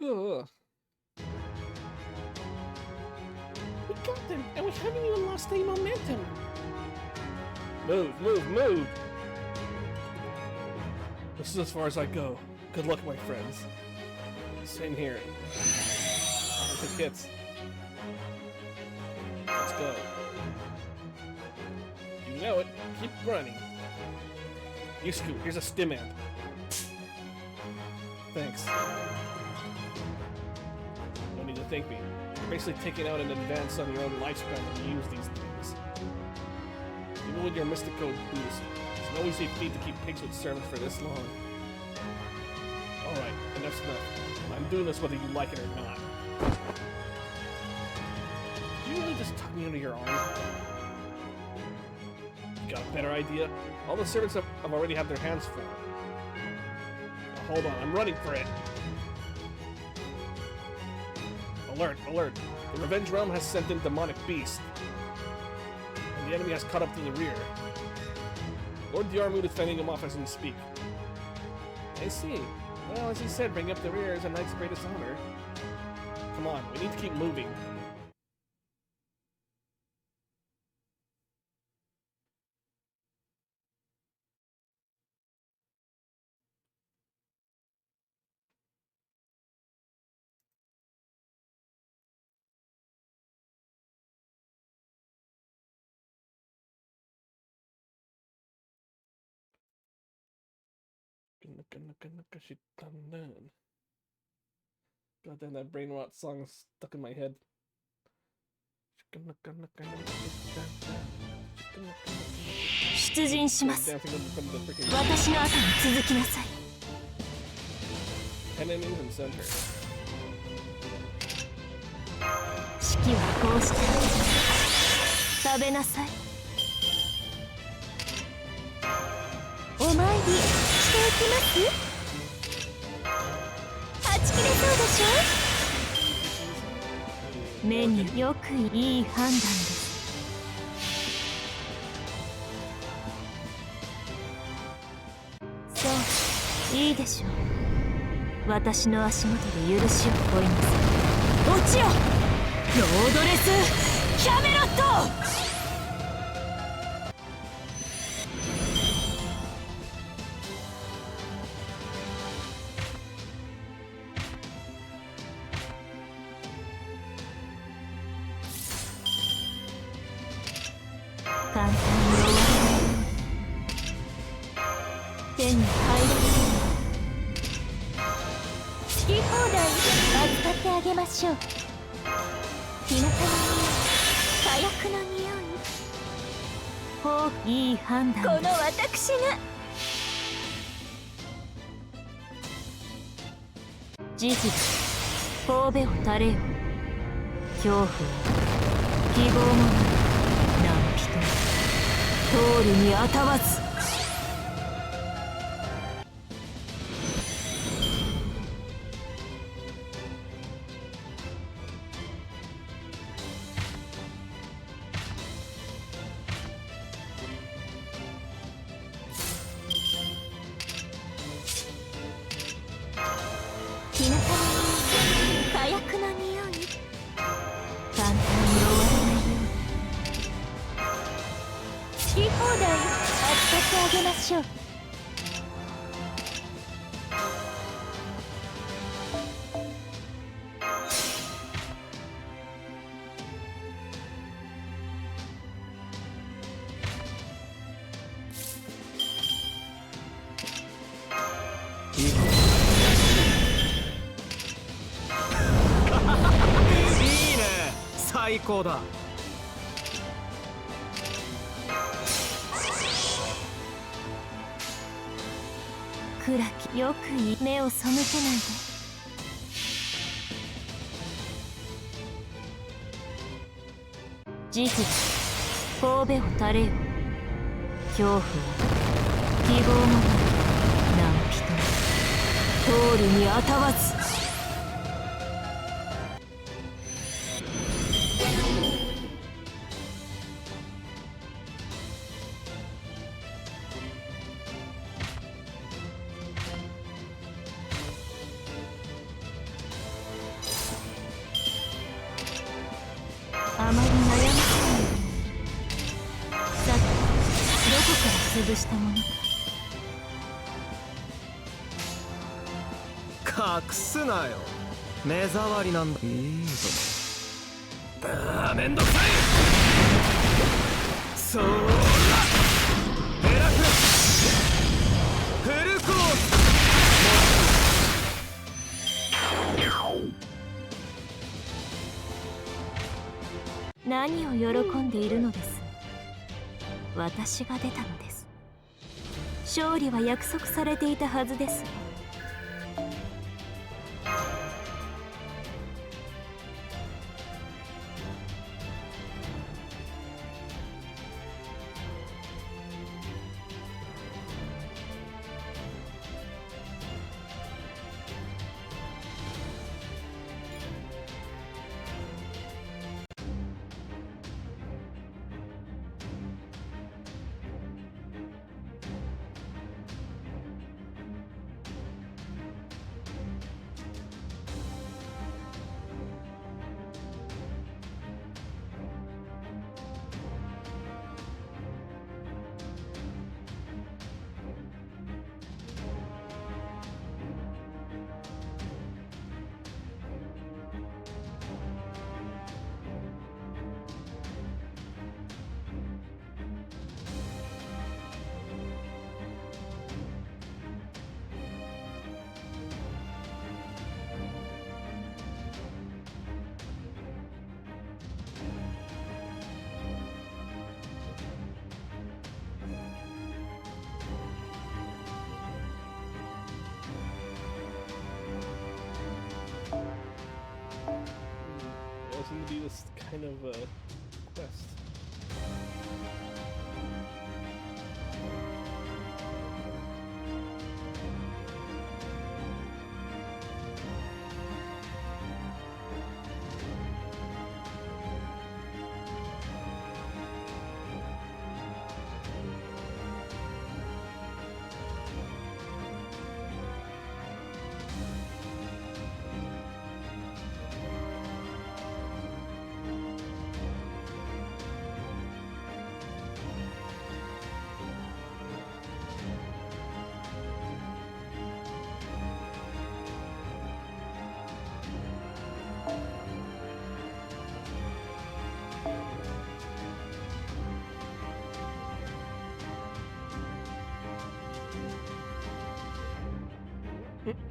Ugh. We got them, and we haven't even lost any momentum.
Move, move, move! This is as far as I go. Good luck, my friends. Same here. With the kits. Let's go. You know it. Keep running. You scoot. Here's a stim amp. Thanks. No need to thank me. You're basically taking out an advance on your own lifespan when you use these things. Even with your mystic code boost, it's no easy feat to keep pigs with servants for this long. Alright, enough's enough. I'm doing this whether you like it or not. Did you really just tuck me under your arm? You got a better idea? All the servants have already had their hands full. Now, hold on, I'm running for it. Alert, alert. The Revenge Realm has sent in demonic beast. And the enemy has caught up to the rear. Lord Diarmu is fending him off as we speak. I see. Well, as he said, bringing up the rear is a knight's greatest honor. Come on, we need to keep moving. God damn, that brain rot song stuck in my head.
出陣します。
Dancing from the freaking
私の後に続きなさい。
enemies and center.
式はこうしてあげる。食べなさい。お参りしていきますはち切れそうでしょ。メニューよくいい判断です。そういいでしょう。私の足元で許しを乞いなさい。落ちよロードレスキャメロット。簡単に終わらないように手に入らない好き放題扱ってあげましょう。日向の匂い火薬の匂いほういい判断この私が慈悲神戸を垂れよ恐怖を希望もない何人通るにあたわず。日向の火薬の匂い簡単に終わらないように好き放題扱ってあげましょう。
いいね最高だ。
暗きよくいい目を背けないで。慈悲神戸を垂れよ恐怖を希望もない何人通るにあたわず。あまり悩ませないさてどこから潰したものか。
隠すなよ目障りなんだ。いいぞめんどくさい。そーらヘラクフルコース
何を喜んでいるのです。私が出たのです。勝利は約束されていたはずです。
kind of quest.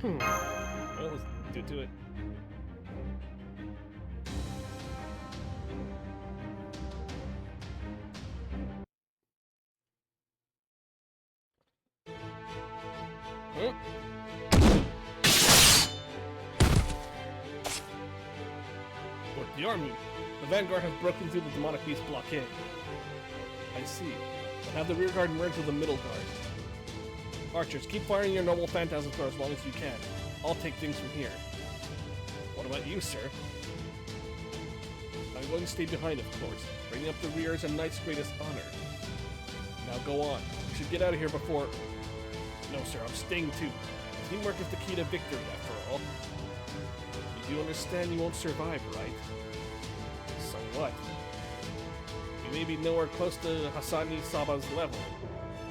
Well, let's do it. With the army, the vanguard has broken through the demonic beast blockade. I see. Have the rear guard merge with the middle guard. Archers, keep firing your normal phantasm for as long as you can. I'll take things from here. What about you, sir? I'm going to stay behind, of course. Bringing up the rear is a knight's greatest honor. Now go on. We should get out of here before... No, sir, I'm staying too. Teamwork is the key to victory, after all. You do understand you won't survive, right? So what? We may be nowhere close to Hasani Saba's level,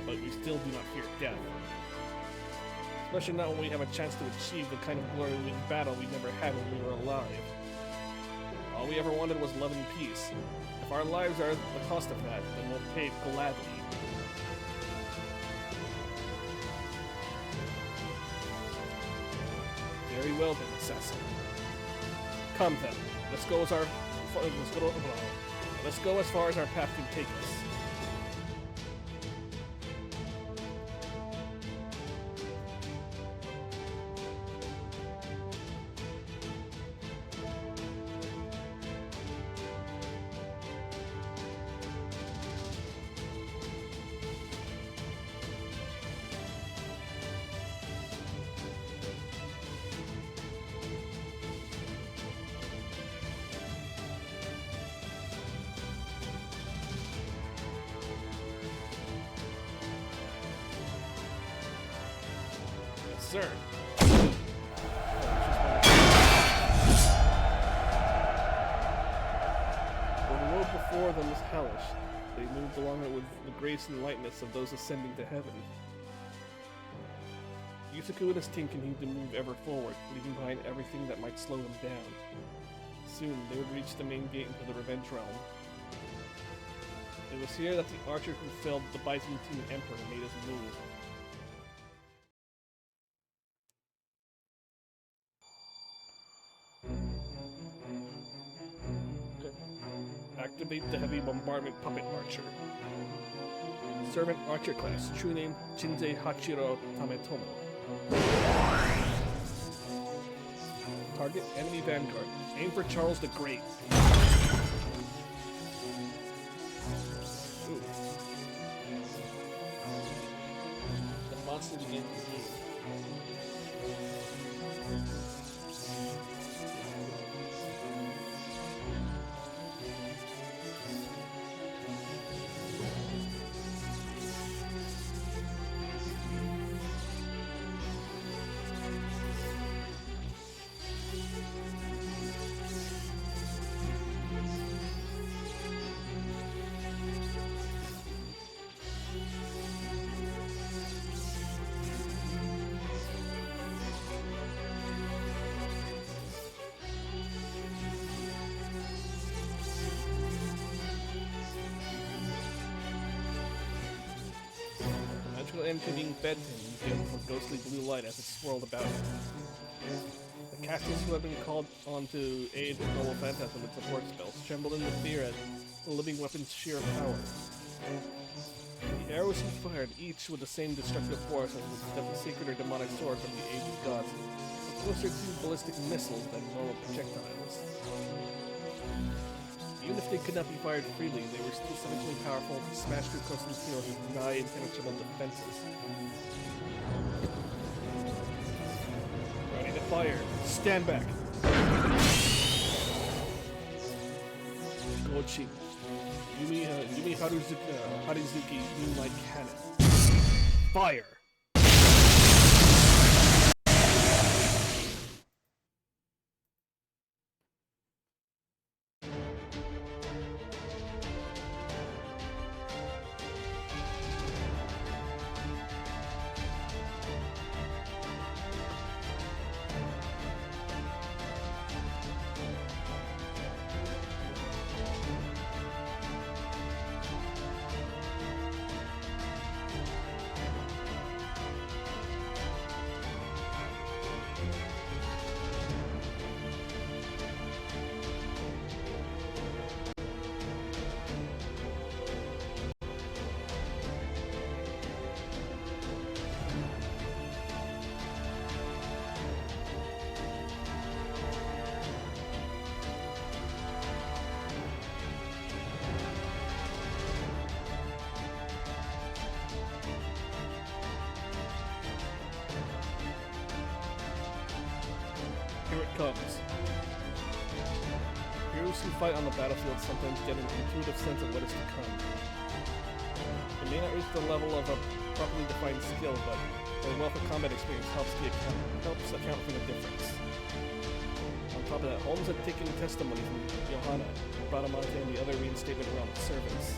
but we still do not fear death. Especially not when we have a chance to achieve the kind of glory in battle we never had when we were alive. All we ever wanted was love and peace. If our lives are the cost of that, then we'll pay it gladly. Very well then, assassin. Come then, let's go as far as our path can take us. Sir. The road before them was hellish. They moved along it with the grace and lightness of those ascending to heaven. Yusaku and his team continued to move ever forward, leaving behind everything that might slow them down. Soon, they would reach the main gate into the Revenge Realm. It was here that the archer who felled the Byzantine Emperor made his move. Activate the heavy bombardment puppet archer. Servant archer class, true name Shinzei Hachiro Tametomo. Target enemy vanguard. Aim for Charles the Great. Ooh. The monster begins to move. Engine being fed to him gave him a ghostly blue light as it swirled about him. The casters who had been called on to aid with normal phantasm and support spells trembled in the fear at the living weapon's sheer power. The arrows he fired, each with the same destructive force as the sacred or demonic sword from the age of gods, were closer to ballistic missiles than normal projectiles. Even if they could not be fired freely, they were still sufficiently powerful to smash through Konstantinos' nigh impenetrable defenses. Ready to fire. Stand back. Gochi. Yumi Haruzuki Moonlight Cannon. Fire! Here it comes. Heroes who fight on the battlefield sometimes get an intuitive sense of what is to come. It may not reach the level of a properly defined skill, but their wealth of combat experience helps account for the difference. On top of that, Holmes had taken testimony from Johanna, Bradamante, and the other Reinstatement Realm servants.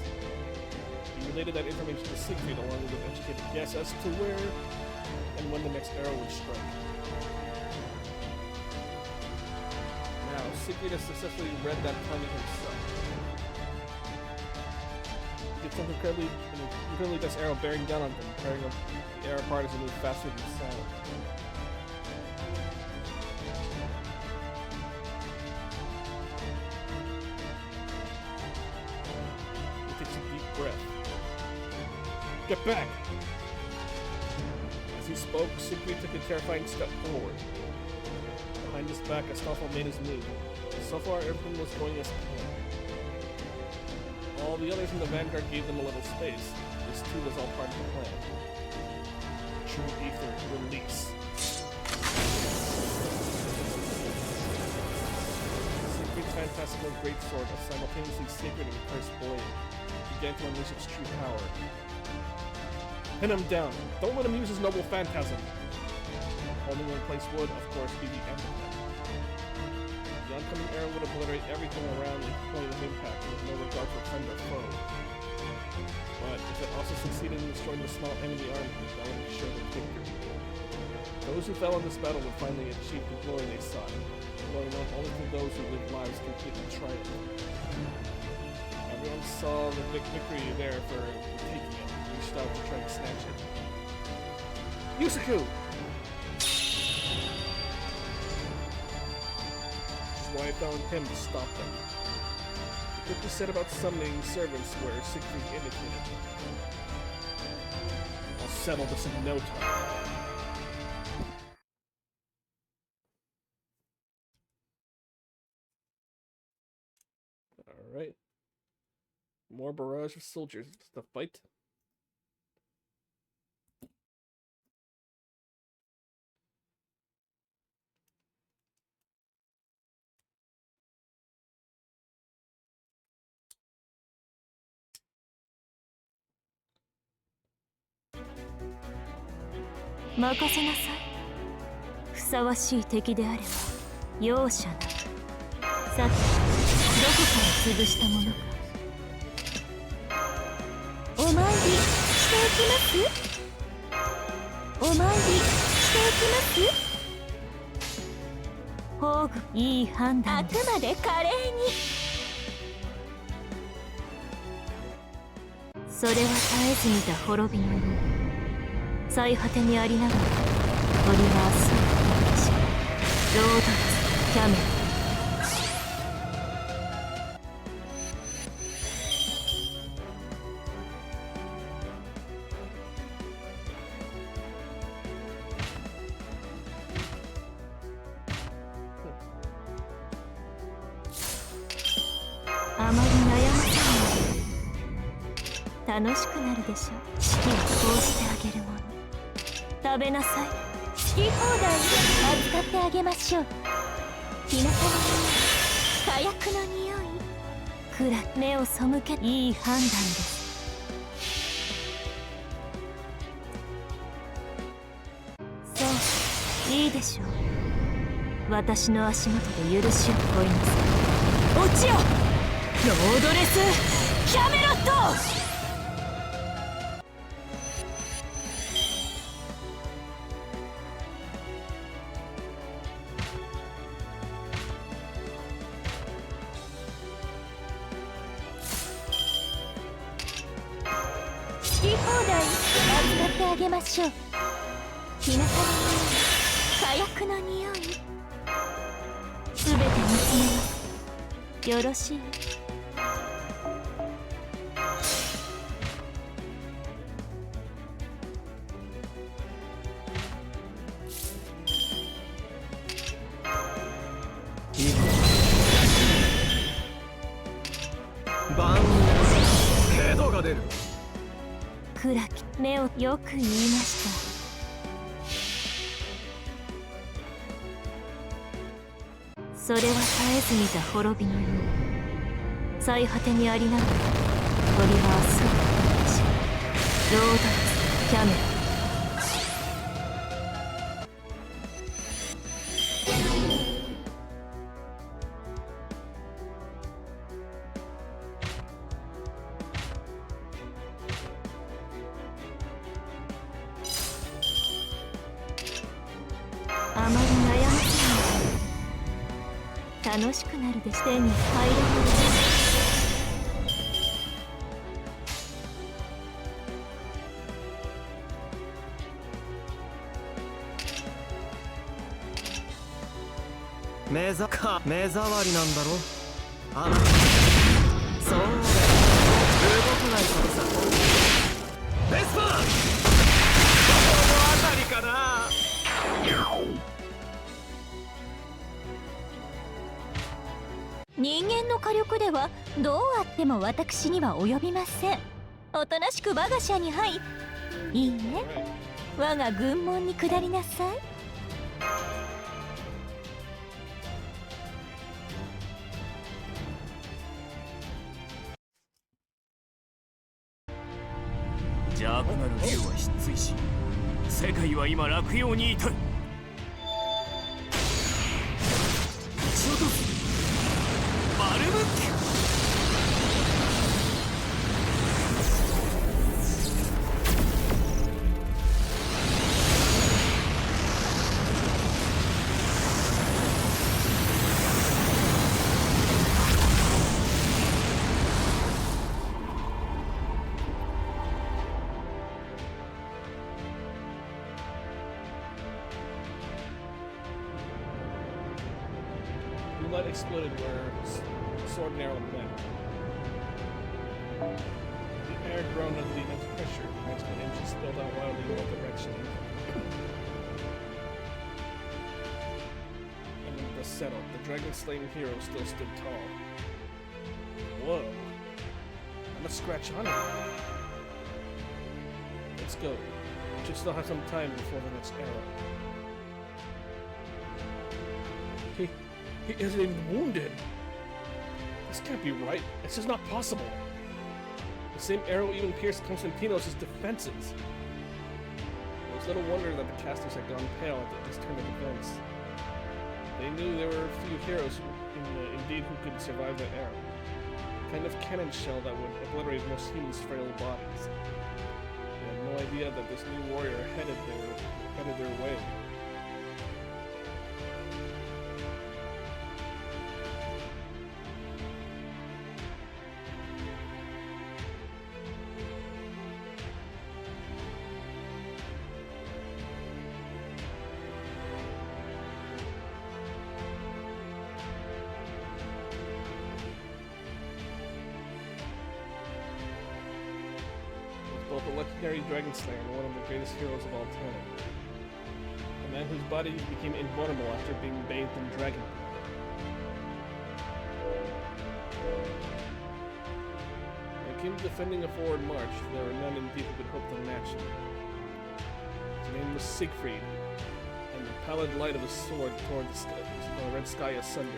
He related that information to Siegfried along with an educated guess as to where and when the next arrow would strike. Now, Siegfried has successfully read that timing himself. He gets an incredibly dense arrow bearing down on them, tearing the arrow apart as it moves faster than sound. He takes a deep breath. Get back! As he spoke, Siegfried took a terrifying step forward. Behind his back, Astolfo made his move. So far, everything was going as planned. All the others in the vanguard gave them a little space. This too was all part of the plan. True Ether, release. Siegfried's fantastical greatsword, a simultaneously sacred and cursed blade, began to unleash its true power. Pin him down. Don't let him use his noble phantasm. Holding in place would, of course, be the end of them. The oncoming arrow would obliterate everything around its point of impact with no regard for friend or foe. But if it also succeeded in destroying the small enemy army, that would ensure their victory. Those who fell in this battle would finally achieve the glory they sought, glory known only to those who lived lives complete with triumph. Everyone saw the victory there for taking it, reached out to try and snatch it. Yusaku! Why I found him to stop them. He quickly set about summoning servants where Siegfried indicated. I'll settle this in no time. Alright. More barrage of soldiers to fight.
任せなさい。ふさわしい敵であれば容赦なく。さて、どこから潰したものか。お参りしておきます。お参りしておきます。宝具、いい判断です。あくまで華麗に。それは絶えず見た滅びの世。最果てにありながら鳥は明日を立ちロードレスキャメルあまり悩ませない。楽しくなるでしょ。式はこうしてあげるもの。食べなさい。好き放題扱ってあげましょう。日向の火薬の匂い。目を背け、いい判断です。そういいでしょう。私の足元で許しを乞いなさい。落ちよ、ロードレスキャメロット。好き放題扱ってあげましょう。日向の火薬の匂い。すべて見つめます。よろしい。
万ヘドが出る。
暗き目をよく言いました。それは絶えず見た滅びのよう。最果てにありながら鳥は明日を私ロードレスキャメラ。あまり悩ませない。楽しくなるで手に入らない。
目障りなんだろ。あなたそうだよ。動くないからさ。ベスパーこの辺りかな。
人間の火力ではどうあっても私には及びません。おとなしく我が社に入いいね、我が軍門に下りなさい。
邪悪なる竜は失墜し、世界は今落葉に至る。撃ち落とすバルムック。
Blood exploded where sword and arrow met. The air groaned under the immense pressure, and engines spilled out wildly in all directions. And the dust settled. The dragon-slaying hero still stood tall. Whoa! I must scratch on it. Let's go. We should still have some time before the next arrow. He isn't even wounded. This can't be right. This is not possible. The same arrow even pierced Konstantinos' defenses. It was little wonder that the casters had gone pale at this turn of events. They knew there were a few heroes indeed who could survive that arrow. A kind of cannon shell that would obliterate most humans' frail bodies. They had no idea that this new warrior headed their way. Both a legendary dragon slayer and one of the greatest heroes of all time. A man whose body became invulnerable after being bathed in dragon blood. came defending a forward march, there were none indeed who could hope to match him. His name was Siegfried, and the pallid light of his sword tore the red sky asunder.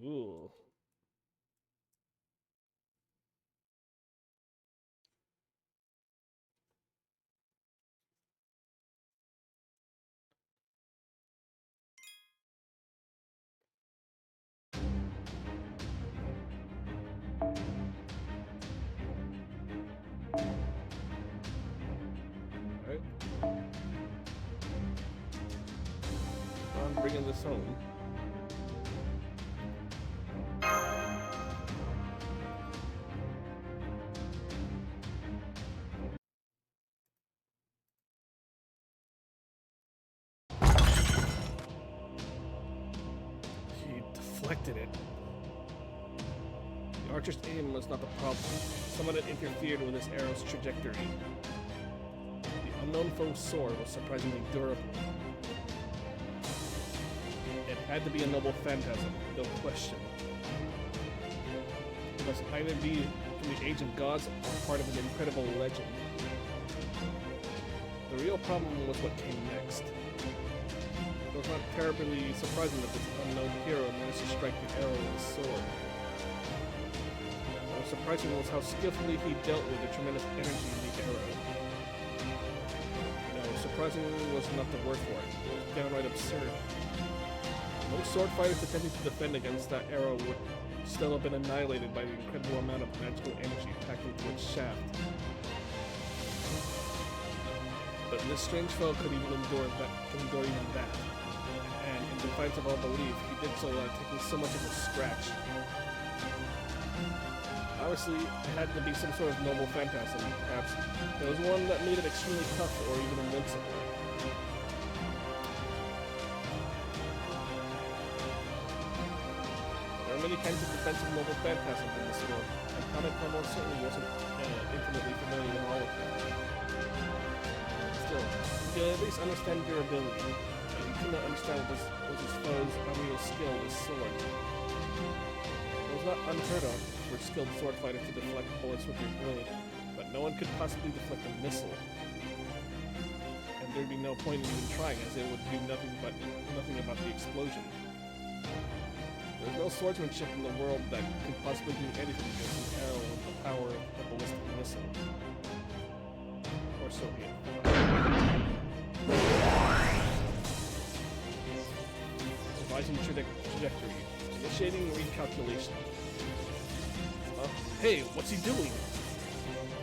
Cool. Alright. I'm bringing this home. He deflected it. The archer's aim was not the problem. Someone had interfered with his arrow's trajectory. The unknown foe's sword was surprisingly durable. It had to be a noble phantasm, no question. It must either be from the age of gods or part of an incredible legend. The real problem was what came next. It was not terribly surprising that this unknown hero managed to strike the arrow with his sword. What was surprising was how skillfully he dealt with the tremendous energy in the arrow. No, surprising was not the word for it. It was downright absurd. Most sword fighters attempting to defend against that arrow would still have been annihilated by the incredible amount of magical energy packed into its shaft. But this strange fellow could even endure even that. And in defiance of all belief, he did so taking so much of a scratch. Obviously, it had to be some sort of noble phantasm, perhaps. There was one that made it extremely tough or even invincible. There are many kinds of defensive noble phantasms in this world, and Konstantinos certainly wasn't intimately familiar with all of them. Still, you can at least understand durability, but you could not understand what was his foe's unreal skill with his sword. It was not unheard of for skilled sword fighters to deflect bullets with their blade, but no one could possibly deflect a missile. And there'd be no point in even trying, as it would do nothing about the explosion. There's no swordsmanship in the world that could possibly do anything against an arrow with the power of a ballistic missile. Or so be it. Revising trajectory. Initiating recalculation. Hey, what's he doing?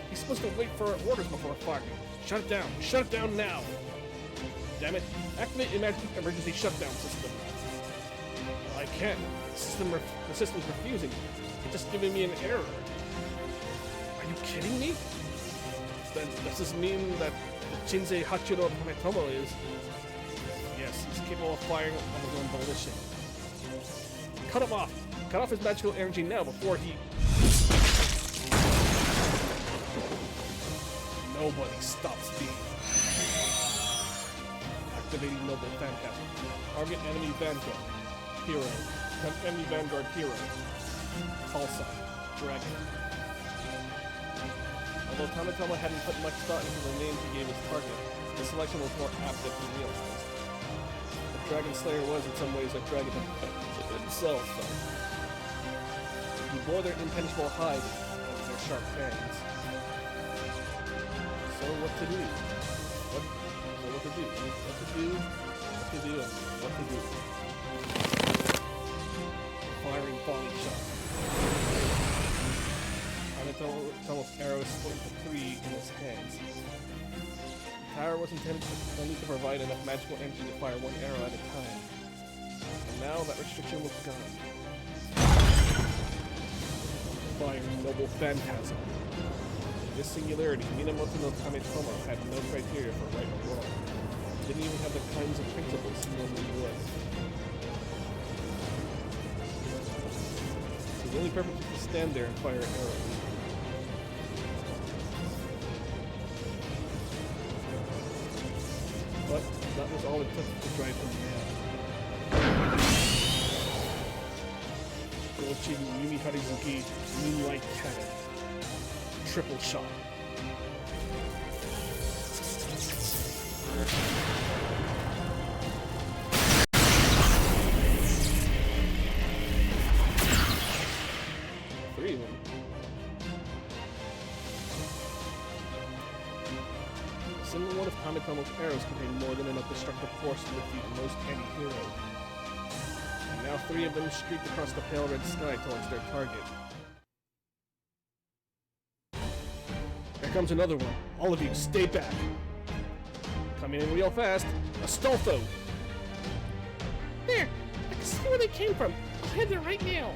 He's supposed to wait for our orders before firing. Shut it down. Shut it down now. Damn it. Activate emergency shutdown system. I can't. The system's refusing. It's just giving me an error. Are you kidding me? Then does this mean that the Yusei Hachiro Kametomo is... Yes, he's capable of firing on his own volition. Cut him off! Cut off his magical energy now before he... Nobody stops me. Activating Noble Phantasm. Target enemy vanguard. Hero. Enemy vanguard hero. Call sign. Dragon. Although Kametomo hadn't put much thought into the name he gave his target, the selection was more apt than he realized. The Dragon Slayer was in some ways a dragon himself, though. He bore their impenetrable hide and their sharp fangs. So what to do? What to do? What to do? What to do? What to do? Firing volley shot. Kametomo's arrow split into 3 in his hands. The tower was intended only to provide enough magical energy to fire 1 arrow at a time. And now that restriction was gone. Firing Noble Phantasm. In this singularity, Minamoto no Kametomo had no criteria for right or wrong. He didn't even have the kinds of principles he normally would. His only purpose was to stand there and fire arrows. But that was all it took to drive him mad. Gochin Yumi Harizuki Moonlight Cannon. Triple shot. Three of them. A single one of Kamitomo's arrows contained more than enough destructive force to defeat most any hero. And now three of them streaked across the pale red sky towards their target. Here comes another one. All of you, stay back. Coming in real fast. Astolfo!
There! I can see where they came from. I'll head there right now.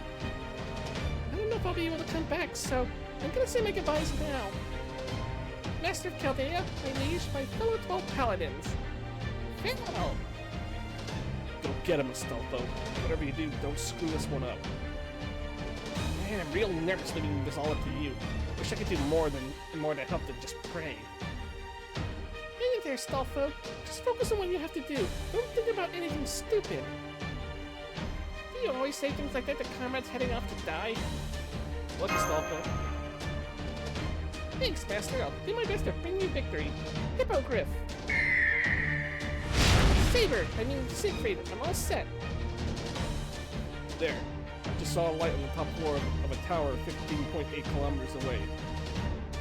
I don't know if I'll be able to come back, so I'm gonna say my goodbyes now. Master of Chaldea, my liege, my fellow 12 paladins. Farewell!
Go get him, Astolfo. Whatever you do, don't screw this one up. Man, I'm real nervous leaving this all up to you. Wish I could do more to help than just pray.
Hang in there, Astolfo. Just focus on what you have to do. Don't think about anything stupid. Do you always say things like that to comrades heading off to die?
Look, Astolfo.
Thanks, Master. I'll do my best to bring you victory. Hippogriff. Siegfried, I'm all set.
There. I just saw a light on the top floor of a tower 15.8 kilometers away.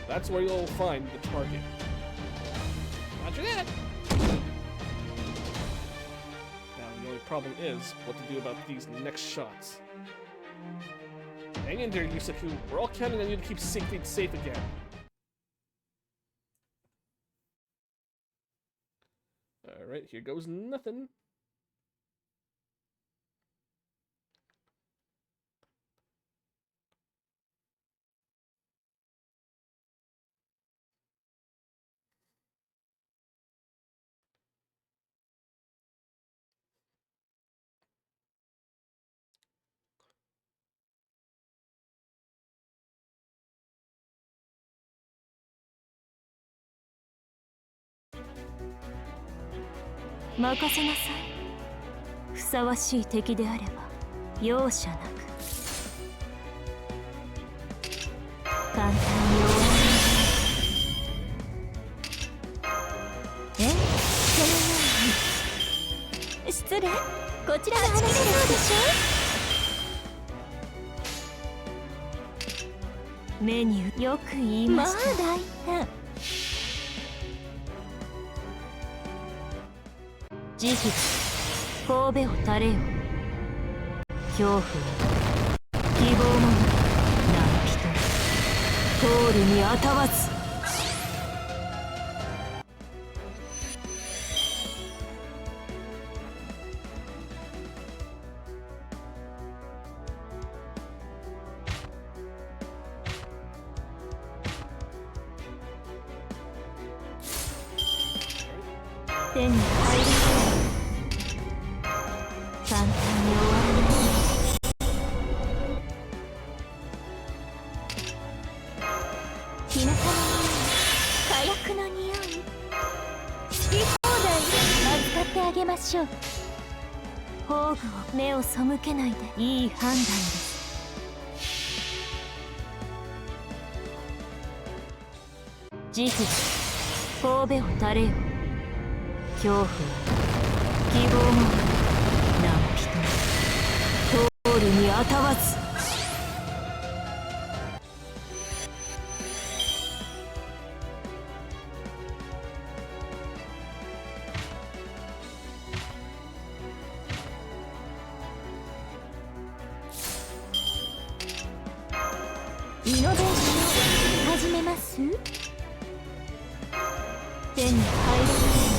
That's where you'll find the target.
Roger that.
Now, the only problem is what to do about these next shots. Hang in there, Yusaku. We're all counting on you to keep Siegfried safe again. Alright, here goes nothing.
任せなさい。ふさわしい敵であれば容赦なく簡単に終わりそのように失礼こちらの話でそうでしょメニューよく言いました。まあ大変慈悲神戸を垂れよ恐怖を希望もない何人通るにあたわず手に入り簡単に終わらない日向の火薬の匂い好き放題預かってあげましょう宝具を目を背けないでいい判断です慈悲神戸を垂れよ恐怖希望も何人通るにあたわずイノベーション始めます手に入らない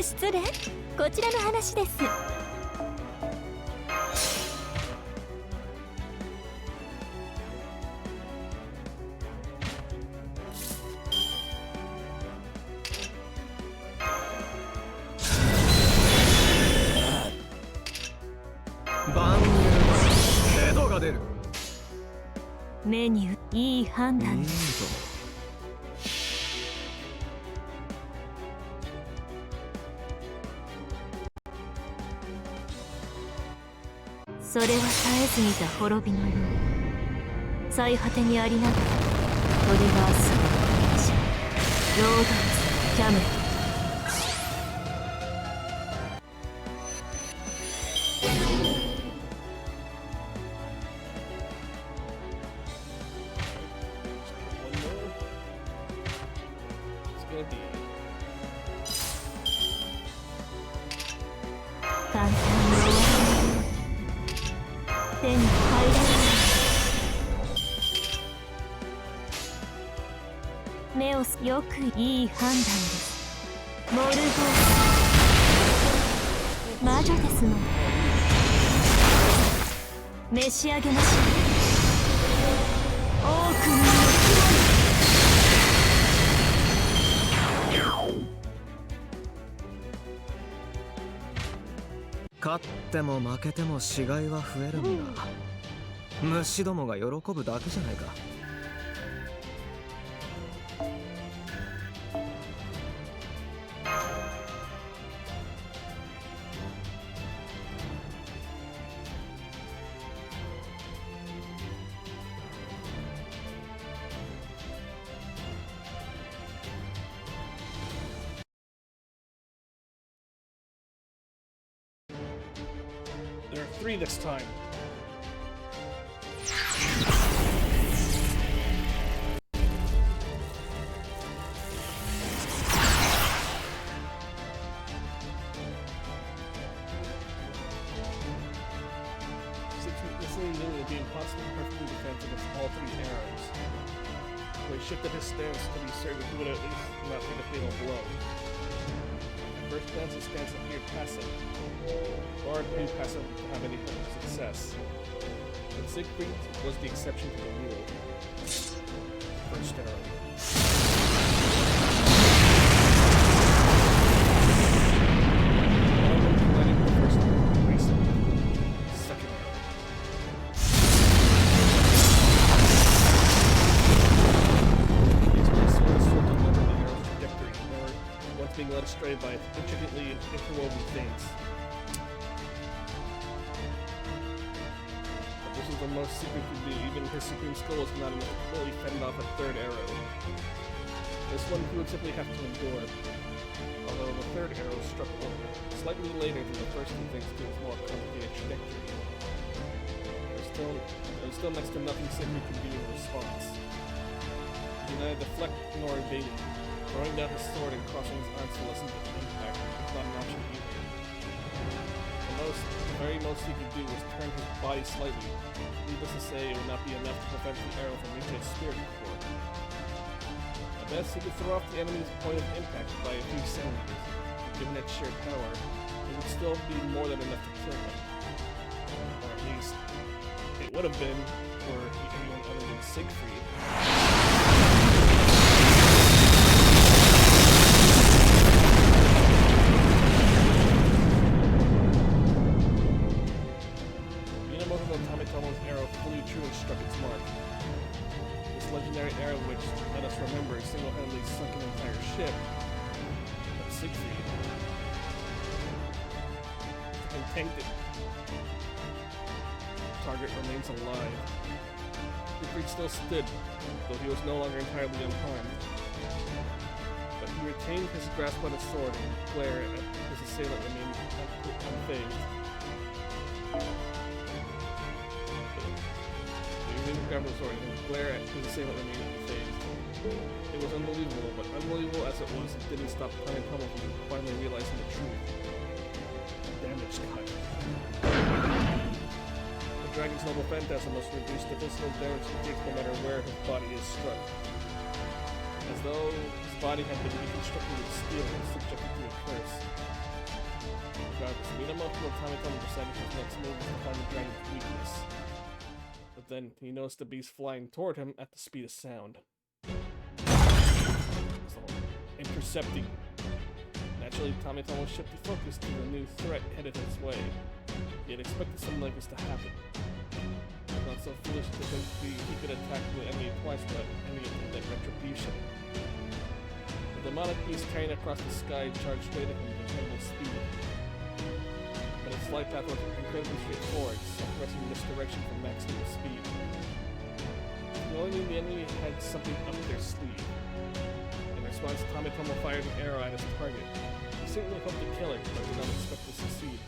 失礼こちらの話です
万入ヘドが出る
メニューいい判断ですそれは絶えず見た滅びのよう最果てにありながらトリガースのロードツキャメル 簡単に終わらない手に入らない目をよくいい判断ですモルゴー魔女ですので召し上げましょう多くの
勝っても負けても死骸は増えるんだ、虫どもが喜ぶだけじゃないか。
There are 3 this time. Yusei knew it would be impossible to perfectly defend against all 3 arrows. So he shifted his stance to be certain he would at least not take a fatal blow. At first glance, his stance appeared passive, or too passive to have any hope of success. But Siegfried was the exception to the rule. First arrow. Letting the first arrow race him. Second arrow. These swords swept under the arrow's trajectory, or once being led astray by intricately interwoven things. But this is the most Siegfried could do. Even his supreme skill was not enough to fully fend off a 3rd arrow. This one he would simply have to endure. Although the 3rd arrow struck slightly later than the first two thanks to its more complicated trajectory. There was still next to nothing Siegfried could do in response. He neither deflect nor evaded. Throwing down his sword and crossing his arms to lessen the impact was not an option either. The very most he could do was turn his body slightly. Needless to say, it would not be enough to prevent the arrow from reaching its spirit core. At best, he could throw off the enemy's point of impact by a few centimeters. Given its sheer power, it would still be more than enough to kill him. Or at least, it would have been for anyone other than Siegfried. Tomitomo's arrow flew true and struck its mark. This legendary arrow, which, let us remember, single-handedly sunk an entire ship. But Siegfried and tanked it. Target remains alive. Siegfried still stood, though he was no longer entirely unharmed. But he retained his grasp on his sword and glare at his assailant remained unfazed. He grabbed his sword and glare at his assailant remained unfazed. It was unbelievable, but unbelievable as it was, it didn't stop Tomitomo from finally realizing the truth. Damage cut. The dragon's noble phantasm must reduce the physical damage he takes no matter where his body is struck. As though his body had been reconstructed with steel and subjected to a curse. Regardless, Minamoto no Tomitomo decided his next move was to find the dragon's weakness. But then he noticed the beast flying toward him at the speed of sound. So, intercepting. Naturally, Tomitomo shifted focus to the new threat headed his way. He had expected something like this to happen. He was not so foolish to think he could attack the enemy twice without any intended retribution. The demonic beast carrying across the sky charged straight at him with incredible speed. and its flight path was incredibly straightforward, suppressing misdirection for maximum speed. He only knew the enemy had something up their sleeve. In response, Tomitomo fired an arrow at his target. He certainly hoped to kill it, but did not expect to succeed.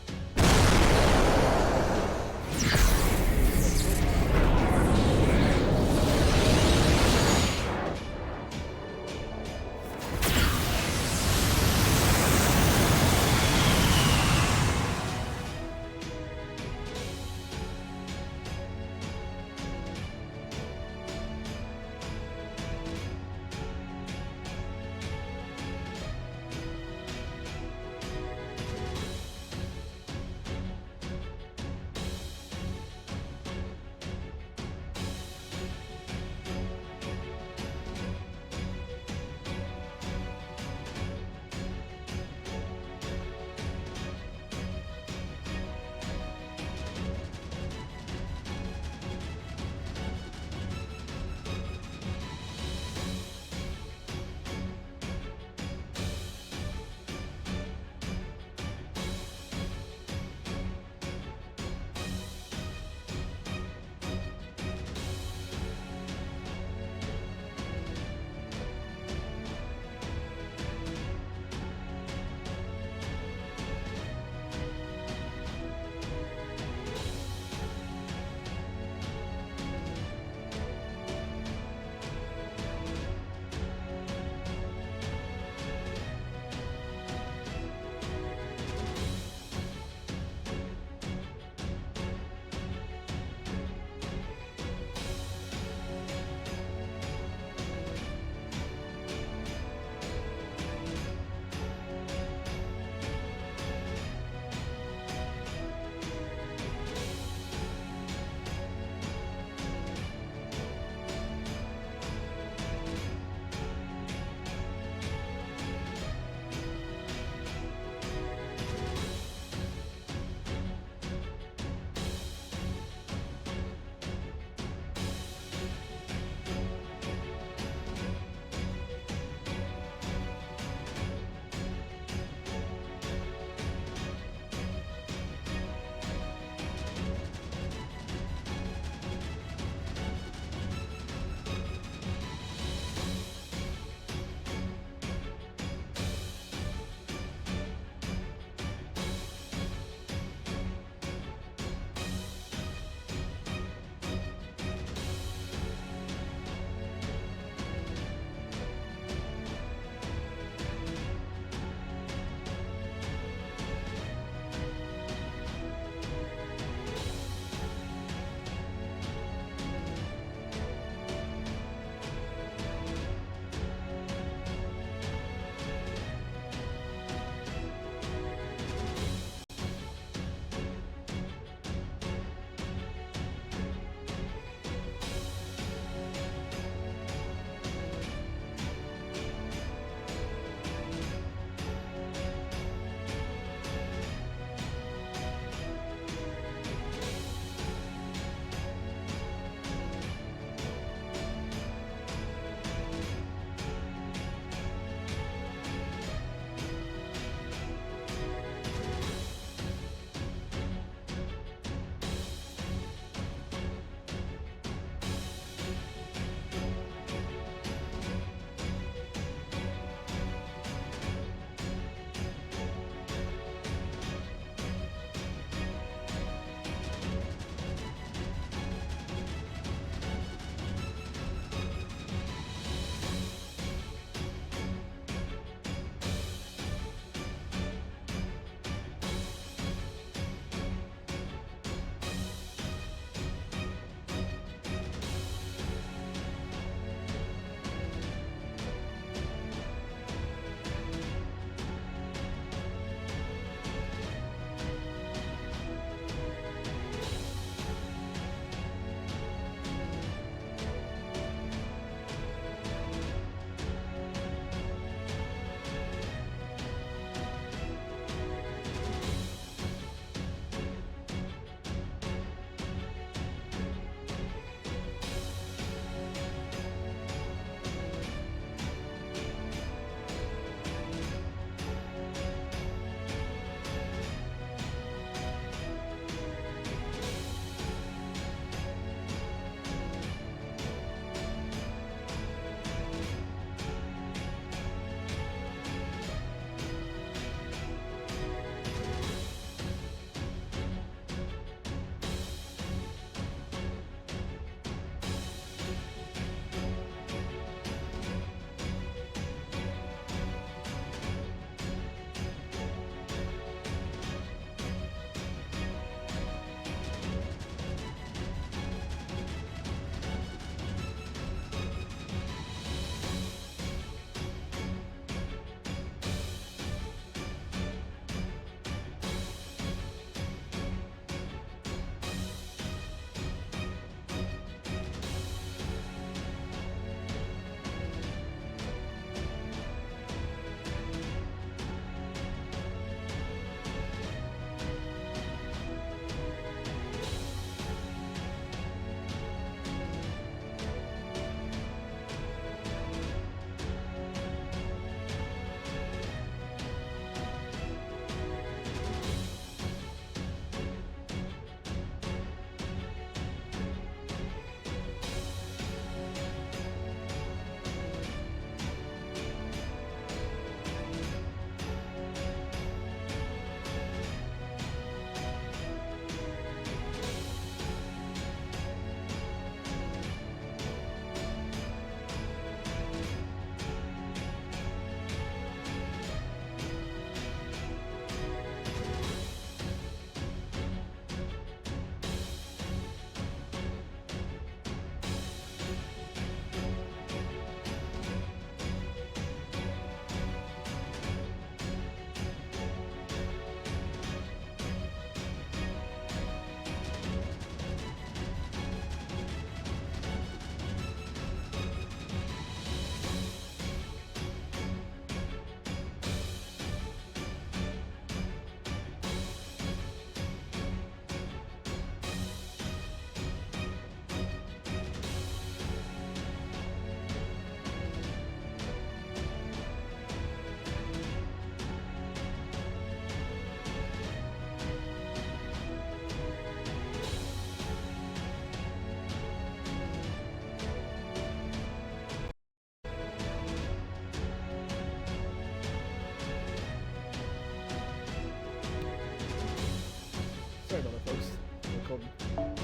chuckled.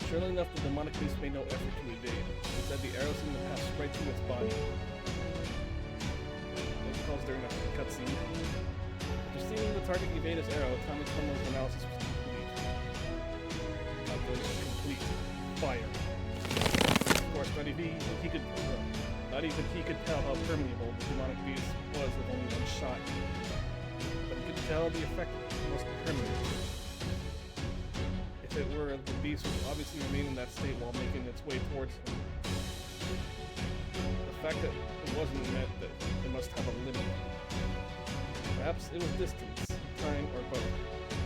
Surely enough, the demonic beast made no effort to evade. Instead, the arrow seemed to pass right through its body. Those calls during the cutscene. After seeing the target evade his arrow, Tommy Tomo's analysis was complete. Calculation complete. Fire. Of course, not even he could tell how permeable the demonic beast was with only one shot. But he could tell the effect was permanent. If it were, the beast would obviously remain in that state while making its way towards him. The fact that it wasn't meant that it must have a limit. Perhaps it was distance, time, or both.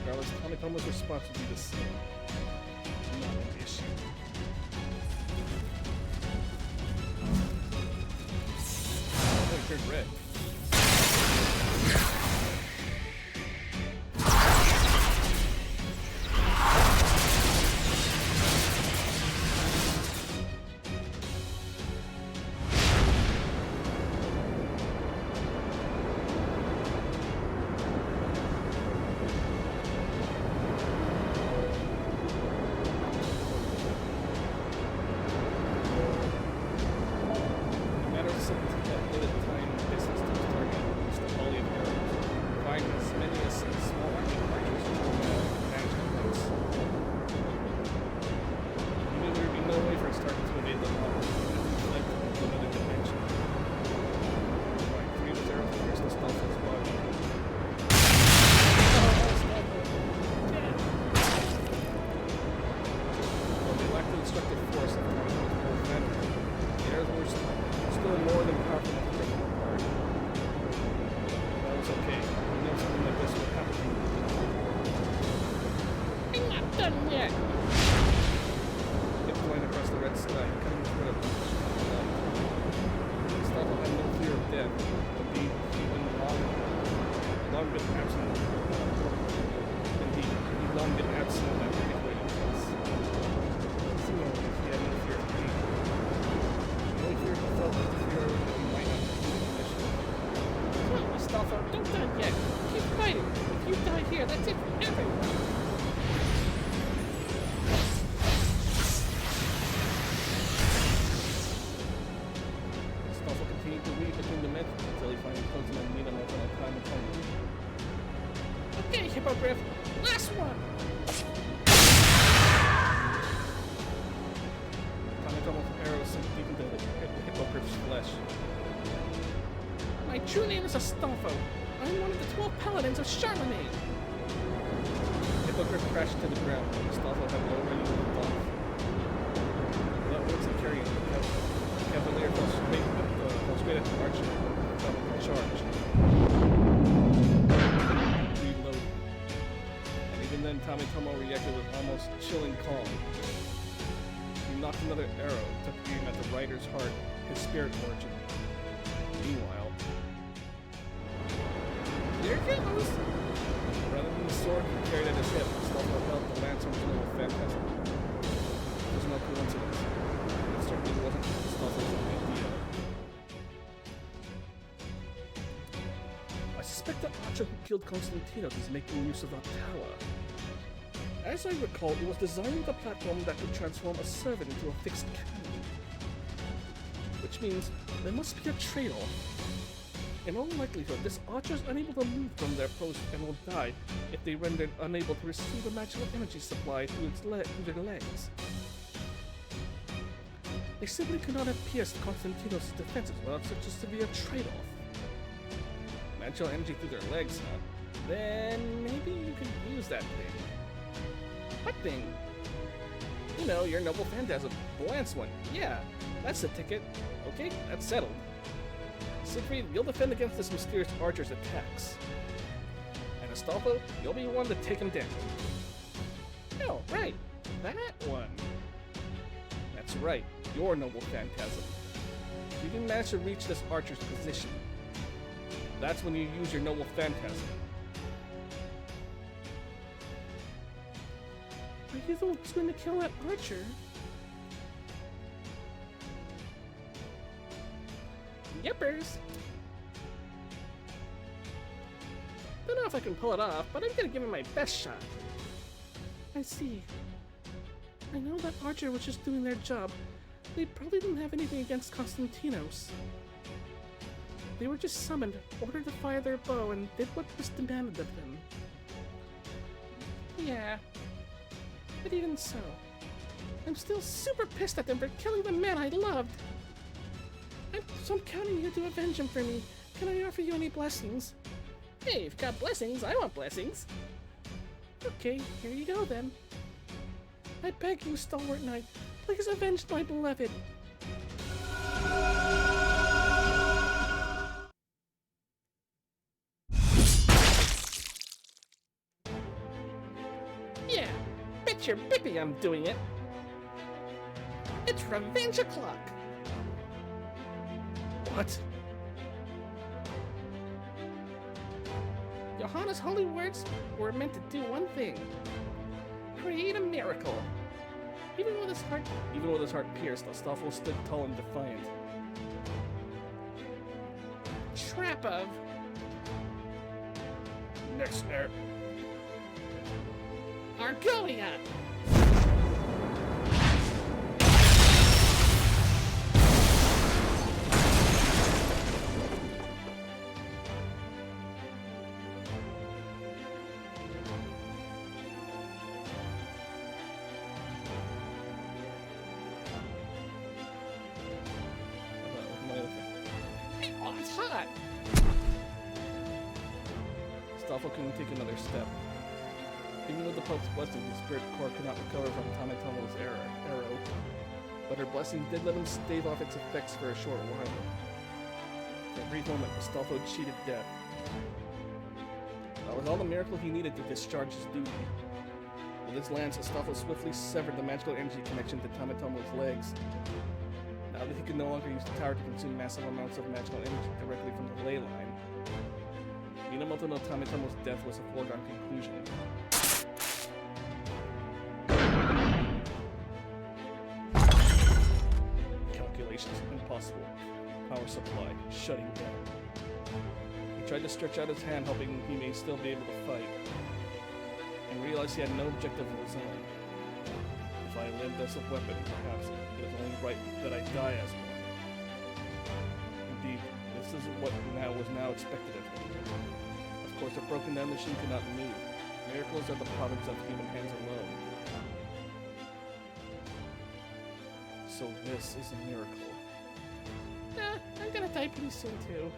Regardless, Kamikoma's response would be the same. Not an issue. Oh, it turned red.
Last one!
Kamikoma's arrow sunk deep into the hippogriff's flesh.
My true name is Astolfo. I'm one of the 12 paladins of Charlemagne.
Hippogriff crashed to the ground. Astolfo had already moved off. Without once carrying the cavalier fell straight at the archer without a charge. Reloaded. And even then, Kamikomo reacted with almost chilling calm. He knocked another arrow, took aim at the rider's heart, his spirit origin. Meanwhile,
there it goes!
rather than the sword he carried at his hip, Astolfo held the lance original of Phantasm. It was no coincidence. It certainly wasn't Astolfo's idea. I suspect the archer who killed Konstantinos is making use of Octala. As I recall, it was designed with a platform that could transform a servant into a fixed cannon. Which means there must be a trade-off. In all likelihood, this archer is unable to move from their post and will die if they rendered unable to receive a magical energy supply through their legs. They simply could not have pierced Konstantinos' defenses without such a severe trade-off. Magical energy through their legs, huh? Then maybe you could use that thing. What thing? You know, your noble phantasm. The lance one. Yeah, that's the ticket. Okay, that's settled. Siegfried, you'll defend against this mysterious archer's attacks. And Astolfo, you'll be one to take him down. Oh, right. That one. That's right. Your noble phantasm. If you can manage to reach this archer's position, that's when you use your noble phantasm.
Are you the one who's going to kill that archer? Yippers! Don't know if I can pull it off, but I'm gonna give it my best shot. I see. I know that Archer was just doing their job. They probably didn't have anything against Konstantinos. They were just summoned, ordered to fire their bow, and did what was demanded of them. Yeah, but even so, I'm still super pissed at them for killing the man I loved. So I'm counting you to avenge him for me. Can I offer you any blessings? Hey, if you've got blessings, I want blessings. Okay, here you go then. I beg you, stalwart knight, please avenge my beloved. Yeah, bet your bippy I'm doing it. It's revenge o'clock. What? Johanna's holy words were meant to do one thing. Create a miracle. Even with his heart pierced, Astolfo stood tall and defiant. Trap of
Next air.
Argolia! Oh, it's hot!
Astolfo couldn't take another step. Even with the Pope's blessing, his spirit core could not recover from Tametomo's arrow, but her blessing did let him stave off its effects for a short while. For a brief moment, Astolfo cheated death. That was all the miracle he needed to discharge his duty. With his lance, Astolfo swiftly severed the magical energy connection to Tametomo's legs. Now that he could no longer use the tower to consume massive amounts of magical energy directly from the ley line, Minamoto no Tametomo's death was a foregone conclusion. Calculations impossible. Power supply shutting down. He tried to stretch out his hand, hoping he may still be able to fight, and realized he had no objective of his own. If I lived as a weapon, perhaps it is only right that I die as one. Indeed, this is what was now expected of him. Of course, a broken down machine cannot move. Miracles are the province of human hands alone. So this is a miracle.
Nah, I'm gonna die pretty soon too.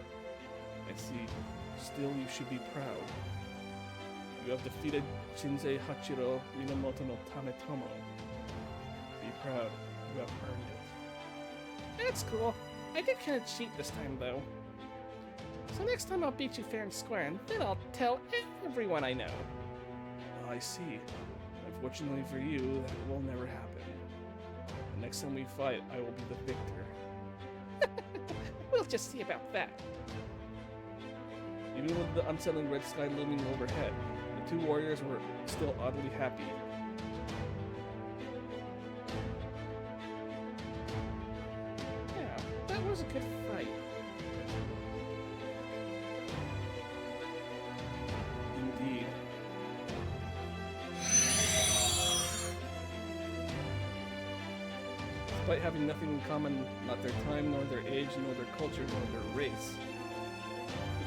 I see. Still, you should be proud. You have defeated Shinsei Hachiro Minamoto no Tametomo. Be proud. You have earned it.
That's cool. I did kind of cheat this time though. So next time I'll beat you fair and square, and then I'll tell everyone I know.
I see. Unfortunately for you, that will never happen. The next time we fight, I will be the victor.
We'll just see about that.
Even with the unsettling red sky looming overhead, the two warriors were still oddly happy.
Yeah, that was a good fight.
Indeed. Despite having nothing in common, not their time, nor their age, nor their culture, nor their race,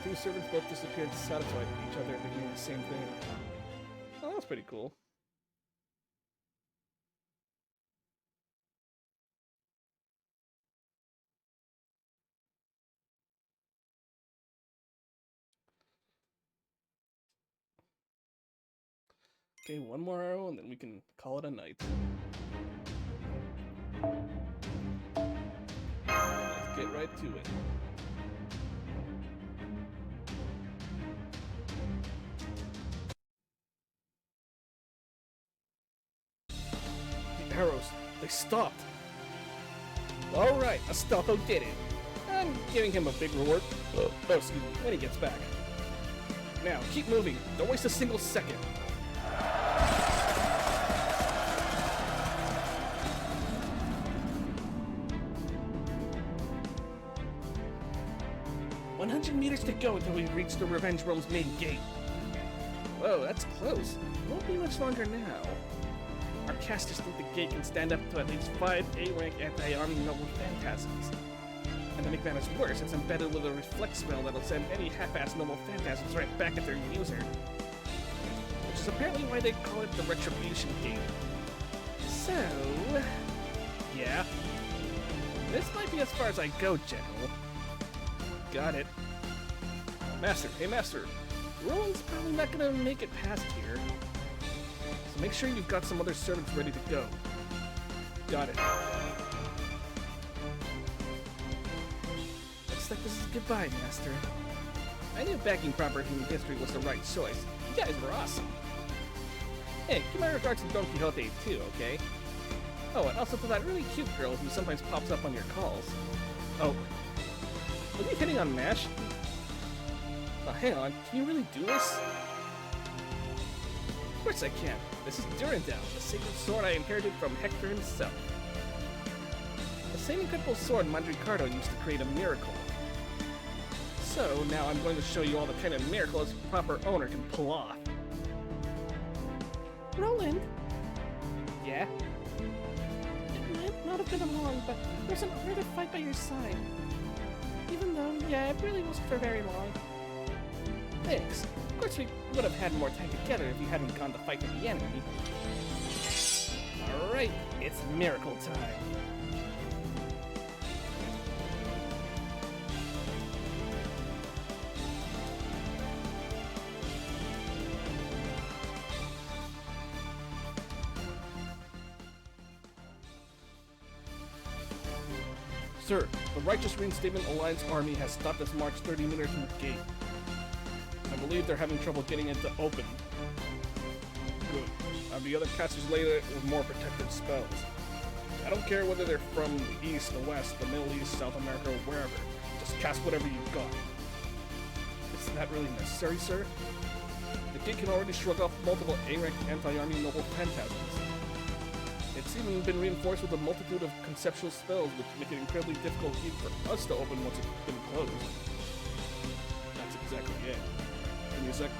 the two servants both disappeared satisfied with each other thinking the same thing. Oh, that's pretty cool. Okay, one more arrow and then we can call it a night. Let's get right to it. The arrows, they stopped. Alright, Astolfo did it. I'm giving him a big reward. Oh, excuse me, when he gets back. Now, keep moving. Don't waste a single second. $100 to go until we reach the Revenge Realm's main gate. Whoa, that's close. Won't be much longer now. Our casters think the gate can stand up to at least 5 A-rank anti-army noble phantasms. And to make matters worse, it's embedded with a reflect spell that'll send any half-assed noble phantasms right back at their user. Which is apparently why they call it the Retribution Gate. So... yeah. This might be as far as I go, General. Got it. Master, hey Master. Roland's probably not gonna make it past here. So make sure you've got some other servants ready to go. Got it. Looks like this is goodbye, Master. I knew backing proper human history was the right choice. You guys were awesome. Hey, give my regards to Don Quixote too, okay? Oh, and also to that really cute girl who sometimes pops up on your calls. Oh. Are you hitting on Mash? Oh, hang on, can you really do this? Of course I can. This is Durandal, the sacred sword I inherited from Hector himself. The same incredible sword Mandricardo used to create a miracle. So, now I'm going to show you all the kind of miracles a proper owner can pull off.
Roland,
Yeah?
it might not have been long, but there's an honor to fight by your side. Even though, yeah, it really wasn't for very long.
Thanks. Of course we would have had more time together if you hadn't gone to fight with the enemy. Alright, it's miracle time. Sir, the Righteous Reinstatement Alliance army has stopped its march 30 meters from the gate. I believe they're having trouble getting it to open. Good. Have the other casters later with more protective spells. I don't care whether they're from the east, the west, the Middle East, South America, or wherever. Just cast whatever you've got. Is that really necessary, sir? The gate can already shrug off multiple A-rank anti-army noble phantasms. It's even been reinforced with a multitude of conceptual spells which make it incredibly difficult even for us to open once it's been closed. That's exactly it. Give me a sec.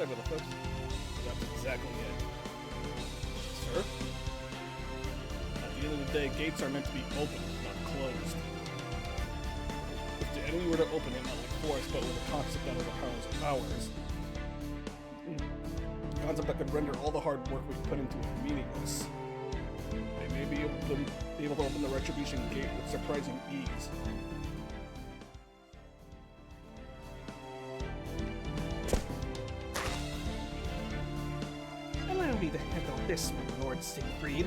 said with a folks. That's exactly it. Sir? At the end of the day, gates are meant to be opened, not closed. If the enemy were to open it, not like force, but with a concept that overpowers powers. A concept that could render all the hard work we've put into it meaningless. They may be able to open the Retribution Gate with surprising ease.
Allow me to handle this one, Lord Siegfried.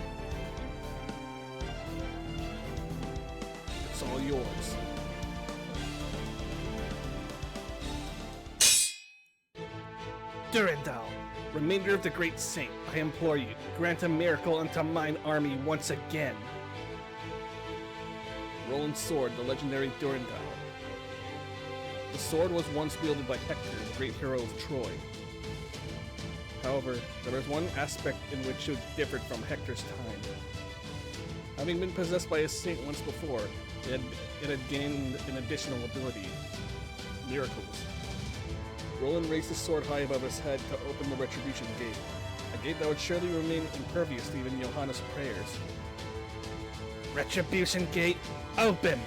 It's all yours.
Durandal, remainder of the Great Saint, I implore you, grant a miracle unto mine army once again.
Roland's sword, the legendary Durandal. The sword was once wielded by Hector, the great hero of Troy. However, there was one aspect in which it differed from Hector's time. Having been possessed by a saint once before, it had gained an additional ability: miracles. Roland raised his sword high above his head to open the Retribution Gate, a gate that would surely remain impervious to even Johanna's prayers.
Retribution Gate, open!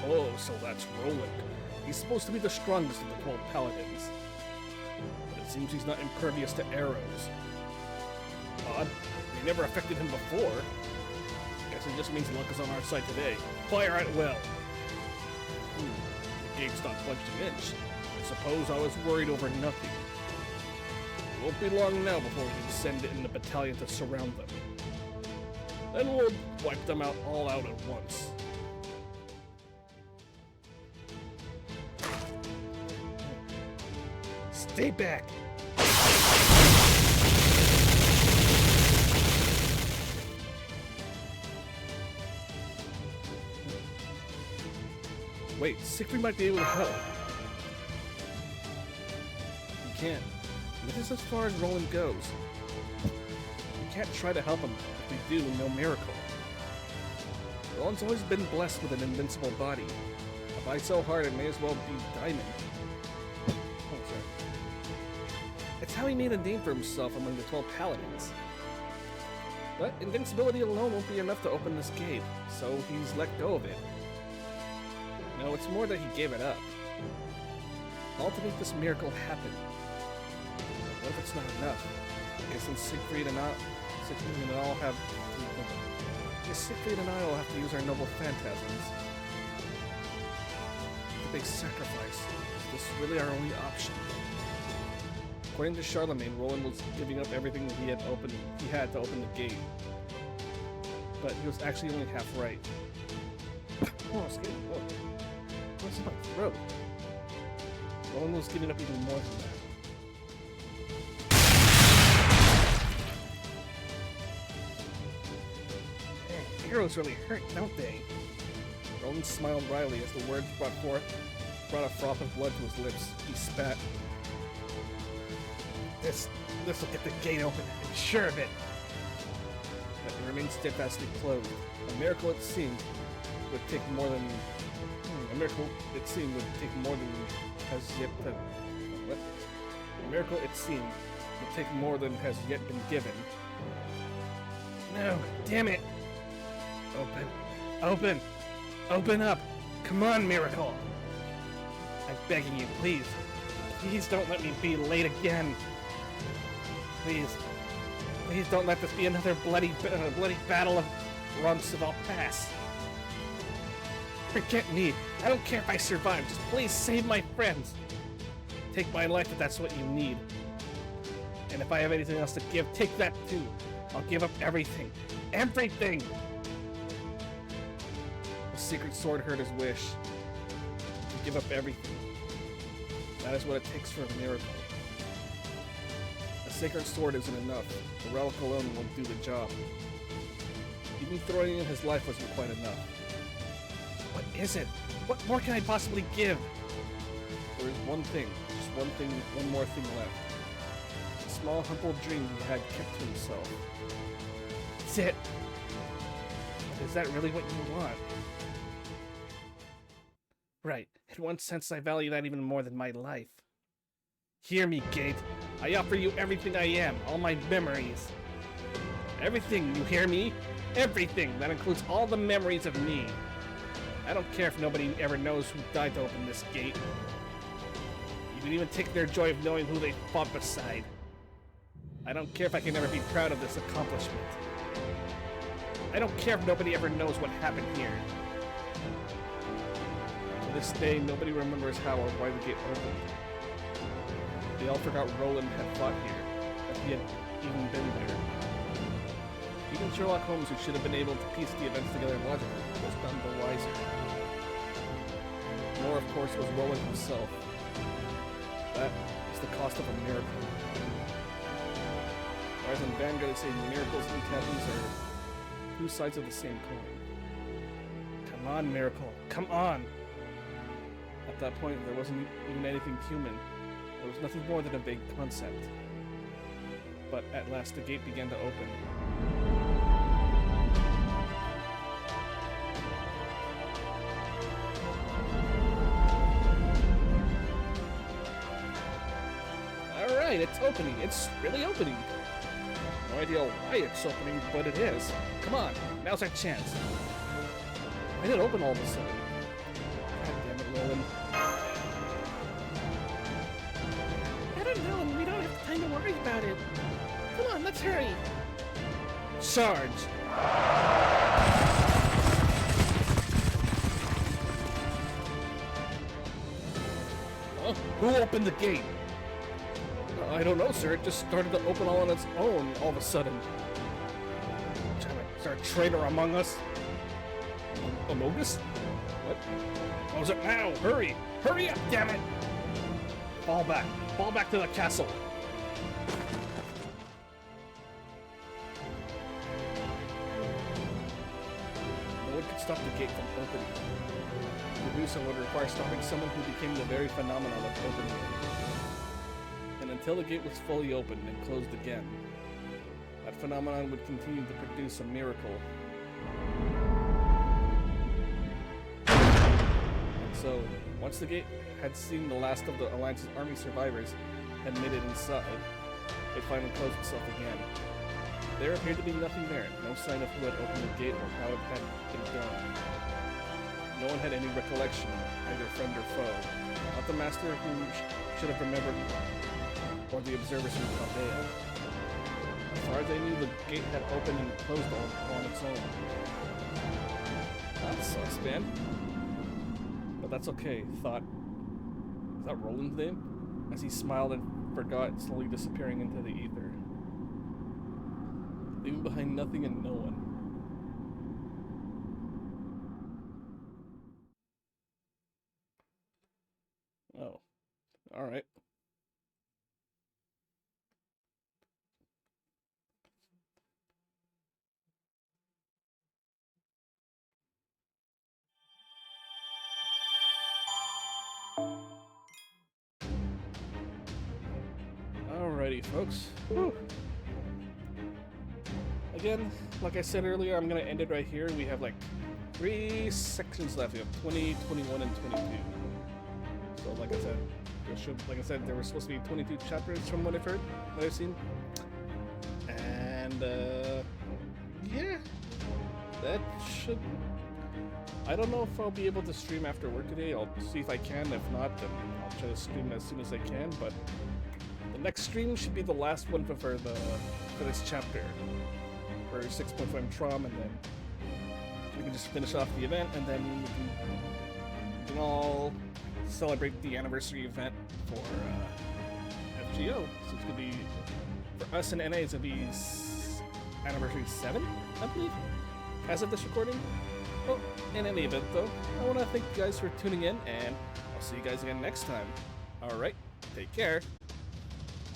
Oh, so that's Roland. He's supposed to be the strongest of the 12 paladins. But it seems he's not impervious to arrows. Odd. They never affected him before. Guess it just means luck is on our side today. Fire at will! The gate's not budged an inch. I suppose I was worried over nothing. It won't be long now before we can send in the battalion to surround them. Then we'll wipe them out all out at once.
Stay back!
Wait, Siegfried might be able to help. He can. But this is as far as Roland goes. We can't try to help him. If we do, no miracle. Roland's always been blessed with an invincible body. If I so hard, it may as well be diamond. Oh, sorry. It's how he made a name for himself among the 12 paladins. But invincibility alone won't be enough to open this gate, so he's let go of it. No, it's more that he gave it up. All to make this miracle happen. What if it's not enough? I guess then Siegfried and I all have to use our noble phantasms. The big sacrifice. Is this really our only option? According to Charlemagne, Roland was giving up everything he had to open the gate. But he was actually only half right. Oh, excuse me. Oh. What's in my throat? Roland was giving up even more than that.
Man, arrows really hurt, don't they?
Roland smiled wryly as the words brought a froth of blood to his lips. He spat.
This will get the gate open, I'm sure of it.
But it remained steadfastly closed. A miracle it seemed would take more than has yet to. What? A miracle it seemed would take more than has yet been given.
No, damn it! Open up! Come on, miracle! I'm begging you, please don't let me be late again. Please don't let this be another bloody battle of Roncesvalles Pass. Forget me. I don't care if I survive. Just please save my friends. Take my life if that's what you need. And if I have anything else to give, take that too. I'll give up everything. Everything!
The secret sword heard his wish. To give up everything. That is what it takes for a miracle. A sacred sword isn't enough. The relic alone won't do the job. Even throwing in his life wasn't quite enough.
What is it? What more can I possibly give?
There is one thing, just one more thing left. A small, humble dream he had kept to himself.
That's it.
Is that really what you want? Right. In one sense, I value that even more than my life. Hear me, Gate. I offer you everything I am, all my memories. Everything, you hear me? Everything! That includes all the memories of me. I don't care if nobody ever knows who died to open this gate. You can even take their joy of knowing who they fought beside. I don't care if I can never be proud of this accomplishment. I don't care if nobody ever knows what happened here. To this day, nobody remembers how or why the gate opened. They all forgot Roland had fought here, that he had even been there. Even Sherlock Holmes, who should have been able to piece the events together logically, was none the wiser. Nor, of course, was Roland himself. That is the cost of a miracle. Or as in Vanguard, they say miracles and taboos are two sides of the same coin. Come on, miracle, come on! At that point, there wasn't even anything human. There was nothing more than a vague concept. But at last, the gate began to open. Alright, it's opening. It's really opening. No idea why it's opening, but it is. Come on, now's our chance. Why did it open all of a sudden? God damn it, Roland.
I don't know, and we don't have time to worry about it. Come on, let's hurry.
Charge! Huh? Who opened the gate? I don't know, sir. It just started to open all on its own all of a sudden. Damn it. Is there a traitor among us? Among us? What? Close it now! Hurry! Hurry up, damn it! Fall back. Fall back to the castle. No one could stop the gate from opening. To do so would require stopping someone who became the very phenomenon of opening it. And until the gate was fully opened and closed again, that phenomenon would continue to produce a miracle. And so, once the gate had seen the last of the Alliance's army survivors had made it inside, it finally closed itself again. There appeared to be nothing there, no sign of who had opened the gate or how it had been done. No one had any recollection, either friend or foe. Not the master who should have remembered, or the observers from Chaldea. As far as they knew, the gate had opened and closed on its own. That sucks, man. But that's okay, thought. Is that Roland's name? As he smiled and forgot, slowly disappearing into the ether. Leaving behind nothing and no one. Oh. Alright. Alrighty, folks. Whew. Again, like I said earlier, I'm going to end it right here. We have like 3 sections left. We have 20, 21, and 22. So like I said, there were supposed to be 22 chapters from what I've heard, what I've seen. And yeah, that should... I don't know if I'll be able to stream after work today. I'll see if I can. If not, then I'll try to stream as soon as I can. But the next stream should be the last one for this chapter, for 6.5 Traum, and then we can just finish off the event, and then we can all celebrate the anniversary event for FGO. So it's gonna be, for us in NA, it's gonna be anniversary 7, I believe, as of this recording. Well, in any event, though, I want to thank you guys for tuning in, and I'll see you guys again next time. Alright, take care.